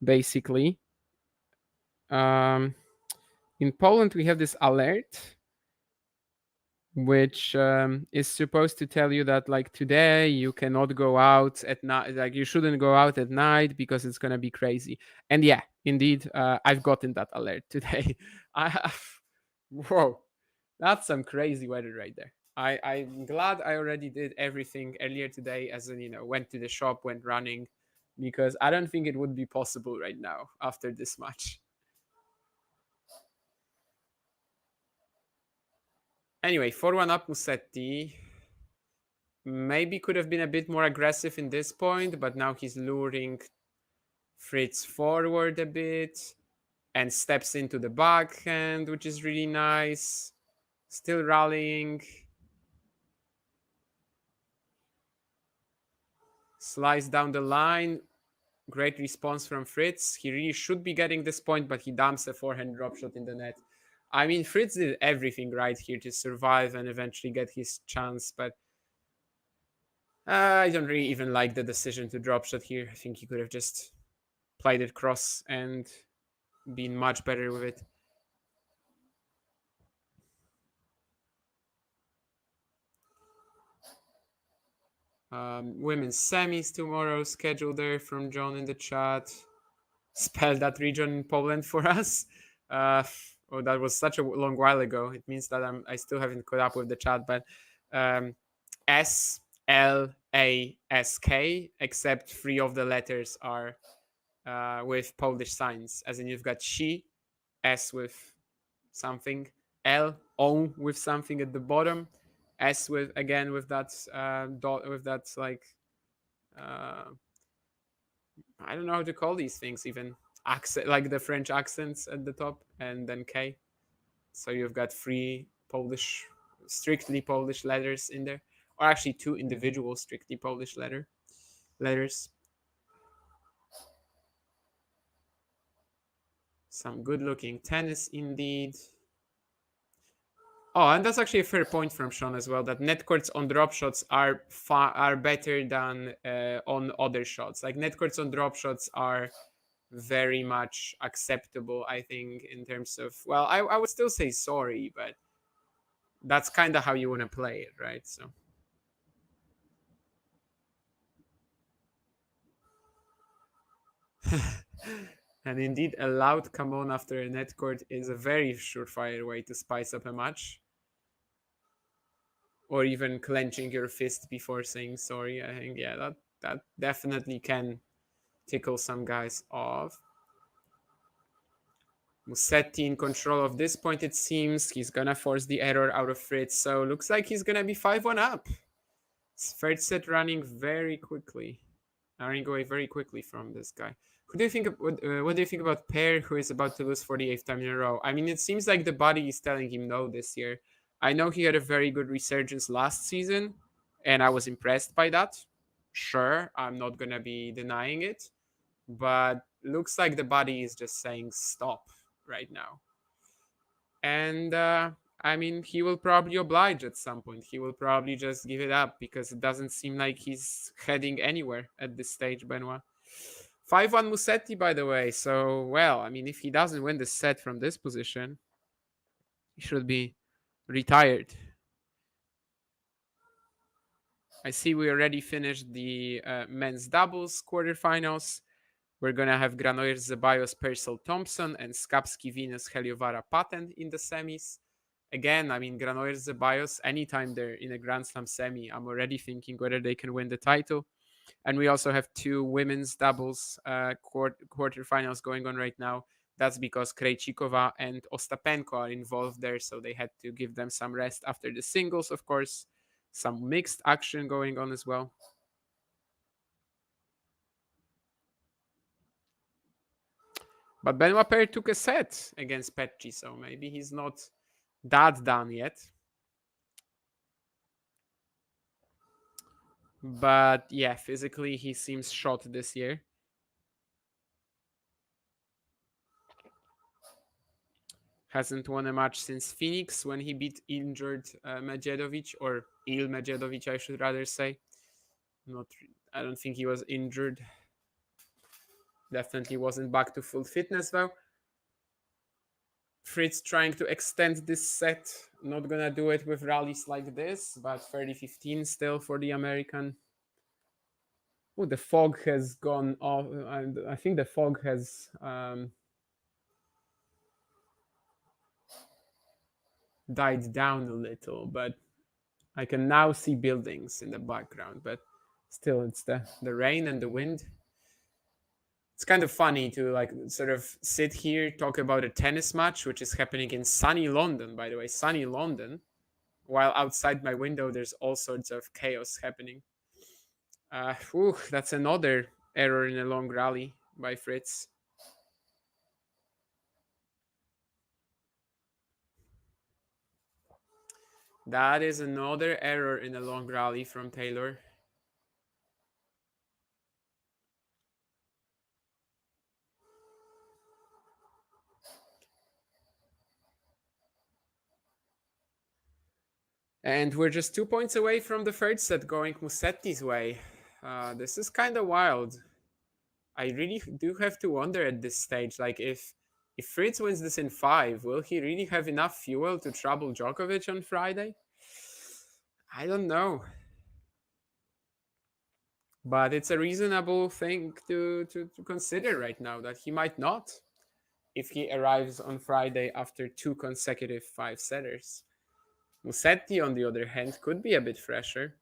basically. Um, in Poland we have this alert which is supposed to tell you that like today you cannot go out at night, like you shouldn't go out at night because it's gonna be crazy. And yeah, indeed, I've gotten that alert today. I have, whoa, that's some crazy weather right there. I'm glad I already did everything earlier today, as in, went to the shop, went running, because I don't think it would be possible right now after this match. Anyway, 4-1 up Musetti. Maybe could have been a bit more aggressive in this point, but now he's luring Fritz forward a bit and steps into the backhand, which is really nice. Still rallying. Slice down the line. Great response from Fritz. He really should be getting this point, but he dumps a forehand drop shot in the net. I mean, Fritz did everything right here to survive and eventually get his chance, but I don't really even like the decision to drop shot here. I think he could have just played it cross and been much better with it. Women's semis tomorrow, scheduled there from John in the chat. Spell that region in Poland for us. Oh, that was such a long while ago. It means that I still haven't caught up with the chat, but SLASK, except three of the letters are with Polish signs, as in you've got she, S with something, L, O with something at the bottom, S with again with that dot, with that like I don't know how to call these things, even accent, like the French accents at the top, and then K. So you've got three Polish, strictly Polish letters in there, or actually two individual strictly Polish letters. Some good looking tennis indeed. Oh, and that's actually a fair point from Sean as well. That net courts on drop shots are better than on other shots. Like net courts on drop shots are very much acceptable, I think, in terms of, well, I would still say sorry, but that's kind of how you want to play it, right? So and indeed, a loud come on after a net court is a very surefire way to spice up a match, or even clenching your fist before saying sorry. I think, yeah, that definitely can tickle some guys off. Musetti in control of this point, it seems. He's gonna force the error out of Fritz, so looks like he's gonna be 5-1 up. Third set running very quickly. Running away very quickly from this guy. Who do you think? What do you think about Pear, who is about to lose for the 8th time in a row? I mean, it seems like the body is telling him no this year. I know he had a very good resurgence last season, and I was impressed by that. Sure, I'm not gonna be denying it, but looks like the body is just saying stop right now. And I mean, he will probably oblige at some point. He will probably just give it up because it doesn't seem like he's heading anywhere at this stage, Benoit. 5-1 Musetti, by the way. So, well, I mean, if he doesn't win the set from this position, he should be retired. I see we already finished the men's doubles quarterfinals. We're gonna have Granollers Zeballos Purcell Thompson and Skapski Venus Heliovara Patent in the semis. Again, I mean Granollers Zeballos, anytime they're in a Grand Slam semi, I'm already thinking whether they can win the title. And we also have two women's doubles quarterfinals going on right now. That's because Krejcikova and Ostapenko are involved there, so they had to give them some rest after the singles, of course. Some mixed action going on as well. But Benoit Paire took a set against Petchi, so maybe he's not that done yet. But yeah, physically he seems shot this year. Hasn't won a match since Phoenix when he beat injured Medjedovic, or Il Medjedovic, I should rather say. I don't think he was injured. Definitely wasn't back to full fitness though. Fritz trying to extend this set. Not gonna do it with rallies like this, but 30-15 still for the American. Oh, the fog has gone off. And I think the fog has died down a little, but I can now see buildings in the background. But still, it's the rain and the wind. It's kind of funny to like sort of sit here, talk about a tennis match, which is happening in sunny London, by the way, sunny London, while outside my window there's all sorts of chaos happening. That's another error in a long rally by Fritz. That is another error in a long rally from Taylor. And we're just 2 points away from the third set going Musetti's way. This is kind of wild. I really do have to wonder at this stage, like if Fritz wins this in 5, will he really have enough fuel to trouble Djokovic on Friday? I don't know. But it's a reasonable thing to consider right now that he might not if he arrives on Friday after 2 consecutive 5-setters. Musetti, on the other hand, could be a bit fresher.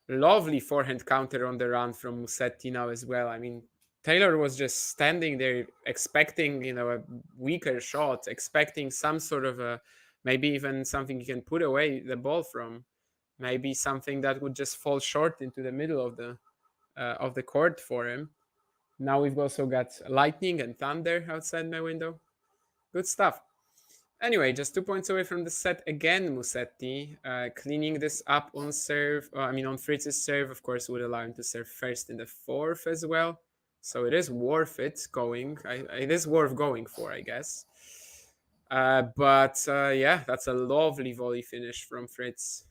Lovely forehand counter on the run from Musetti now as well. I mean, Taylor was just standing there expecting, a weaker shot, expecting some sort of a, maybe even something he can put away the ball from, maybe something that would just fall short into the middle of the court for him. Now we've also got lightning and thunder outside my window. Good stuff. Anyway, just 2 points away from the set again, Musetti. Cleaning this up on serve, on Fritz's serve, of course, would allow him to serve first in the fourth as well. So it is worth it going. It is worth going for, I guess. But yeah, that's a lovely volley finish from Fritz.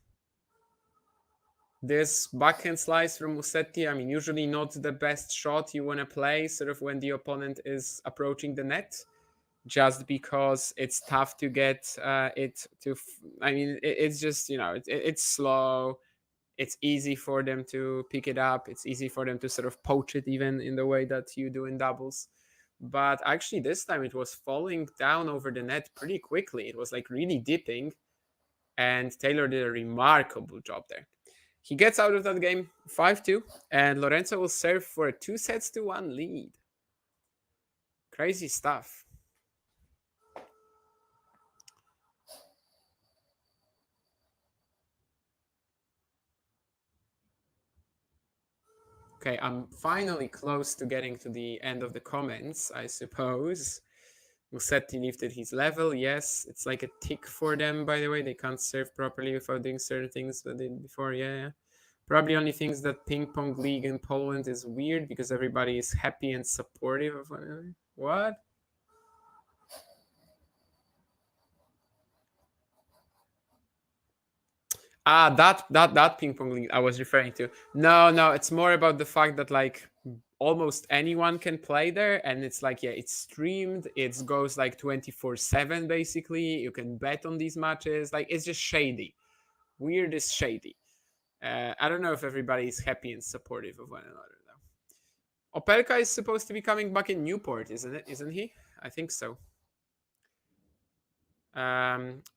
This backhand slice from Musetti, usually not the best shot you want to play, sort of when the opponent is approaching the net, just because it's tough to get it to. It's just it's slow. It's easy for them to pick it up. It's easy for them to sort of poach it, even in the way that you do in doubles. But actually, this time it was falling down over the net pretty quickly. It was like really dipping, and Taylor did a remarkable job there. He gets out of that game 5-2, and Lorenzo will serve for a 2-1 lead. Crazy stuff. Okay, I'm finally close to getting to the end of the comments, I suppose. Musetti lifted his level. Yes, it's like a tick for them, by the way. They can't serve properly without doing certain things that they did before. Yeah. Probably only things that ping pong league in Poland is weird because everybody is happy and supportive of one another. What? That ping pong league I was referring to. No, no, it's more about the fact that like almost anyone can play there, and it's like yeah, it's streamed. It goes like 24/7 basically. You can bet on these matches. Like it's just shady. Weird is shady. I don't know if everybody is happy and supportive of one another though. Opelka is supposed to be coming back in Newport, isn't it? Isn't he? I think so.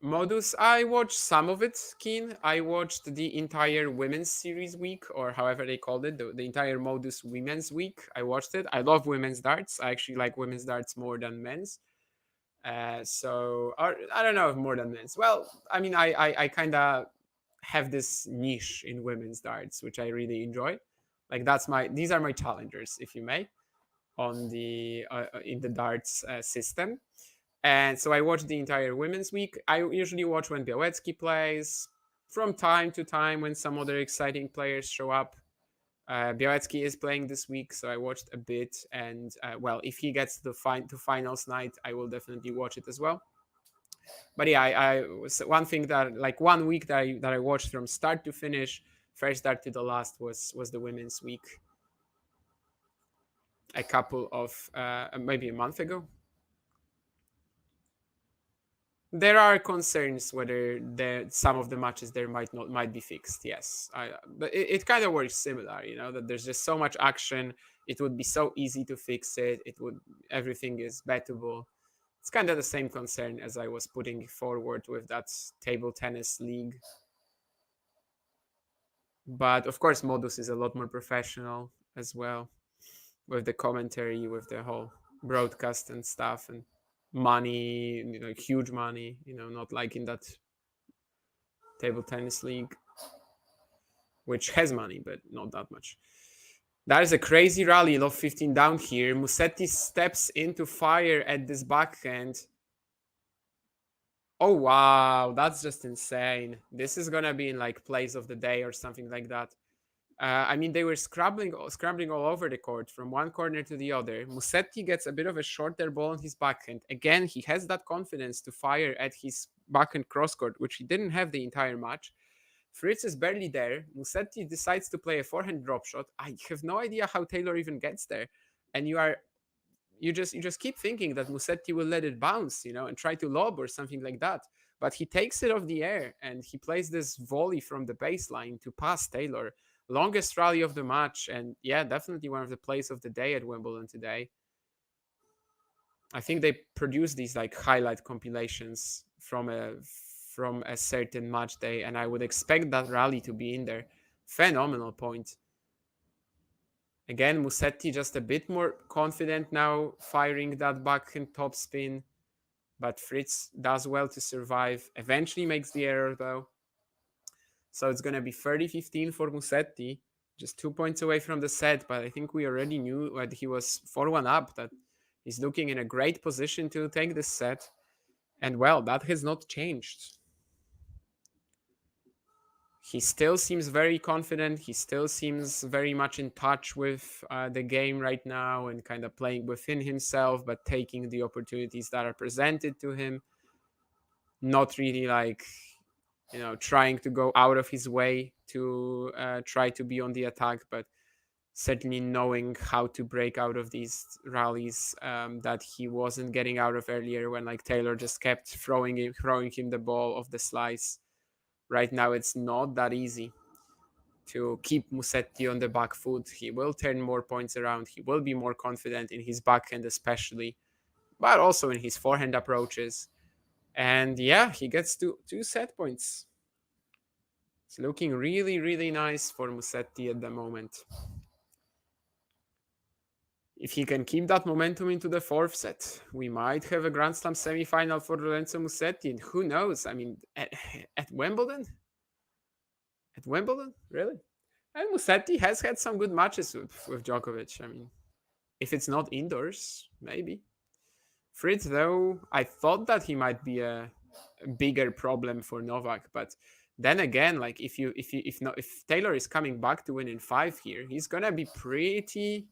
Modus, I watched some of it, Keen. I watched the entire women's series week, or however they called it, the entire Modus women's week. I watched it. I love women's darts. I actually like women's darts more than men's. Or I don't know if more than men's. Well, I mean, I kind of have this niche in women's darts, which I really enjoy. Like these are my challengers, if you may, on the in the darts system. And so I watched the entire women's week. I usually watch when Białecki plays, from time to time when some other exciting players show up. Białecki is playing this week, so I watched a bit. And well, if he gets to to finals night, I will definitely watch it as well. But yeah, I was one thing that like 1 week that I watched from start to finish, first start to the last was the women's week. A couple of maybe a month ago. There are concerns whether some of the matches there might be fixed. Yes, but it kind of works similar, you know, that there's just so much action. It would be so easy to fix it. Everything is bettable. It's kind of the same concern as I was putting forward with that table tennis league. But of course, Modus is a lot more professional as well, with the commentary, with the whole broadcast and stuff, and money, you know, huge money, you know, not like in that table tennis league, which has money, but not that much. That is a crazy rally, love 15 down here. Musetti steps into fire at this backhand. Oh, wow, that's just insane. This is gonna be in like plays of the day or something like that. I mean, they were scrambling all over the court from one corner to the other. Musetti gets a bit of a shorter ball on his backhand. Again, he has that confidence to fire at his backhand cross court, which he didn't have the entire match. Fritz is barely there. Musetti decides to play a forehand drop shot. I have no idea how Taylor even gets there. And you just keep thinking that Musetti will let it bounce, you know, and try to lob or something like that. But he takes it off the air and he plays this volley from the baseline to pass Taylor. Longest rally of the match, and yeah, definitely one of the plays of the day at Wimbledon today. I think they produce these like highlight compilations from a certain match day, and I would expect that rally to be in there. Phenomenal point. Again, Musetti just a bit more confident now, firing that backhand topspin. But Fritz does well to survive. Eventually makes the error though. So it's going to be 30-15 for Musetti. Just 2 points away from the set. But I think we already knew that he was 4-1 up, that he's looking in a great position to take this set. And well, that has not changed. He still seems very confident. He still seems very much in touch with the game right now and kind of playing within himself, but taking the opportunities that are presented to him. Not really like, you know, trying to go out of his way to try to be on the attack, but certainly knowing how to break out of these rallies that he wasn't getting out of earlier when like Taylor just kept throwing him the ball off the slice. Right now, it's not that easy to keep Musetti on the back foot. He will turn more points around. He will be more confident in his backhand, especially, but also in his forehand approaches. And yeah, he gets to 2 set points. It's looking really, really nice for Musetti at the moment. If he can keep that momentum into the 4th set, we might have a Grand Slam semi-final for Lorenzo Musetti. And who knows? I mean, at Wimbledon? At Wimbledon? Really? And Musetti has had some good matches with Djokovic. I mean, if it's not indoors, maybe. Fritz, though, I thought that he might be a bigger problem for Novak, but then again, like if Taylor is coming back to win in 5 here, he's gonna be pretty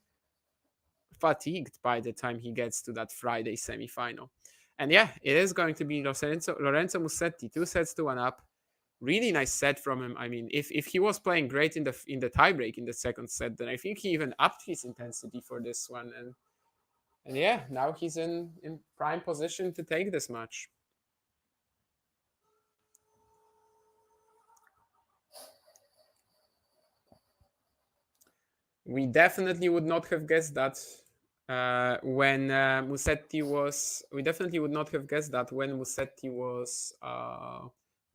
fatigued by the time he gets to that Friday semifinal. And yeah, it is going to be Lorenzo Musetti, 2 sets to 1 up. really nice set from him. I mean, if he was playing great in the tiebreak in the second set, then I think he even upped his intensity for this one. And yeah, now he's in prime position to take this match. We definitely would not have guessed that when Musetti was. We definitely would not have guessed that when Musetti was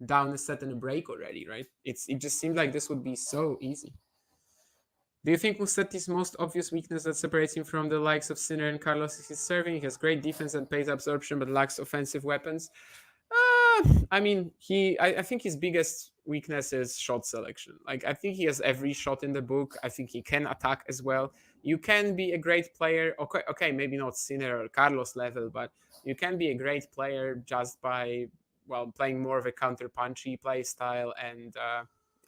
down a set and a break already, right? It just seemed like this would be so easy. Do you think Musetti's most obvious weakness that separates him from the likes of Sinner and Carlos is his serving? He has great defense and pace absorption, but lacks offensive weapons. I mean, I think his biggest weakness is shot selection. Like, I think he has every shot in the book. I think he can attack as well. You can be a great player. Okay, maybe not Sinner or Carlos level, but you can be a great player just by playing more of a counter punchy play style. And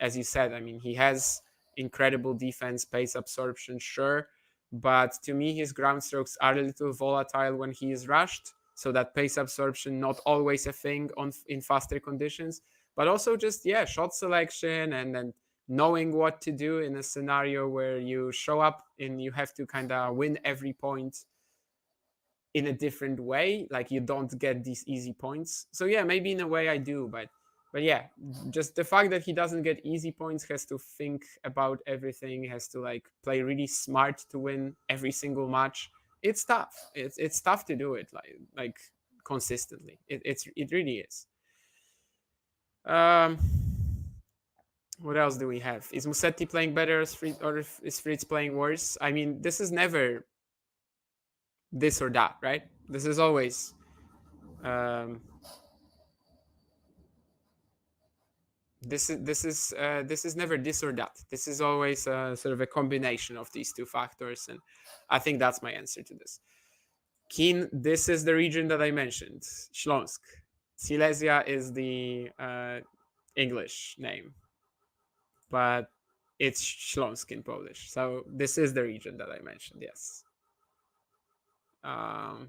as you said, I mean, he has incredible defense, pace absorption, sure, but to me, his ground strokes are a little volatile when he is rushed, so that pace absorption not always a thing in faster conditions, but also just shot selection and then knowing what to do in a scenario where you show up and you have to kind of win every point in a different way, like you don't get these easy points. So yeah, maybe in a way I do, but yeah, just the fact that he doesn't get easy points, has to think about everything, has to like play really smart to win every single match. It's tough. It's tough to do it like consistently. It really is. Um, what else do we have? Is Musetti playing better, or is Fritz playing worse? I mean, this is never this or that, right? This is always um, this is never this or that. This is always sort of a combination of these two factors, and I think that's my answer to this. Keen, this is the region that I mentioned, Śląsk. Silesia is the English name, but it's Śląsk in Polish. So this is the region that I mentioned. Yes. Okay,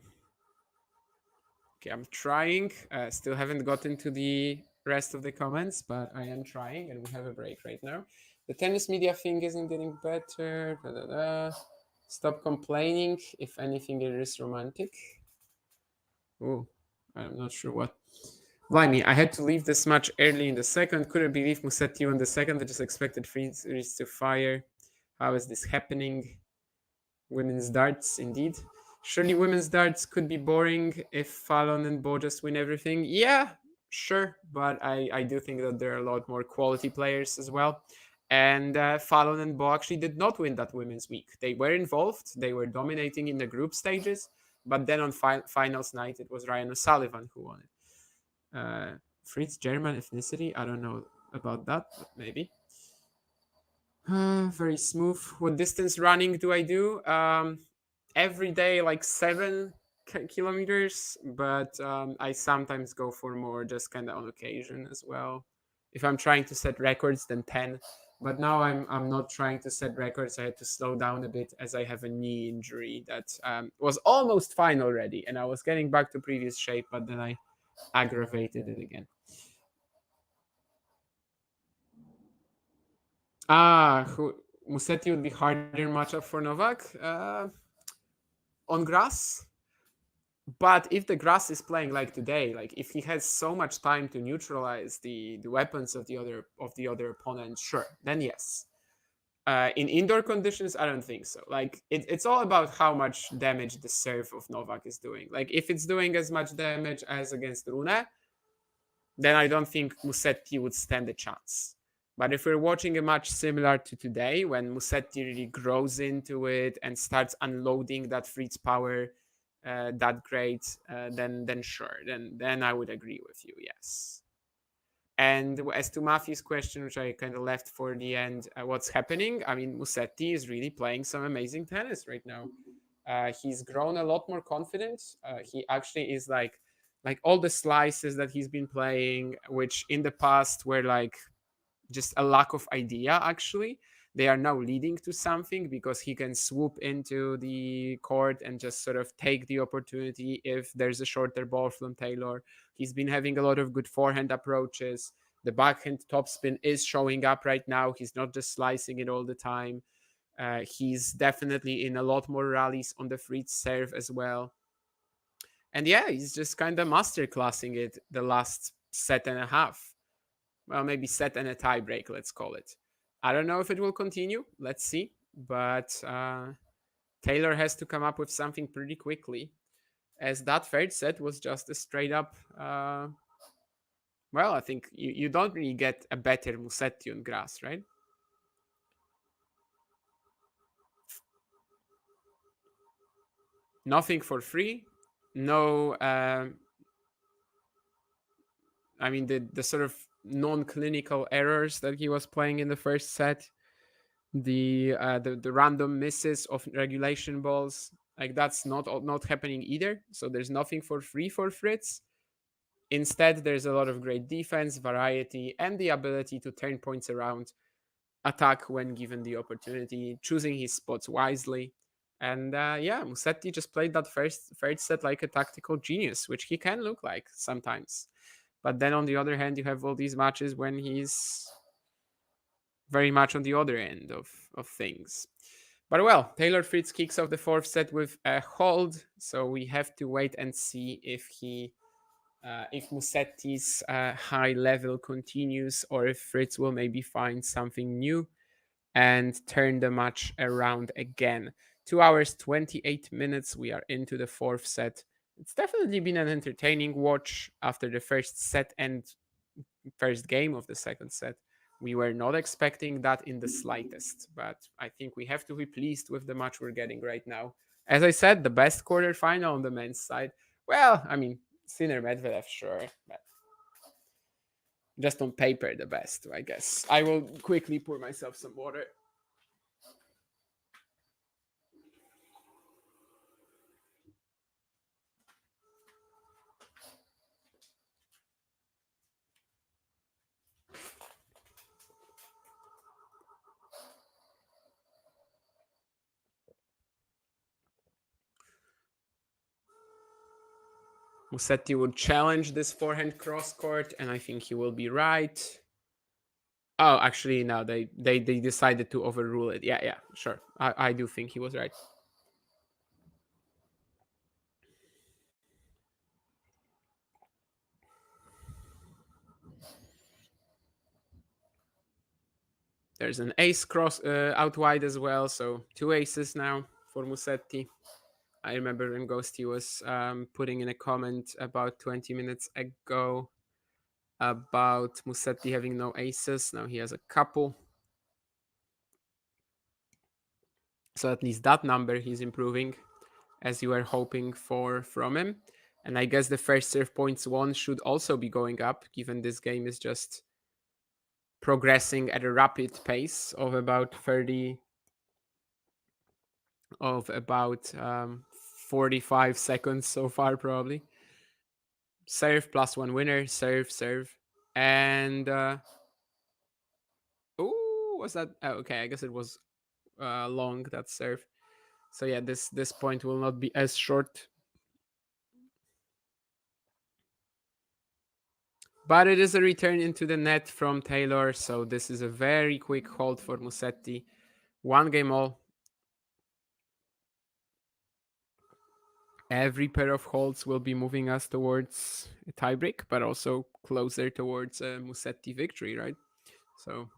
I'm trying. Still haven't gotten to the rest of the comments, but I am trying, and we have a break right now. The tennis media thing isn't getting better. Stop complaining. If anything, it is romantic. Oh, I'm not sure what. Blimey, I had to leave this match early in the second. Couldn't believe Musetti won the second. I just expected Fritz to fire. How is this happening? Women's darts, indeed. Surely women's darts could be boring if Fallon and Bo just win everything. Yeah, sure, but I do think that there are a lot more quality players as well. And Fallon and Bo actually did not win that women's week. They were involved, they were dominating in the group stages, but then on finals night, it was Ryan O'Sullivan who won it. Fritz, German ethnicity? I don't know about that, but maybe. Very smooth. What distance running do I do? Every day, like 7 kilometers, but I sometimes go for more, just kind of on occasion as well. If I'm trying to set records, then 10. But now I'm not trying to set records. I had to slow down a bit as I have a knee injury that was almost fine already, and I was getting back to previous shape, but then I aggravated it again. Musetti would be harder matchup for Novak on grass. But if the grass is playing like today, like if he has so much time to neutralize the weapons of the other opponent, sure, then yes. In indoor conditions, I don't think so. Like it's all about how much damage the serve of Novak is doing. Like if it's doing as much damage as against Rune, then I don't think Musetti would stand a chance. But if we're watching a match similar to today, when Musetti really grows into it and starts unloading that Fritz power that great, then sure, then I would agree with you, yes. And as to Matthew's question, which I kind of left for the end, what's happening? I mean, Musetti is really playing some amazing tennis right now. He's grown a lot more confident. He actually is like all the slices that he's been playing, which in the past were like just a lack of idea, actually they are now leading to something, because he can swoop into the court and just sort of take the opportunity if there's a shorter ball from Taylor. He's been having a lot of good forehand approaches. The backhand topspin is showing up right now. He's not just slicing it all the time. He's definitely in a lot more rallies on the Fritz serve as well. And yeah, he's just kind of masterclassing it the last set and a half. Well, maybe set and a tie break, let's call it. I don't know if it will continue. Let's see. But Taylor has to come up with something pretty quickly, as that third set was just a straight up. Well, I think you don't really get a better Musetti on grass, right? Nothing for free. No, I mean the sort of non-clinical errors that he was playing in the first set, the random misses of regulation balls, like that's not happening either. So there's nothing for free for Fritz. Instead, there's a lot of great defense, variety, and the ability to turn points around, attack when given the opportunity, choosing his spots wisely. And yeah, Musetti just played that third set like a tactical genius, which he can look like sometimes. But then on the other hand, you have all these matches when he's very much on the other end of things. But well, Taylor Fritz kicks off the fourth set with a hold, so we have to wait and see if Musetti's high level continues, or if Fritz will maybe find something new and turn the match around again. 2 hours 28 minutes. We are into the fourth set. It's definitely been an entertaining watch after the first set and first game of the second set. We were not expecting that in the slightest, but I think we have to be pleased with the match we're getting right now. As I said, the best quarterfinal on the men's side. Well, I mean, Sinner Medvedev, sure, but just on paper, the best, I guess. I will quickly pour myself some water. Musetti would challenge this forehand cross court, and I think he will be right. Oh, actually, no, they decided to overrule it. Yeah, sure. I do think he was right. There's an ace cross out wide as well, so 2 aces now for Musetti. I remember when Ghosty was putting in a comment about 20 minutes ago about Musetti having no aces. Now he has a couple. So at least that number he's improving, as you were hoping for from him. And I guess the first serve points won should also be going up, given this game is just progressing at a rapid pace of about 45 seconds so far, probably. Serve plus one winner, serve. And was that? Oh, okay, I guess it was long, that serve. So yeah, this point will not be as short. But it is a return into the net from Taylor, so this is a very quick hold for Musetti. 1 game all. Every pair of holds will be moving us towards a tiebreak, but also closer towards a Musetti victory, right? So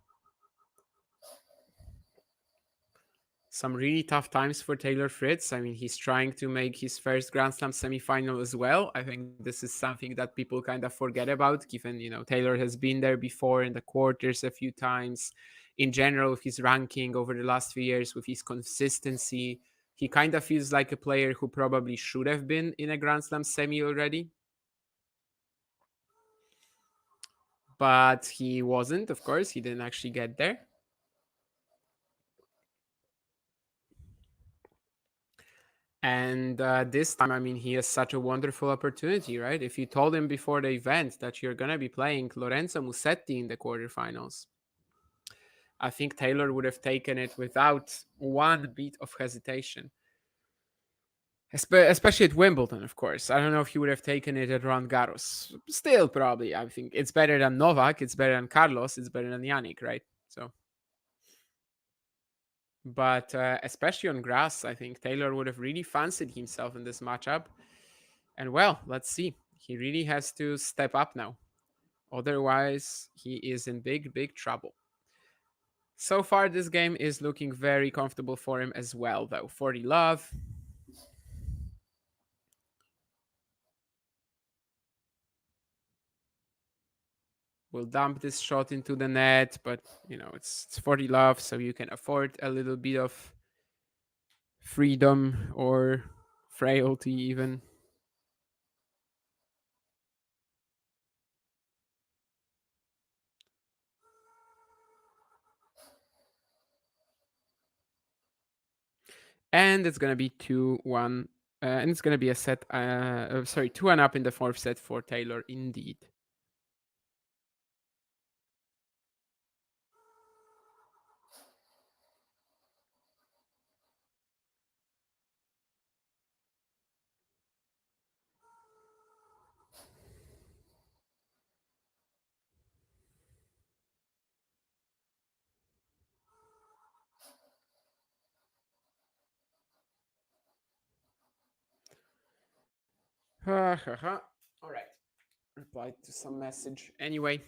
some really tough times for Taylor Fritz. I mean, he's trying to make his first Grand Slam semifinal as well. I think this is something that people kind of forget about, given, Taylor has been there before in the quarters a few times. In general, with his ranking over the last few years, with his consistency, he kind of feels like a player who probably should have been in a Grand Slam semi already. But he wasn't, of course. He didn't actually get there. And this time, I mean, he has such a wonderful opportunity, right? If you told him before the event that you're going to be playing Lorenzo Musetti in the quarterfinals, I think Taylor would have taken it without one beat of hesitation. Especially at Wimbledon, of course. I don't know if he would have taken it at Roland Garros. Still, probably. I think it's better than Novak. It's better than Carlos. It's better than Yannick, right? So, but especially on grass, I think Taylor would have really fancied himself in this matchup. And well, let's see. He really has to step up now. Otherwise, he is in big, big trouble. So far, this game is looking very comfortable for him as well, though. 40 love. Will dump this shot into the net, but it's 40 love, so you can afford a little bit of freedom or frailty even. And it's gonna be 2-1, and it's gonna be a set. Sorry, 2-1 up in the fourth set for Taylor, indeed. All right. Replied to some message. Anyway,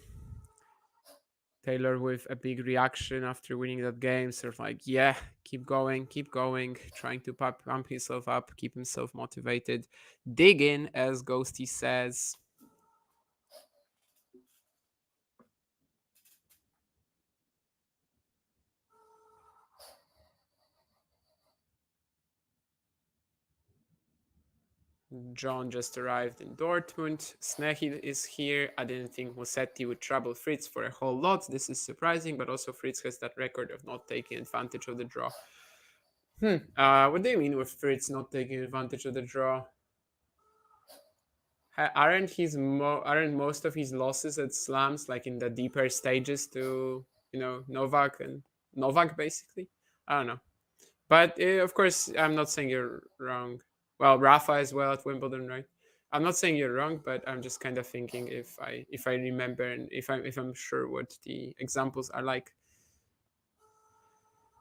Taylor with a big reaction after winning that game, sort of like, yeah, keep going, trying to pump himself up, keep himself motivated. Dig in, as Ghosty says. John just arrived in Dortmund. Snehil is here. I didn't think Musetti would trouble Fritz for a whole lot. This is surprising, but also Fritz has that record of not taking advantage of the draw. What do you mean with Fritz not taking advantage of the draw? Aren't most of his losses at slams like in the deeper stages to Novak and Novak basically? I don't know, but of course I'm not saying you're wrong. Well, Rafa as well at Wimbledon, right? I'm not saying you're wrong, but I'm just kind of thinking if I remember and if I'm sure what the examples are like.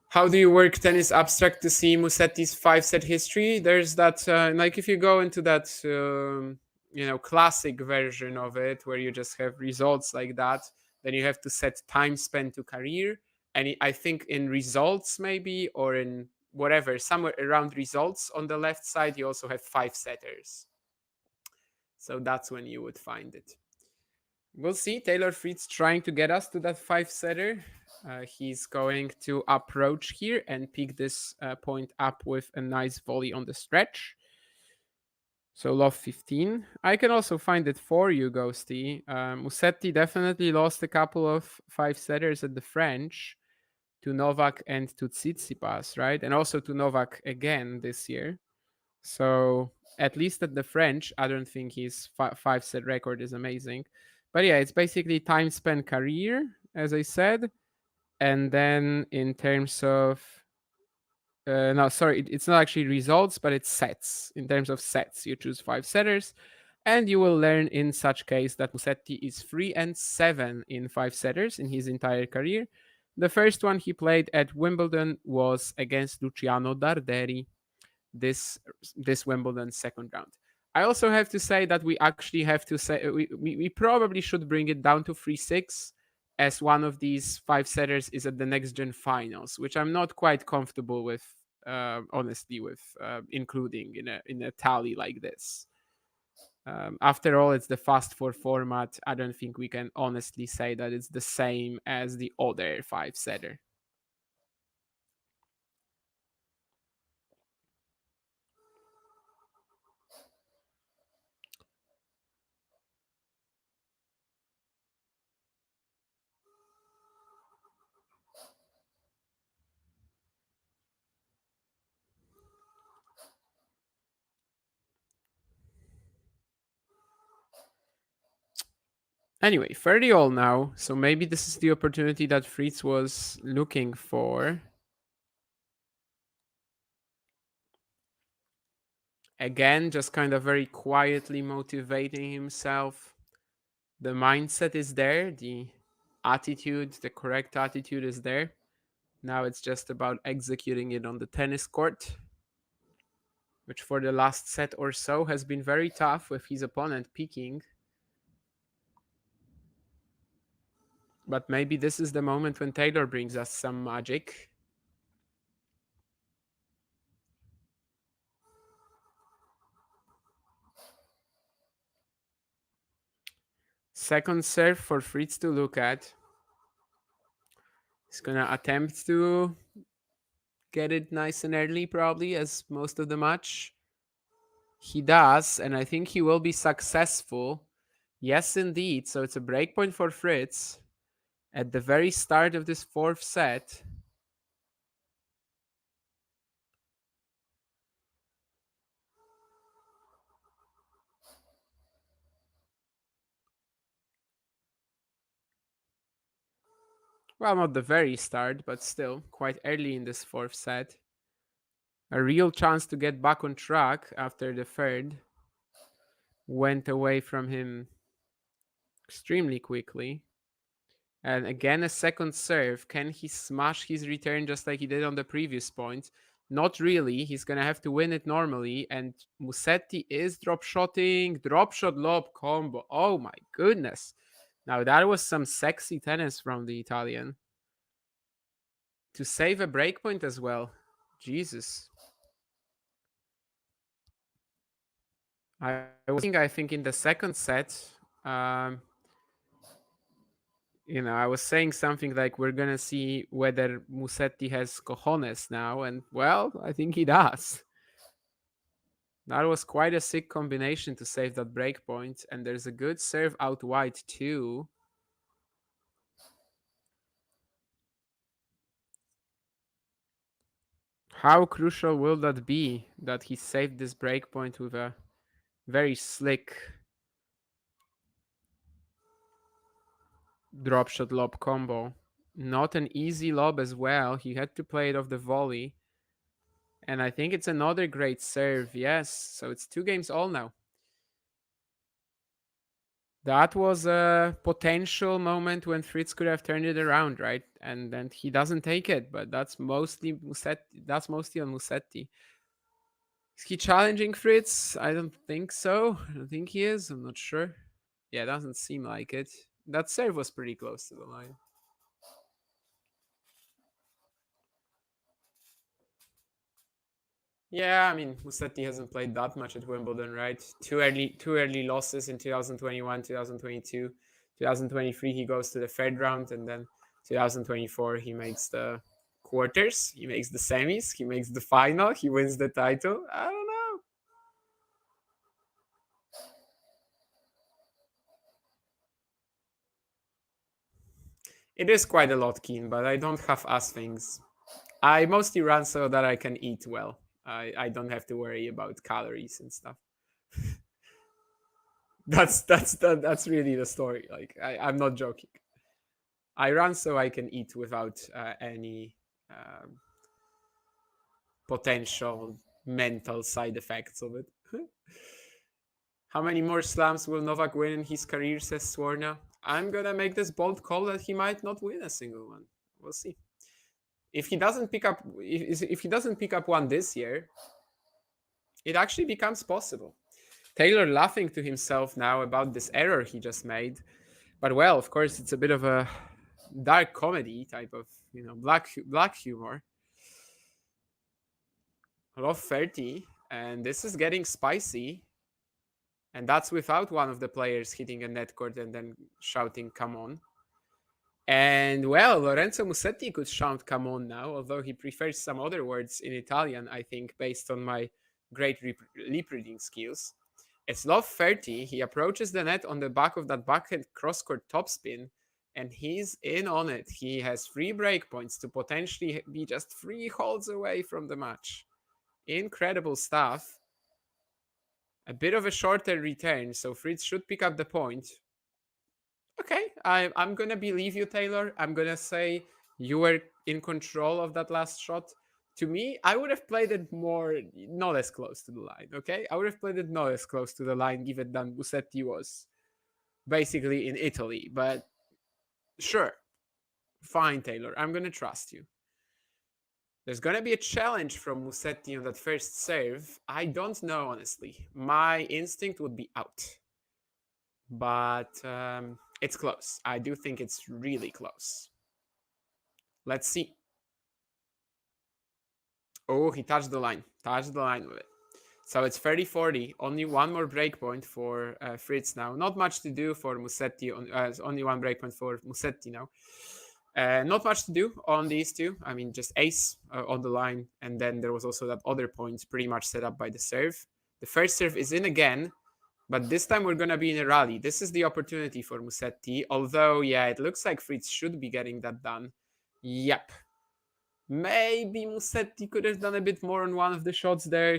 How do you work tennis abstract to see Musetti's 5 set history? There's that, like if you go into that, classic version of it where you just have results like that, then you have to set time spent to career. And I think in results, maybe, or in whatever, somewhere around results on the left side, you also have 5 setters. So that's when you would find it. We'll see. Taylor Fritz trying to get us to that 5 setter. He's going to approach here and pick this point up with a nice volley on the stretch. So love 15. I can also find it for you, Ghosty. Musetti definitely lost a couple of 5 setters at the French to Novak and to Tsitsipas, right? And also to Novak again this year. So at least at the French, I don't think his 5 set record is amazing. But yeah, it's basically time spent career, as I said. And then in terms of no, sorry, it's not actually results, but it's sets. In terms of sets, you choose 5 setters, and you will learn in such case that Musetti is 3-7 in 5 setters in his entire career. The first one he played at Wimbledon was against Luciano Darderi, this Wimbledon second round. I also have to say that we actually have to say we probably should bring it down to 3-6, as one of these 5 setters is at the next gen finals, which I'm not quite comfortable with, honestly, with including in a tally like this. After all, it's the fast four format. I don't think we can honestly say that it's the same as the other 5 setter. Anyway, 30 all now, so maybe this is the opportunity that Fritz was looking for. Again, just kind of very quietly motivating himself. The mindset is there, the attitude, the correct attitude is there. Now it's just about executing it on the tennis court, which for the last set or so has been very tough with his opponent peaking. But maybe this is the moment when Taylor brings us some magic. Second serve for Fritz to look at. He's gonna attempt to get it nice and early, probably, as most of the match. He does, and I think he will be successful. Yes, indeed. So it's a breakpoint for Fritz at the very start of this fourth set. Well, not the very start, but still quite early in this fourth set. A real chance to get back on track after the third went away from him extremely quickly. And again, a second serve. Can he smash his return just like he did on the previous point? Not really. He's going to have to win it normally. And Musetti is drop shotting. Drop shot lob combo. Oh my goodness. Now, that was some sexy tennis from the Italian. To save a breakpoint as well. Jesus. I think in the second set, um, I was saying something like we're gonna see whether Musetti has cojones now, and well, I think he does. That was quite a sick combination to save that break point, and there's a good serve out wide too. How crucial will that be that he saved this break point with a very slick drop shot lob combo? Not an easy lob as well. He had to play it off the volley. And I think it's another great serve. Yes. So it's 2 games all now. That was a potential moment when Fritz could have turned it around, right? And then he doesn't take it, but that's mostly Musetti. That's mostly on Musetti. Is he challenging Fritz? I don't think so. I don't think he is. I'm not sure. Yeah, it doesn't seem like it. That serve was pretty close to the line. Yeah, I mean, Musetti hasn't played that much at Wimbledon, right? Two early losses in 2021, 2022. 2023, he goes to the third round, and then 2024, he makes the quarters, he makes the semis, he makes the final, he wins the title. I don't know. It is quite a lot, Keen, but I don't have ass things. I mostly run so that I can eat well. I don't have to worry about calories and stuff. That's really the story. Like I'm not joking. I run so I can eat without any potential mental side effects of it. How many more slams will Novak win in his career, says Swarna? I'm gonna make this bold call that he might not win a single one. We'll see. If he doesn't pick up, if he doesn't pick up one this year, it actually becomes possible. Taylor laughing to himself now about this error he just made, but well, of course, it's a bit of a dark comedy type of black humor. Love 30, and this is getting spicy. And that's without one of the players hitting a net court and then shouting, "Come on." And well, Lorenzo Musetti could shout "Come on" now, although he prefers some other words in Italian, I think, based on my great lip reading skills. It's love 30. He approaches the net on the back of that backhand cross-court topspin, and he's in on it. He has 3 breakpoints to potentially be just 3 holes away from the match. Incredible stuff. A bit of a shorter return, so Fritz should pick up the point. Okay, I'm gonna believe you, Taylor. I'm gonna say you were in control of that last shot. To me, I would have played it more, not as close to the line. Okay, I would have played it not as close to the line, given that Musetti was basically in Italy. But sure, fine, Taylor. I'm gonna trust you. There's gonna be a challenge from Musetti on that first serve. I don't know, honestly. My instinct would be out, but it's close. I do think it's really close. Let's see. Oh, he touched the line. Touched the line with it. So it's 30-40. Only one more breakpoint for Fritz now. Not much to do for Musetti. Only one breakpoint for Musetti now. Not much to do on these two. I mean, just ace on the line. And then there was also that other point pretty much set up by the serve. The first serve is in again. But this time we're going to be in a rally. This is the opportunity for Musetti. Although, yeah, it looks like Fritz should be getting that done. Yep. Maybe Musetti could have done a bit more on one of the shots there.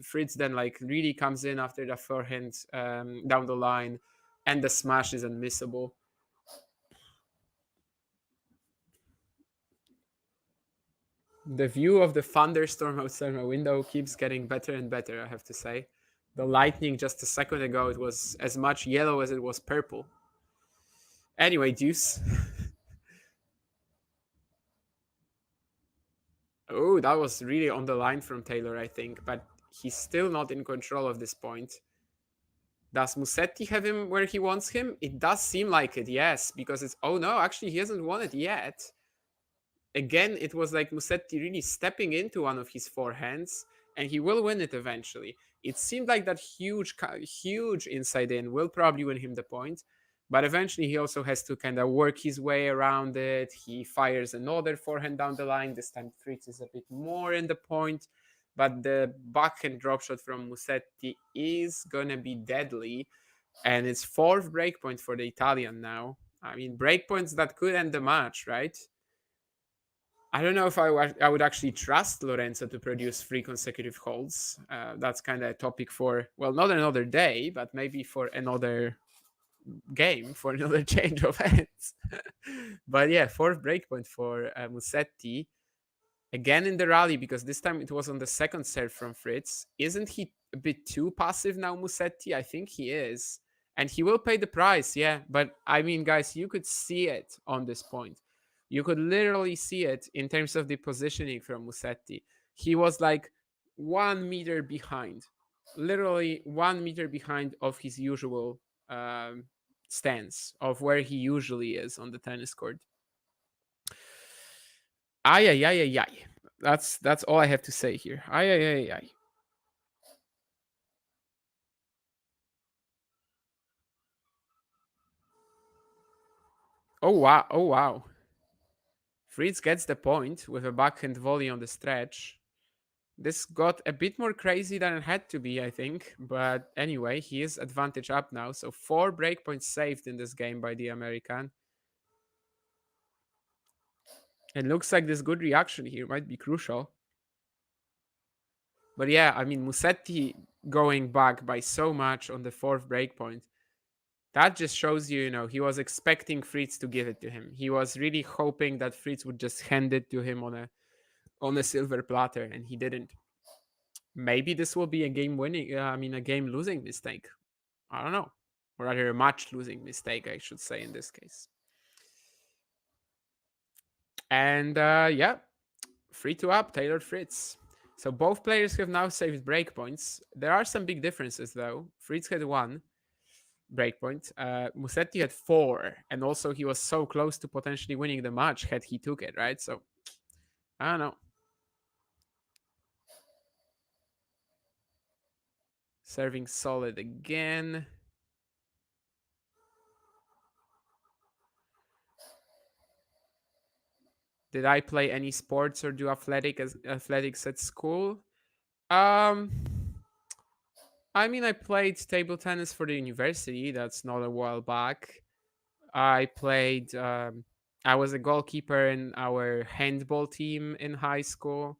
Fritz then like really comes in after the forehand down the line, and the smash is unmissable. The view of the thunderstorm outside my window keeps getting better and better, I have to say. The lightning just a second ago, it was as much yellow as it was purple. Anyway, deuce. Oh, that was really on the line from Taylor, I think, but he's still not in control of this point. Does Musetti have him where he wants him? It does seem like it, yes, because it's, oh no, actually he hasn't won it yet. Again, it was like Musetti really stepping into one of his forehands, and he will win it eventually. It seemed like that huge inside in will probably win him the point, but eventually he also has to kind of work his way around it. He fires another forehand down the line. This time Fritz is a bit more in the point, but the backhand drop shot from Musetti is gonna be deadly, and it's fourth breakpoint for the Italian now. I mean, breakpoints that could end the match, right? I don't know if I would actually trust Lorenzo to produce three consecutive holds. That's kind of a topic for, well, not another day, but maybe for another game, for another change of hands. But yeah, fourth breakpoint for Musetti. Again in the rally, because this time it was on the second serve from Fritz. Isn't he a bit too passive now, Musetti? I think he is. And he will pay the price, yeah. But I mean, guys, you could see it on this point. You could literally see it in terms of the positioning from Musetti. He was like 1 meter behind, literally 1 meter behind of his usual stance, of where he usually is on the tennis court. Ay, ay, ay, ay, ay. That's all I have to say here. Ay, ay, ay, ay. Oh wow! Oh wow! Fritz gets the point with a backhand volley on the stretch. This got a bit more crazy than it had to be, I think. But anyway, he is advantage up now. So 4 breakpoints saved in this game by the American. It looks like this good reaction here might be crucial. But yeah, I mean, Musetti going back by so much on the fourth breakpoint. That just shows you, he was expecting Fritz to give it to him. He was really hoping that Fritz would just hand it to him on a silver platter, and he didn't. Maybe this will be a game winning, a game losing mistake. I don't know. Or rather, a match losing mistake, I should say, in this case. And yeah, 3-2 up, Taylor Fritz. So both players have now saved breakpoints. There are some big differences, though. Fritz had 1 breakpoint. Musetti had 4, and also he was so close to potentially winning the match had he took it, right? So I don't know. Serving solid again. Did I play any sports or do athletics at school? Um, I played table tennis for the university. That's not a while back. I played. I was a goalkeeper in our handball team in high school.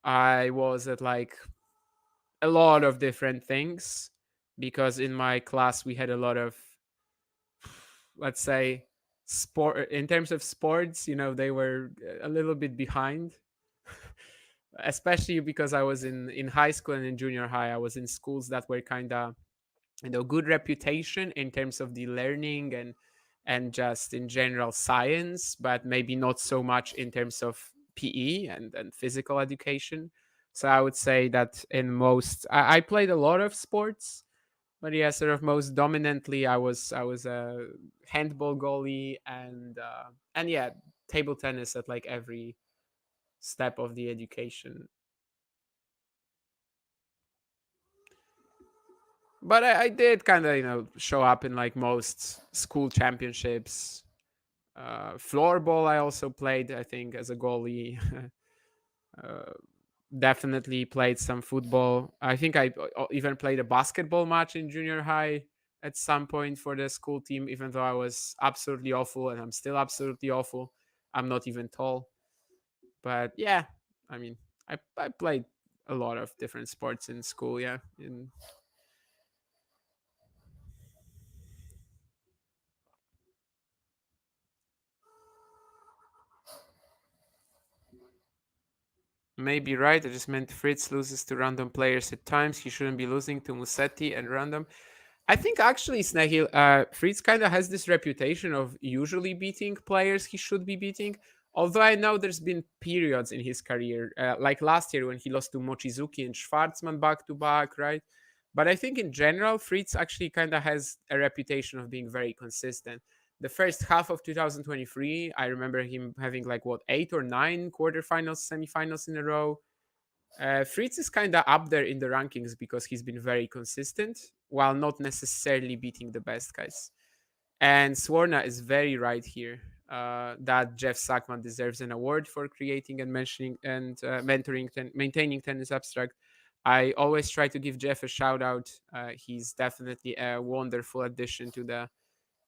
I was at like a lot of different things because in my class we had a lot of, let's say, sport in terms of sports. They were a little bit behind. especially because I was in high school and in junior high. I was in schools that were kind of, good reputation in terms of the learning and just in general science, but maybe not so much in terms of PE and physical education. So I would say that in most, I played a lot of sports, but yeah, sort of most dominantly, I was a handball goalie and yeah, table tennis at like every step of the education. But I did kind of show up in like most school championships. Floorball I also played, I think, as a goalie. uh, Definitely played some football. I think I even played a basketball match in junior high at some point for the school team, even though I was absolutely awful and I'm still absolutely awful. I'm not even tall. But yeah, I mean, I played a lot of different sports in school. Yeah, maybe right. I just meant Fritz loses to random players at times. He shouldn't be losing to Musetti and random. I think actually Snehil, Fritz kind of has this reputation of usually beating players he should be beating. Although I know there's been periods in his career, like last year when he lost to Mochizuki and Schwarzman back to back, right? But I think in general, Fritz actually kind of has a reputation of being very consistent. The first half of 2023, I remember him having like what, 8 or 9 quarterfinals, semifinals in a row. Fritz is kind of up there in the rankings because he's been very consistent while not necessarily beating the best guys. And Swarna is very right here that Jeff Sackman deserves an award for creating and mentioning and mentoring, maintaining tennis abstract. I always try to give Jeff a shout out. He's definitely a wonderful addition to the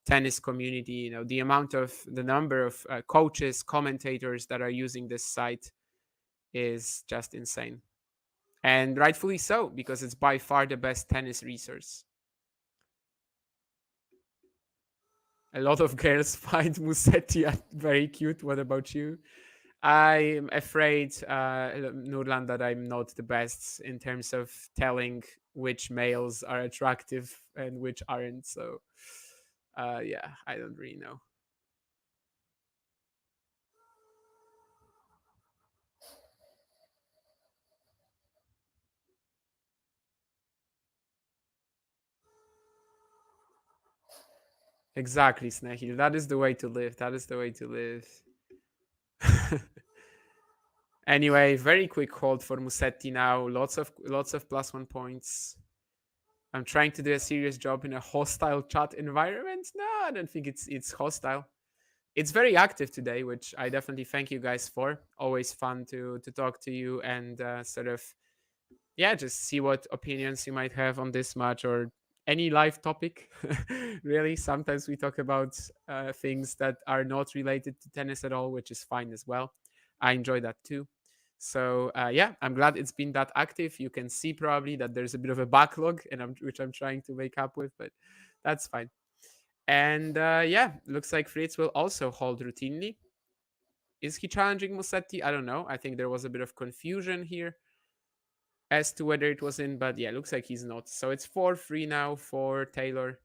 tennis community. The number of coaches, commentators that are using this site is just insane, and rightfully so because it's by far the best tennis resource. A lot of girls find Musetti very cute. What about you? I'm afraid, Nurlan, that I'm not the best in terms of telling which males are attractive and which aren't. So, yeah, I don't really know. Exactly, Snehil. That is the way to live. That is the way to live. Anyway, very quick hold for Musetti now. Lots of +1 points. I'm trying to do a serious job in a hostile chat environment. No, I don't think it's hostile. It's very active today, which I definitely thank you guys for. Always fun to talk to you and sort of, yeah, just see what opinions you might have on this match or any live topic. Really, sometimes we talk about things that are not related to tennis at all, which is fine as well. I enjoy that too. So yeah, I'm glad it's been that active. You can see probably that there's a bit of a backlog, and which I'm trying to make up with, but that's fine. And yeah, looks like Fritz will also hold routinely. Is he challenging Musetti? I don't know. I think there was a bit of confusion here as to whether it was in, but yeah, looks like he's not. So it's 4-3 now for Taylor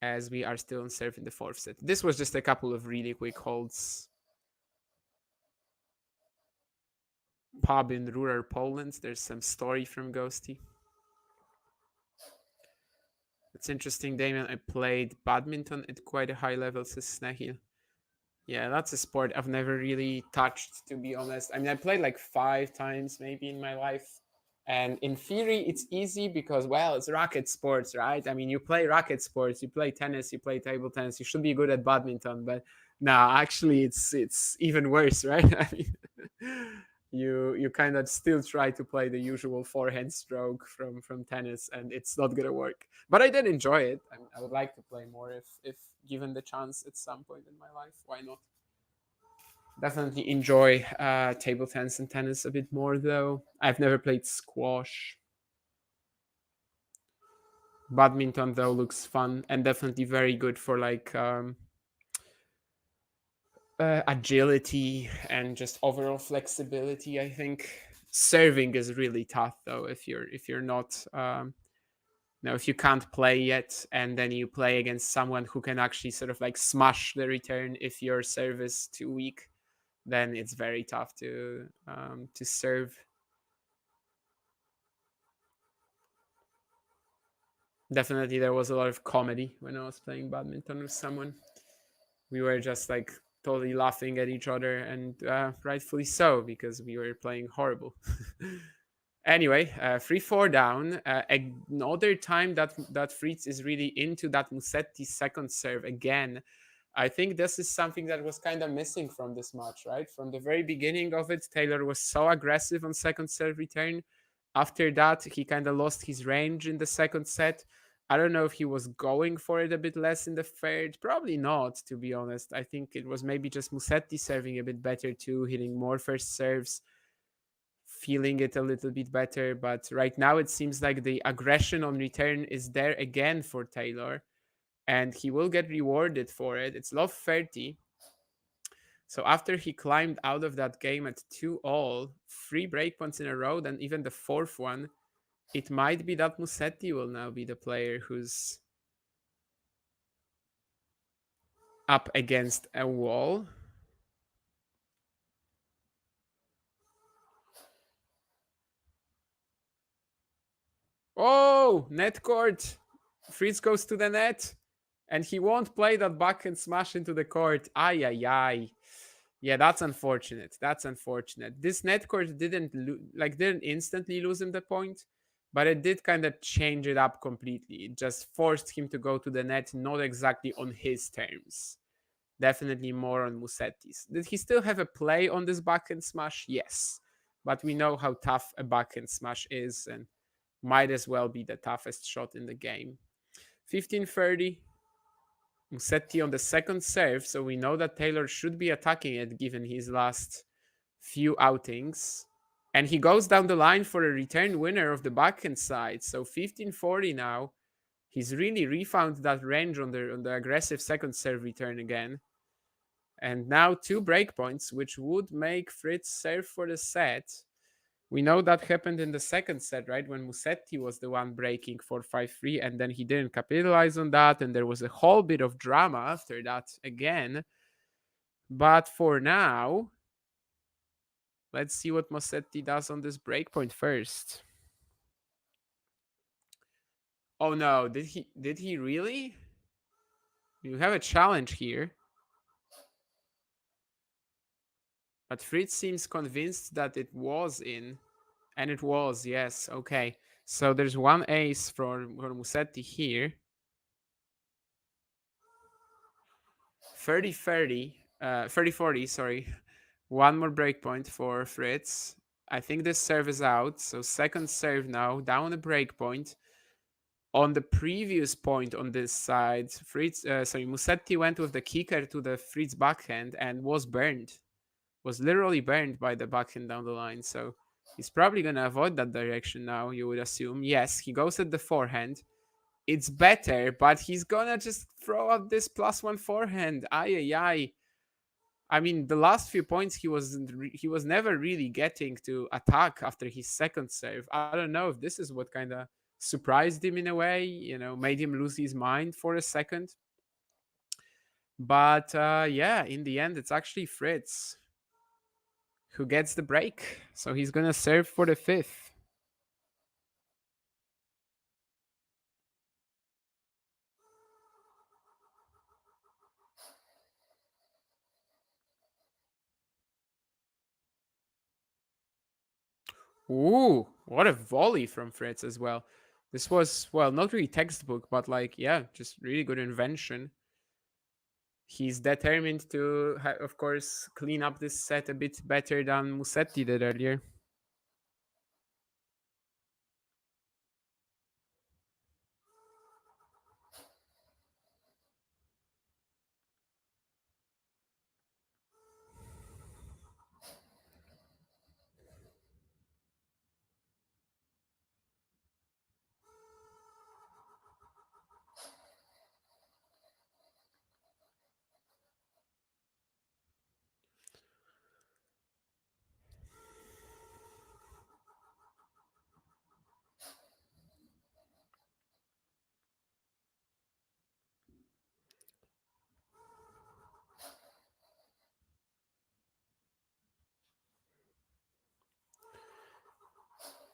as we are still on serve in the fourth set. This was just a couple of really quick holds. Pub in rural Poland. There's some story from Ghosty. It's interesting, Damien. I played badminton at quite a high level, says Snehil. Yeah, that's a sport I've never really touched, to be honest. I mean, I played like 5 times maybe in my life. And in theory, it's easy because, well, it's racket sports, right? I mean, you play racket sports, you play tennis, you play table tennis, you should be good at badminton. But no, actually, it's even worse, right? I mean, you kind of still try to play the usual forehand stroke from tennis, and it's not gonna work. But I did enjoy it. I would like to play more if given the chance at some point in my life. Why not? Definitely enjoy table tennis and tennis a bit more, though. I've never played squash. Badminton, though, looks fun and definitely very good for like agility and just overall flexibility, I think. Serving is really tough though if you're not if you can't play yet and then you play against someone who can actually sort of like smash the return if your serve is too weak, then it's very tough to serve. Definitely there was a lot of comedy when I was playing badminton with someone. We were just like totally laughing at each other, and rightfully so because we were playing horrible. Anyway, 3-4 down. Another time that Fritz is really into that Musetti second serve again. I think this is something that was kind of missing from this match, right? From the very beginning of it, Taylor was so aggressive on second serve return. After that, he kind of lost his range in the second set. I don't know if he was going for it a bit less in the third. Probably not, to be honest. I think it was maybe just Musetti serving a bit better too, hitting more first serves, feeling it a little bit better. But right now, it seems like the aggression on return is there again for Taylor, and he will get rewarded for it. It's love 30. So after he climbed out of that game at 2-all, 3 breakpoints in a row, then even the fourth one, it might be that Musetti will now be the player who's up against a wall. Oh, net court. Fritz goes to the net, and he won't play that backhand smash into the court. Ay, ay, ay. Yeah, that's unfortunate. That's unfortunate. This net court didn't instantly lose him the point, but it did kind of change it up completely. It just forced him to go to the net, not exactly on his terms. Definitely more on Musetti's. Did he still have a play on this backhand smash? Yes, but we know how tough a backhand smash is, and might as well be the toughest shot in the game. 15-30. Musetti on the second serve, so we know that Taylor should be attacking it given his last few outings. And he goes down the line for a return winner of the backhand side. So 15-40 now. He's really refound that range on the aggressive second serve return again. And now 2 breakpoints, which would make Fritz serve for the set. We know that happened in the second set, right? When Musetti was the one breaking for 5-3, and then he didn't capitalize on that, and there was a whole bit of drama after that again. But for now, let's see what Musetti does on this breakpoint first. Oh no, did he really? You have a challenge here. But Fritz seems convinced that it was in. And it was, yes. Okay. So there's one ace for Musetti here. 30-40, sorry. One more breakpoint for Fritz. I think this serve is out. So second serve now, down a breakpoint. On the previous point on this side, Musetti went with the kicker to the Fritz backhand and was burned. Was literally burned by the backhand down the line. So he's probably going to avoid that direction now, you would assume. Yes, he goes at the forehand. It's better, but he's going to just throw out this +1 forehand. Ay, ay, ay. I mean, the last few points he was never really getting to attack after his second serve. I don't know if this is what kind of surprised him in a way, made him lose his mind for a second. But yeah, in the end, it's actually Fritz who gets the break. So he's going to serve for the fifth. Ooh, what a volley from Fritz as well. This was, well, not really textbook, but like, yeah, just really good invention. He's determined to, of course, clean up this set a bit better than Musetti did earlier.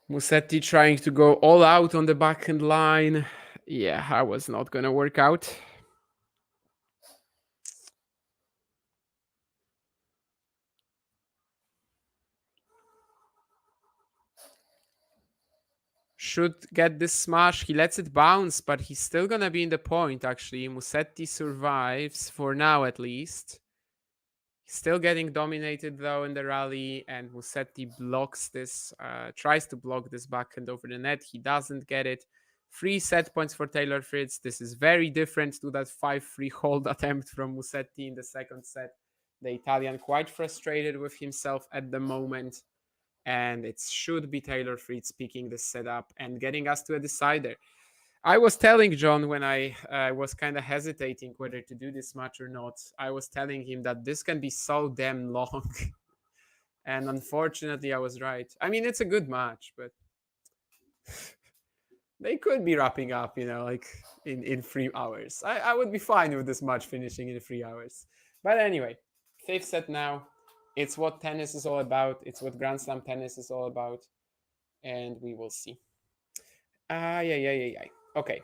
Musetti trying to go all out on the backhand line. Yeah, I was not gonna work out. Should get this smash. He lets it bounce, but he's still gonna be in the point, actually. Musetti survives, for now at least. He's still getting dominated, though, in the rally, and Musetti blocks this, tries to block this backhand over the net. He doesn't get it. 3 set points for Taylor Fritz. This is very different to that 5-3 hold attempt from Musetti in the second set. The Italian quite frustrated with himself at the moment, and it should be Taylor Fritz picking the setup and getting us to a decider. I was telling John when I was kind of hesitating whether to do this match or not. I was telling him that this can be so damn long. And unfortunately, I was right. I mean, it's a good match, but they could be wrapping up, like in 3 hours. I would be fine with this match finishing in 3 hours. But anyway, fifth set now. It's what tennis is all about. It's what Grand Slam tennis is all about. And we will see. Yeah. Okay.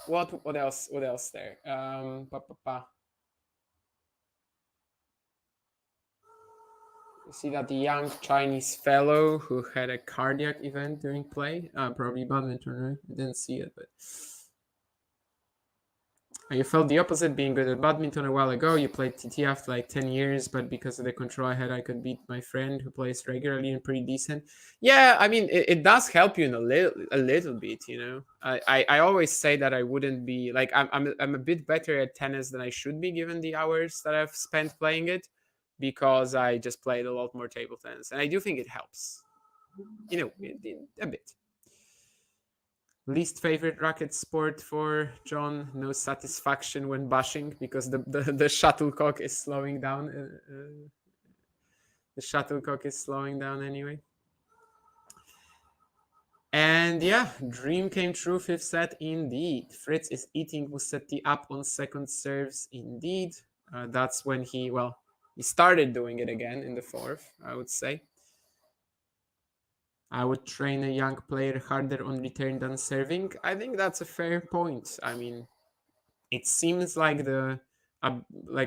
What else? What else there? You see that the young Chinese fellow who had a cardiac event during play, probably badminton, right? I didn't see it, but you felt the opposite, being good at badminton a while ago. You played TT after like 10 years, but because of the control I had, I could beat my friend who plays regularly and pretty decent. Yeah, I mean, it does help you in a little bit, I always say that I wouldn't be like, I'm a bit better at tennis than I should be given the hours that I've spent playing it, because I just played a lot more table tennis, and I do think it helps, a bit. Least favorite racket sport for John? No satisfaction when bashing, because the shuttlecock is slowing down. The shuttlecock is slowing down anyway. And yeah, dream came true, fifth set indeed. Fritz is eating Musetti up on second serves indeed. That's when he started doing it again in the fourth, I would say. I would train a young player harder on return than serving. I think that's a fair point. I mean, it seems like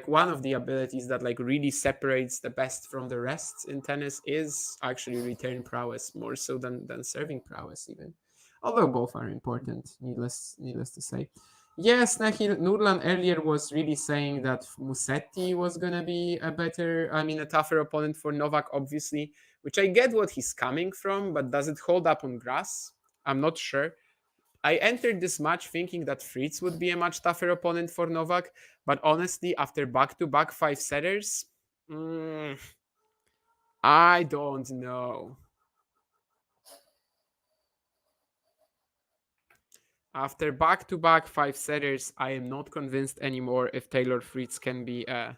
one of the abilities that like really separates the best from the rest in tennis is actually return prowess, more so than serving prowess even. Although both are important, needless to say. Yes, Nahil Nurlan earlier was really saying that Musetti was gonna be a tougher opponent for Novak, obviously, which I get what he's coming from, but does it hold up on grass? I'm not sure. I entered this match thinking that Fritz would be a much tougher opponent for Novak, but honestly, after back-to-back 5-setters, I don't know. After back-to-back 5-setters, I am not convinced anymore if Taylor Fritz can be a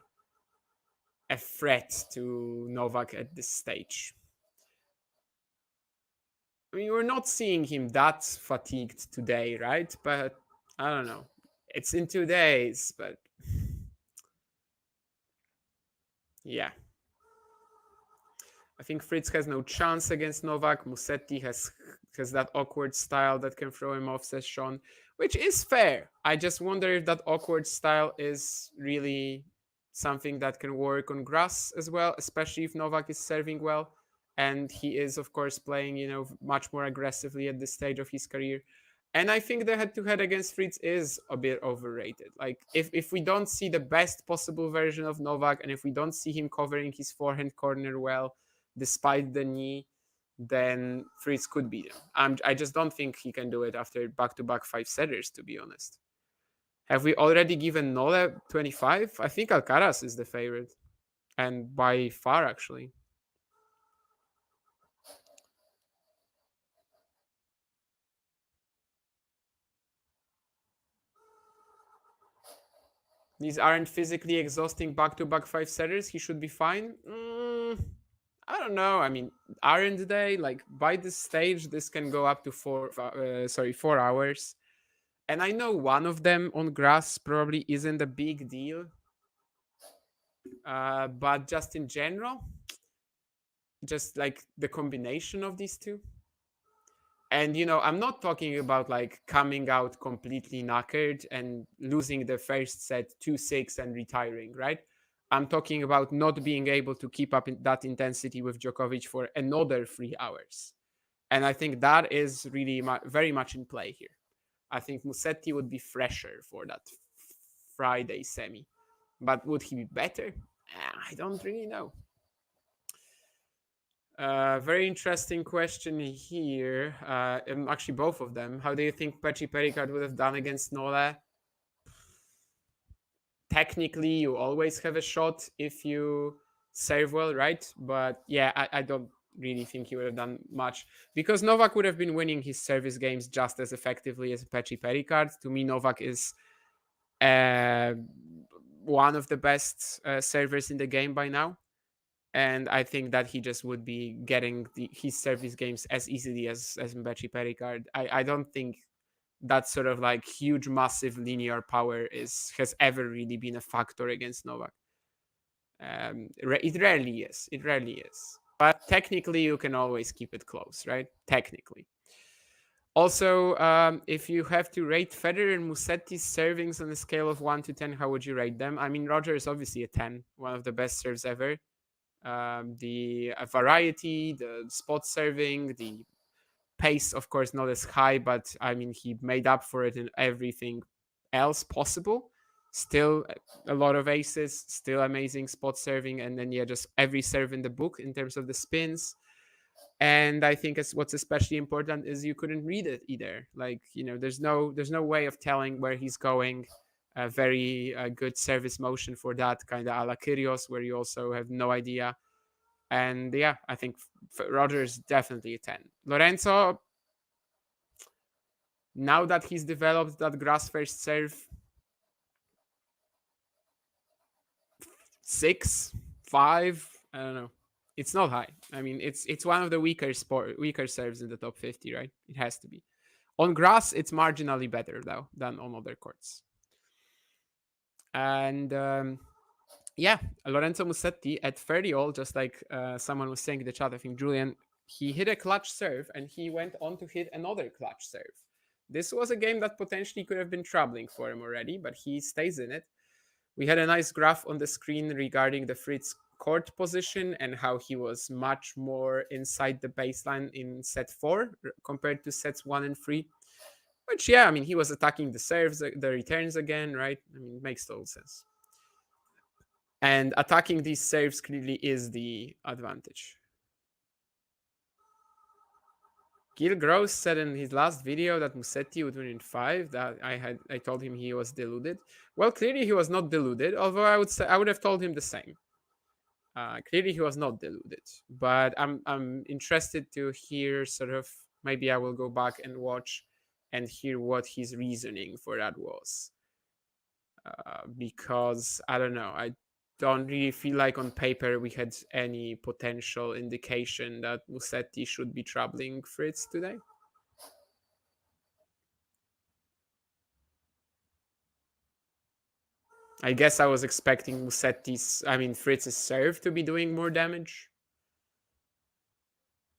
threat to Novak at this stage. I mean, we're not seeing him that fatigued today, right? But I don't know. It's in 2 days, but yeah. I think Fritz has no chance against Novak. Musetti has that awkward style that can throw him off, says Sean, which is fair. I just wonder if that awkward style is really something that can work on grass as well, especially if Novak is serving well. And he is, of course, playing, much more aggressively at this stage of his career. And I think the head-to-head against Fritz is a bit overrated. Like, if we don't see the best possible version of Novak, and if we don't see him covering his forehand corner well, despite the knee, then Fritz could beat him. I just don't think he can do it after back-to-back 5-setters, to be honest. Have we already given Nola 25? I think Alcaraz is the favorite, and by far, actually. These aren't physically exhausting back-to-back 5-setters. He should be fine. I don't know. I mean, aren't they? Like, by this stage, this can go up to 4 hours. And I know one of them on grass probably isn't a big deal. But just in general, just like the combination of these two. And I'm not talking about like coming out completely knackered and losing the first set 2-6 and retiring, right? I'm talking about not being able to keep up that intensity with Djokovic for another 3 hours. And I think that is really very much in play here. I think Musetti would be fresher for that Friday semi. But would he be better? I don't really know. Very interesting question here. Actually, both of them. How do you think Pechi Pericard would have done against Nole? Technically, you always have a shot if you serve well, right? But yeah, I don't really think he would have done much because Novak would have been winning his service games just as effectively as Pechi Pericard. To me, Novak is uh, one of the best servers in the game by now. And I think that he just would be getting his service games as easily as Mbechi Pericard. I don't think that sort of like huge, massive linear power has ever really been a factor against Novak. It rarely is. It rarely is. But technically, you can always keep it close, right? Technically. Also, if you have to rate Federer and Musetti's servings on a scale of 1 to 10, how would you rate them? I mean, Roger is obviously a 10, one of the best serves ever. The variety, the spot serving, the pace, of course, not as high, but I mean, he made up for it in everything else possible. Still a lot of aces, still amazing spot serving, and then yeah, just every serve in the book in terms of the spins. And I think what's especially important is you couldn't read it either. Like there's no way of telling where he's going. A very good service motion for that kind of a la Kyrgios, where you also have no idea. And yeah, I think Roger is definitely a 10. Lorenzo, now that he's developed that grass first serve, 6, 5, I don't know. It's not high. I mean, it's one of the weaker serves in the top 50, right? It has to be. On grass, it's marginally better though than on other courts. And yeah, Lorenzo Musetti at 30 all, just like someone was saying in the chat, I think Julian, he hit a clutch serve and he went on to hit another clutch serve. This was a game that potentially could have been troubling for him already, but he stays in it. We had a nice graph on the screen regarding the Fritz court position and how he was much more inside the baseline in set 4 compared to sets 1 and 3. Which, yeah, I mean, he was attacking the serves, the returns again, right? I mean, it makes total sense. And attacking these serves clearly is the advantage. Gil Gross said in his last video that Musetti would win in 5. That I told him he was deluded. Well, clearly he was not deluded. Although I would have told him the same. Clearly he was not deluded. But I'm interested to hear sort of, maybe I will go back and watch and hear what his reasoning for that was. Because I don't know, I don't really feel like on paper we had any potential indication that Musetti should be troubling Fritz today. I guess I was expecting Fritz's serve to be doing more damage,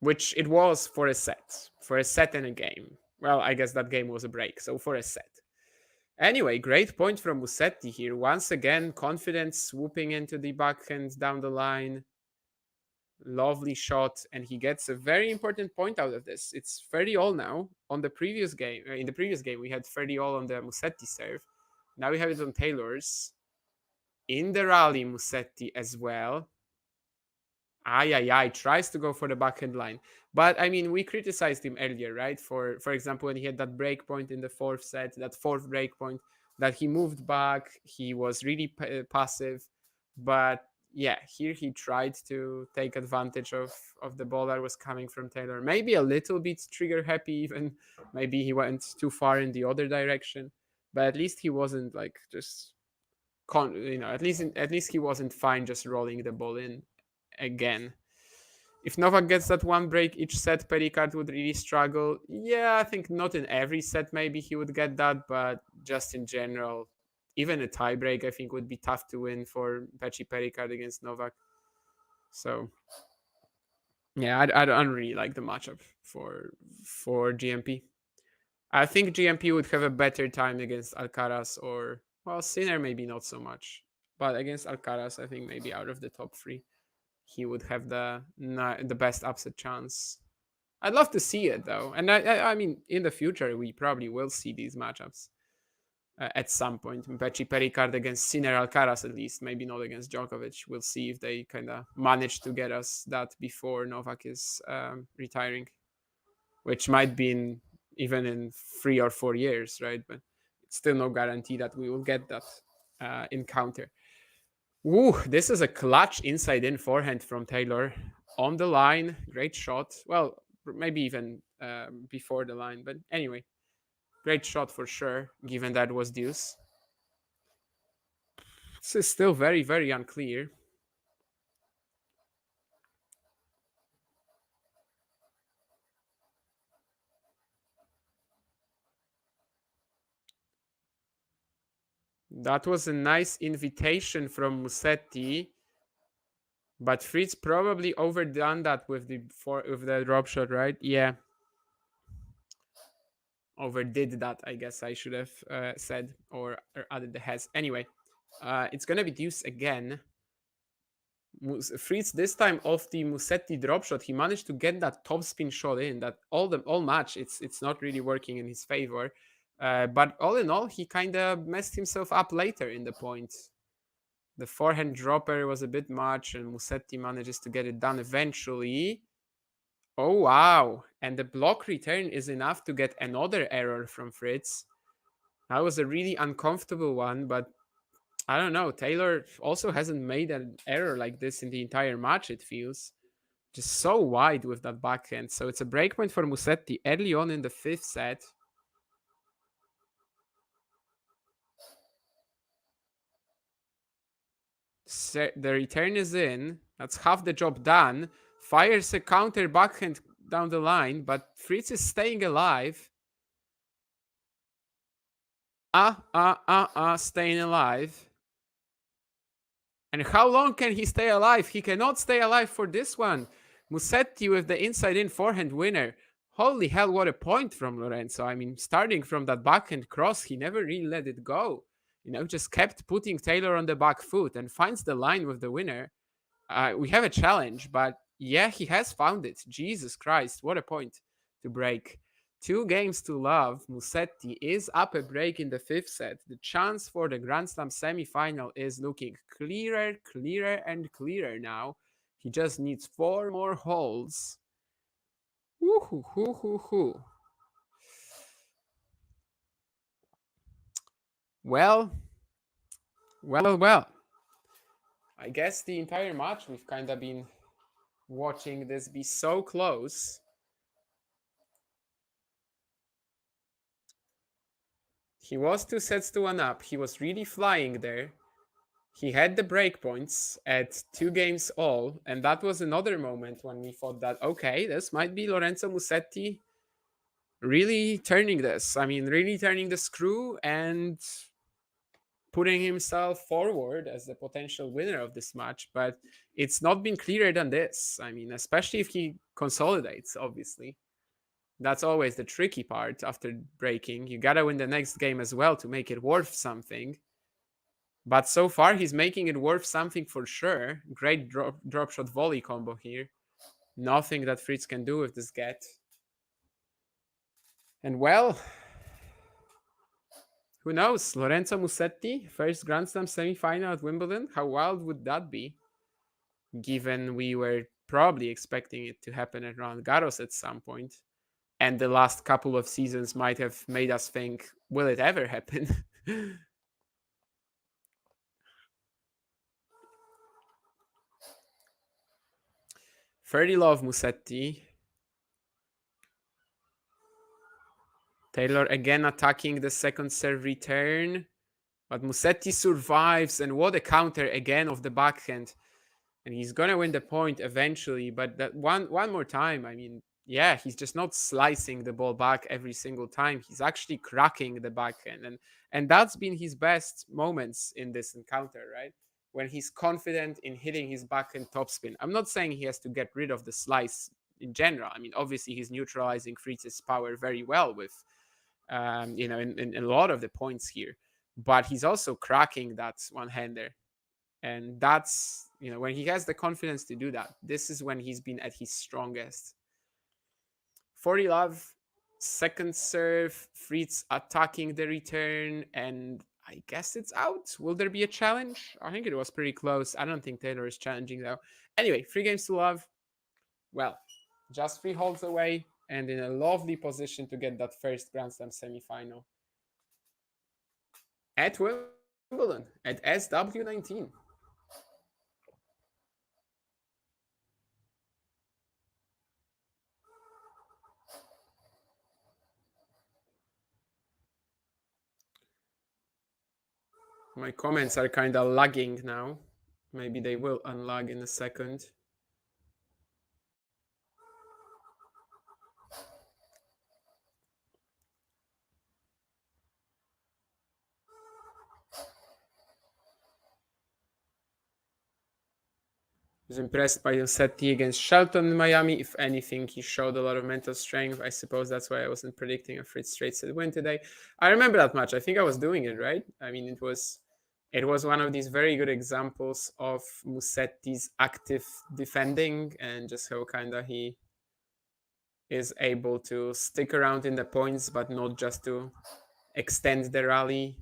which it was for a set and a game. Well, I guess that game was a break, so for a set. Anyway, great point from Musetti here. Once again, confidence swooping into the backhand down the line. Lovely shot, and he gets a very important point out of this. It's 30 all now. On the previous game, in the previous game, we had 30 all on the Musetti serve. Now we have it on Taylor's. In the rally, Musetti as well. Tries to go for the backhand line. But I mean, we criticized him earlier, right? For example, when he had that break point in the fourth set, that fourth break point, that he moved back, he was really passive. But yeah, here he tried to take advantage of the ball that was coming from Taylor. Maybe a little bit trigger happy, even. Maybe he went too far in the other direction. But at least he wasn't like just at least he wasn't fine just rolling the ball in again. If Novak gets that one break each set, Pericard would really struggle. Yeah, I think not in every set maybe he would get that, but just in general, even a tie break I think would be tough to win for Pechi Pericard against Novak. So Yeah, I don't really like the matchup for GMP. I think GMP would have a better time against Alcaraz or, well, Sinner maybe not so much, but against Alcaraz I think maybe out of the top three he would have the best upset chance. I'd love to see it though, and I mean in the future we probably will see these matchups at some point. Becci Pericard against Sinner Alcaraz at least, maybe not against Djokovic. We'll see if they kind of manage to get us that before Novak is retiring, which might be even in 3 or 4 years, right? But it's still no guarantee that we will get that encounter. Ooh, this is a clutch inside in forehand from Taylor on the line. Great shot. Well, maybe even before the line, but anyway, great shot for sure, given that was deuce. This is still very, very unclear. That was a nice invitation from Musetti, but Fritz probably overdone that with the drop shot, right? Yeah, overdid that. I guess I should have said or added the has. Anyway, it's gonna be deuce again. Fritz this time off the Musetti drop shot, he managed to get that top spin shot in. That all match, it's not really working in his favor. But all in all, he kind of messed himself up later in the point. The forehand dropper was a bit much, and Musetti manages to get it done eventually. Oh wow! And the block return is enough to get another error from Fritz. That was a really uncomfortable one, but I don't know. Taylor also hasn't made an error like this in the entire match, it feels. Just so wide with that backhand. So it's a breakpoint for Musetti early on in the fifth set. The return is in. That's half the job done. Fires a counter backhand down the line, but Fritz is staying alive. Staying alive. And how long can he stay alive? He cannot stay alive for this one. Musetti with the inside in forehand winner. Holy hell, what a point from Lorenzo. I mean, starting from that backhand cross, he never really let it go. Just kept putting Taylor on the back foot and finds the line with the winner. We have a challenge, but yeah, he has found it. Jesus Christ, what a point to break. 2 games to love. Musetti is up a break in the fifth set. The chance for the Grand Slam semi-final is looking clearer, clearer, and clearer now. He just needs 4 more holes. Woo-hoo-hoo-hoo-hoo. Well. I guess the entire match we've kind of been watching this be so close. He was 2 sets to 1 up. He was really flying there. He had the breakpoints at 2 games all, and that was another moment when we thought that, okay, this might be Lorenzo Musetti really turning this. I mean, really turning the screw and putting himself forward as the potential winner of this match. But it's not been clearer than this. I mean, especially if he consolidates, obviously. That's always the tricky part after breaking. You gotta win the next game as well to make it worth something. But so far, he's making it worth something for sure. Great drop shot volley combo here. Nothing that Fritz can do with this get. And well, who knows? Lorenzo Musetti, first Grand Slam semi-final at Wimbledon. How wild would that be? Given we were probably expecting it to happen at Roland Garros at some point. And the last couple of seasons might have made us think, will it ever happen? Fairly love Musetti. Taylor again attacking the second serve return. But Musetti survives, and what a counter again of the backhand. And he's gonna win the point eventually, but that one more time, I mean, yeah, he's just not slicing the ball back every single time. He's actually cracking the backhand, and that's been his best moments in this encounter, right? when he's confident in hitting his backhand topspin. I'm not saying he has to get rid of the slice in general. I mean, obviously he's neutralizing Fritz's power very well with, in a lot of the points here, but he's also cracking that one-hander, and that's, when he has the confidence to do that, this is when he's been at his strongest. 40 love, second serve, Fritz attacking the return, and I guess it's out. Will there be a challenge? I think it was pretty close. I don't think Taylor is challenging though. Anyway, 3 games to love. Well, just 3 holes away and in a lovely position to get that first Grand Slam semifinal at Wimbledon at SW19. My comments are kind of lagging now. Maybe they will unlag in a second. Was impressed by Musetti against Shelton in Miami. If anything, he showed a lot of mental strength. I suppose that's why I wasn't predicting a Fritz straight set win today. I remember that match. I think I was doing it right. I mean, it was one of these very good examples of Musetti's active defending and just how kind of he is able to stick around in the points, but not just to extend the rally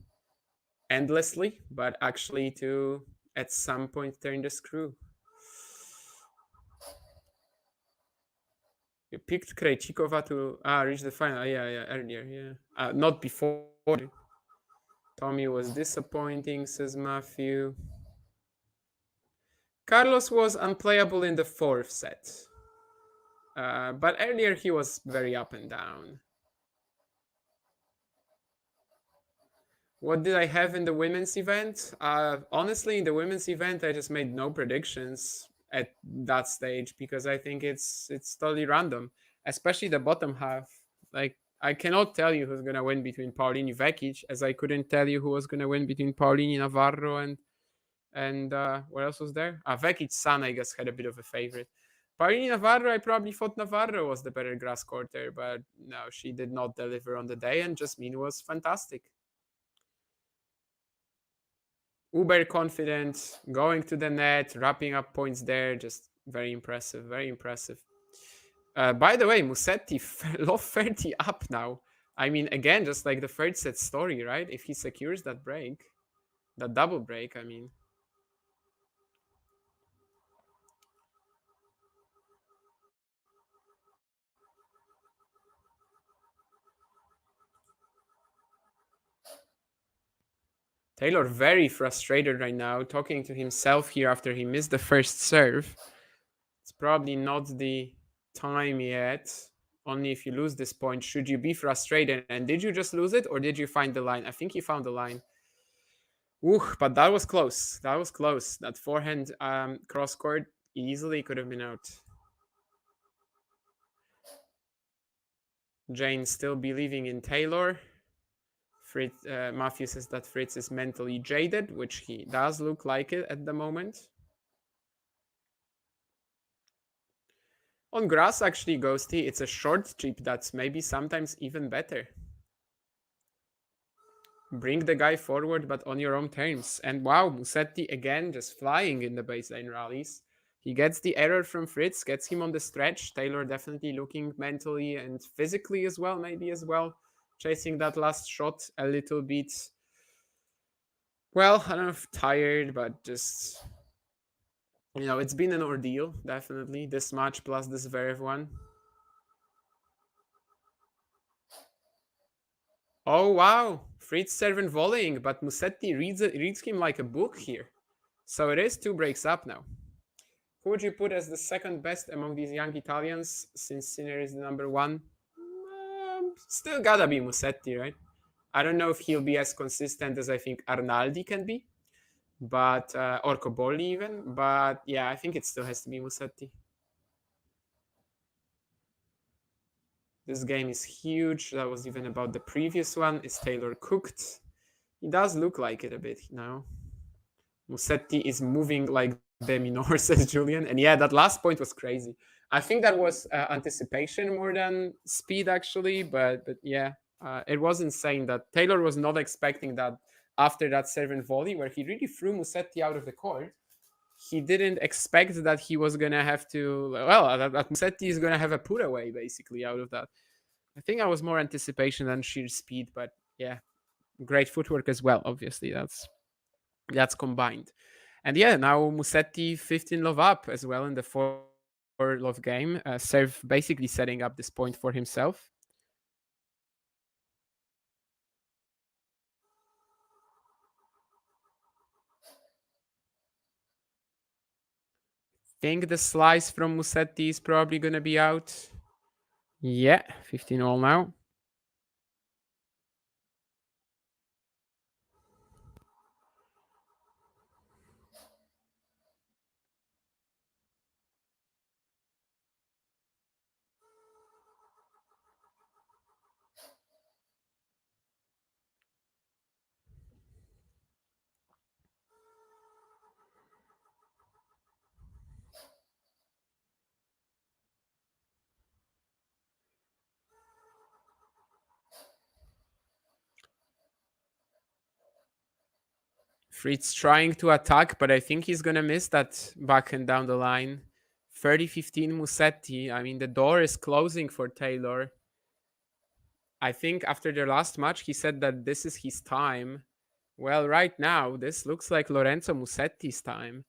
endlessly, but actually to at some point turn the screw. You picked Krejcikova to reach the final. Yeah, earlier. Yeah, not before. Tommy was disappointing, says Matthew. Carlos was unplayable in the 4th set, but earlier he was very up and down. What did I have in the women's event? Honestly, in the women's event, I just made no predictions at that stage because I think it's totally random, especially the bottom half. Like, I cannot tell you who's gonna win between Paulini Vekic, as I couldn't tell you who was gonna win between Paulini Navarro and what else was there? Vekic San, I guess, had a bit of a favorite. Paulini Navarro, I probably thought Navarro was the better grass courter, but no, she did not deliver on the day, and Jasmine was fantastic. Uber confident, going to the net, wrapping up points there. Just very impressive, very impressive. By the way, Musetti low 30 up now. I mean, again, just like the 3rd set story, right? If he secures that break, that double break, I mean. Taylor very frustrated right now, talking to himself here after he missed the first serve. It's probably not the time yet. Only if you lose this point should you be frustrated. And did you just lose it or did you find the line? I think you found the line. Ooh, but that was close. That was close. That forehand cross court easily could have been out. Jane still believing in Taylor. Fritz, Matthew says that Fritz is mentally jaded, which he does look like it at the moment. On grass, actually, Ghosty, it's a short chip that's maybe sometimes even better. Bring the guy forward, but on your own terms. And wow, Musetti again just flying in the baseline rallies. He gets the error from Fritz, gets him on the stretch. Taylor definitely looking mentally and physically as well, maybe as well. Chasing that last shot a little bit. Well, I don't know if tired, but just, it's been an ordeal, definitely. This match plus this Zverev one. Oh, wow. Fritz serving volleying, but Musetti reads him like a book here. So it is 2 breaks up now. Who would you put as the second best among these young Italians, since Sinner is the number 1? Still gotta be Musetti, right? I don't know if he'll be as consistent as I think Arnaldi can be, but or Cobolli even. But yeah, I think it still has to be Musetti. This game is huge. That was even about the previous one. Is Taylor cooked? He does look like it a bit now. Musetti is moving like the minor, says Julian. And yeah, that last point was crazy. I think that was anticipation more than speed, actually. But yeah, it was insane that Taylor was not expecting that after that serve and volley, where he really threw Musetti out of the court. He didn't expect that he was gonna have to. Well, that Musetti is gonna have a put away basically out of that. I think I was more anticipation than sheer speed, but yeah, great footwork as well. Obviously, that's combined. And yeah, now Musetti 15 love up as well in the 4 love game. Serve basically setting up this point for himself. Think the slice from Musetti is probably gonna be out. Yeah, 15 all now. Fritz trying to attack, but I think he's gonna miss that backhand down the line. 30-15 Musetti. I mean, the door is closing for Taylor. I think after their last match, he said that this is his time. Well, right now, this looks like Lorenzo Musetti's time.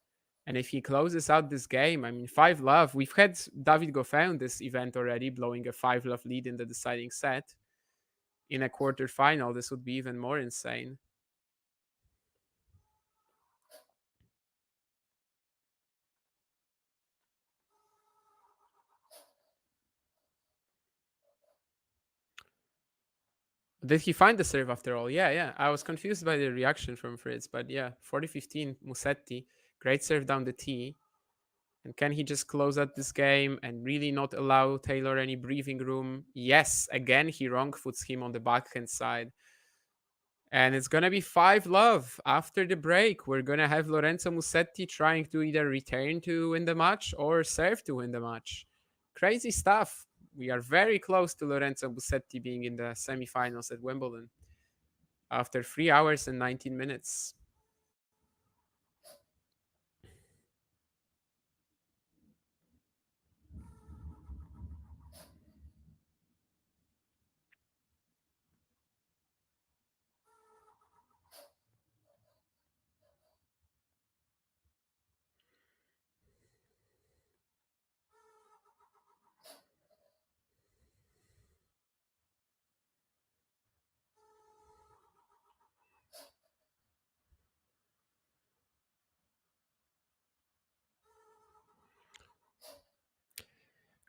And if he closes out this game, I mean, 5 love. We've had David Goffin this event already, blowing a 5 love lead in the deciding set. In a quarterfinal, this would be even more insane. Did he find the serve after all? Yeah, yeah. I was confused by the reaction from Fritz, but yeah, 40-15 Musetti. Great serve down the tee. And can he just close out this game and really not allow Taylor any breathing room? Yes, again, he wrong foots him on the backhand side. And it's going to be 5 love after the break. We're going to have Lorenzo Musetti trying to either return to win the match or serve to win the match. Crazy stuff. We are very close to Lorenzo Musetti being in the semifinals at Wimbledon after 3 hours and 19 minutes.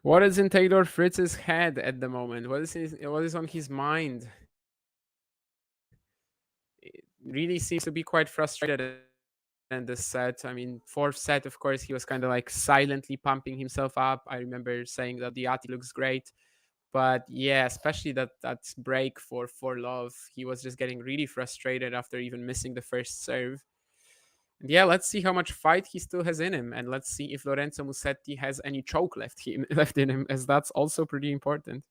What is in Taylor Fritz's head at the moment? What is on his mind? It really seems to be quite frustrated in this set. I mean, 4th set, of course, he was kind of like silently pumping himself up. I remember saying that the Ati looks great. But yeah, especially that break for love, he was just getting really frustrated after even missing the first serve. And yeah, let's see how much fight he still has in him, and let's see if Lorenzo Musetti has any choke left in him, as that's also pretty important.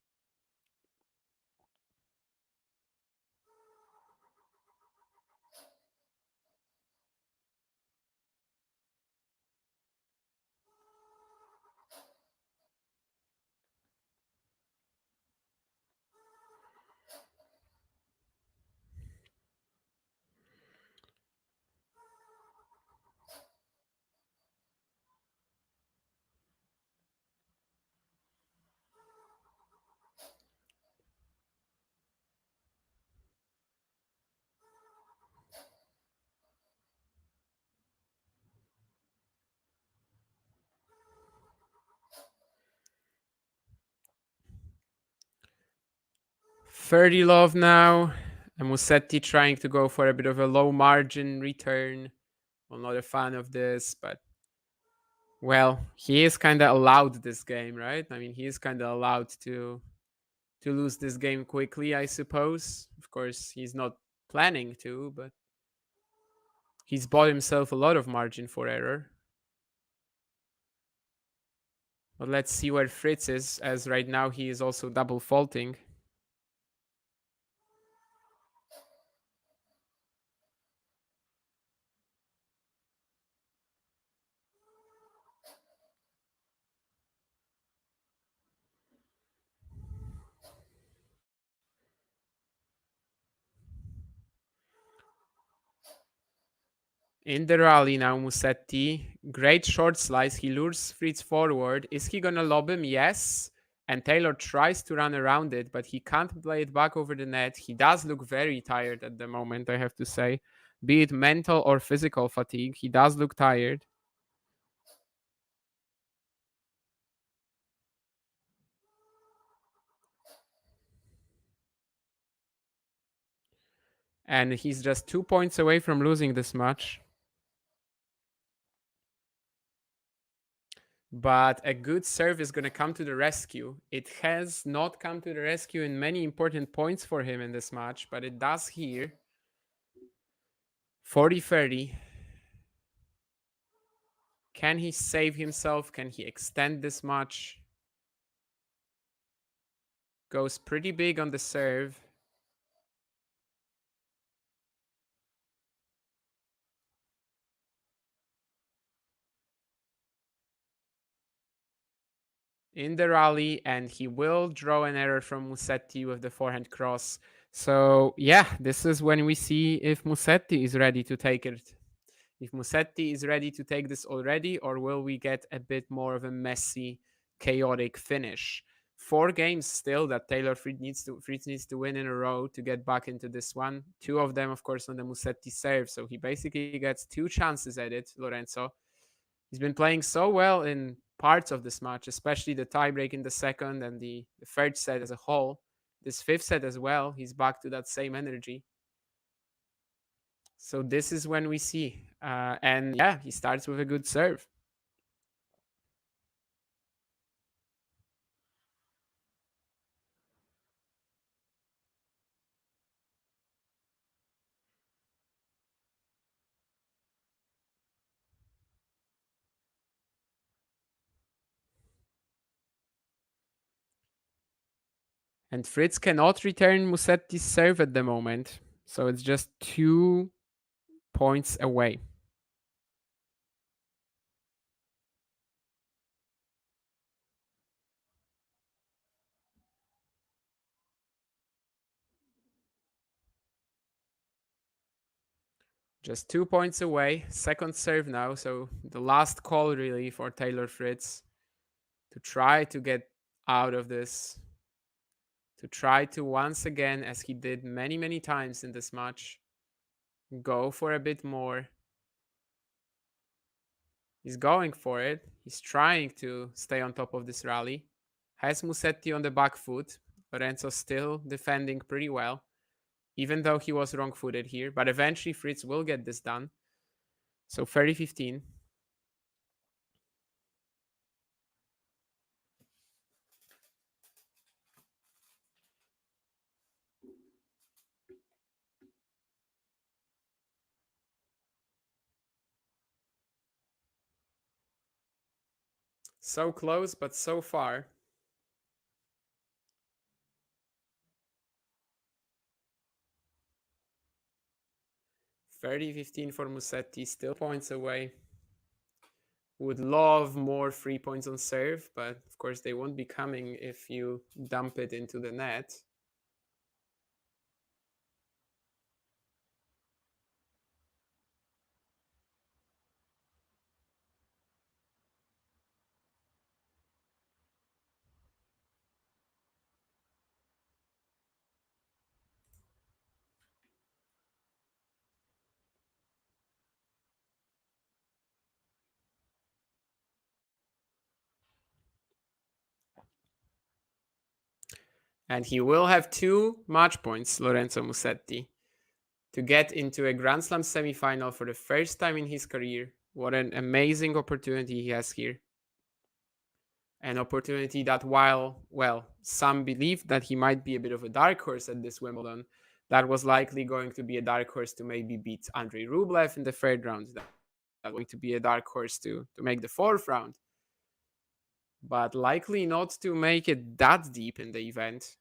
Thirty love now, and Musetti trying to go for a bit of a low margin return. I'm not a fan of this, but well, he is kind of allowed this game, right? I mean, he is kind of allowed to lose this game quickly, I suppose. Of course, he's not planning to, but He's bought himself a lot of margin for error. But let's see where Fritz is, as right now he is also double faulting. In the rally now, Musetti. Great short slice. He lures Fritz forward. Is he gonna lob him? Yes. And Taylor tries to run around it, but he can't play it back over the net. He does look very tired at the moment, I have to say. Be it mental or physical fatigue, he does look tired. And he's just 2 points away from losing this match. But a good serve is going to come to the rescue. It has not come to the rescue in many important points for him in this match, but it does here. 40-30. Can he save himself? Can he extend this match? Goes pretty big on the serve. In the rally, and he will draw an error from Musetti with the forehand cross. So yeah, this is when we see if Musetti is ready to take it. If Musetti is ready to take this already, or will we get a bit more of a messy, chaotic finish? 4 games still that Taylor Fritz needs to win in a row to get back into this one. 2 of them, of course, on the Musetti serve. So he basically gets 2 chances at it, Lorenzo. He's been playing so well in parts of this match, especially the tiebreak in the second and the third set as a whole. This fifth set as well, he's back to that same energy. So this is when we see. And yeah, he starts with a good serve. And Fritz cannot return Musetti's serve at the moment. So it's just 2 points away. Just 2 points away. Second serve now. So the last call really for Taylor Fritz to try to get out of this. To try to once again, as he did many, many times in this match, go for a bit more. He's going for it. He's trying to stay on top of this rally. Has Musetti on the back foot. Lorenzo still defending pretty well, even though he was wrong footed here. But eventually, Fritz will get this done. So 30-15. So close, but so far. 30-15 for Musetti, still points away. Would love more 3 points on serve, but of course they won't be coming if you dump it into the net. And he will have 2 match points, Lorenzo Musetti, to get into a Grand Slam semifinal for the first time in his career. What an amazing opportunity he has here. An opportunity that, while, well, some believe that he might be a bit of a dark horse at this Wimbledon, that was likely going to be a dark horse to maybe beat Andrei Rublev in the third round. That was going to be a dark horse to make the fourth round. But likely not to make it that deep in the event.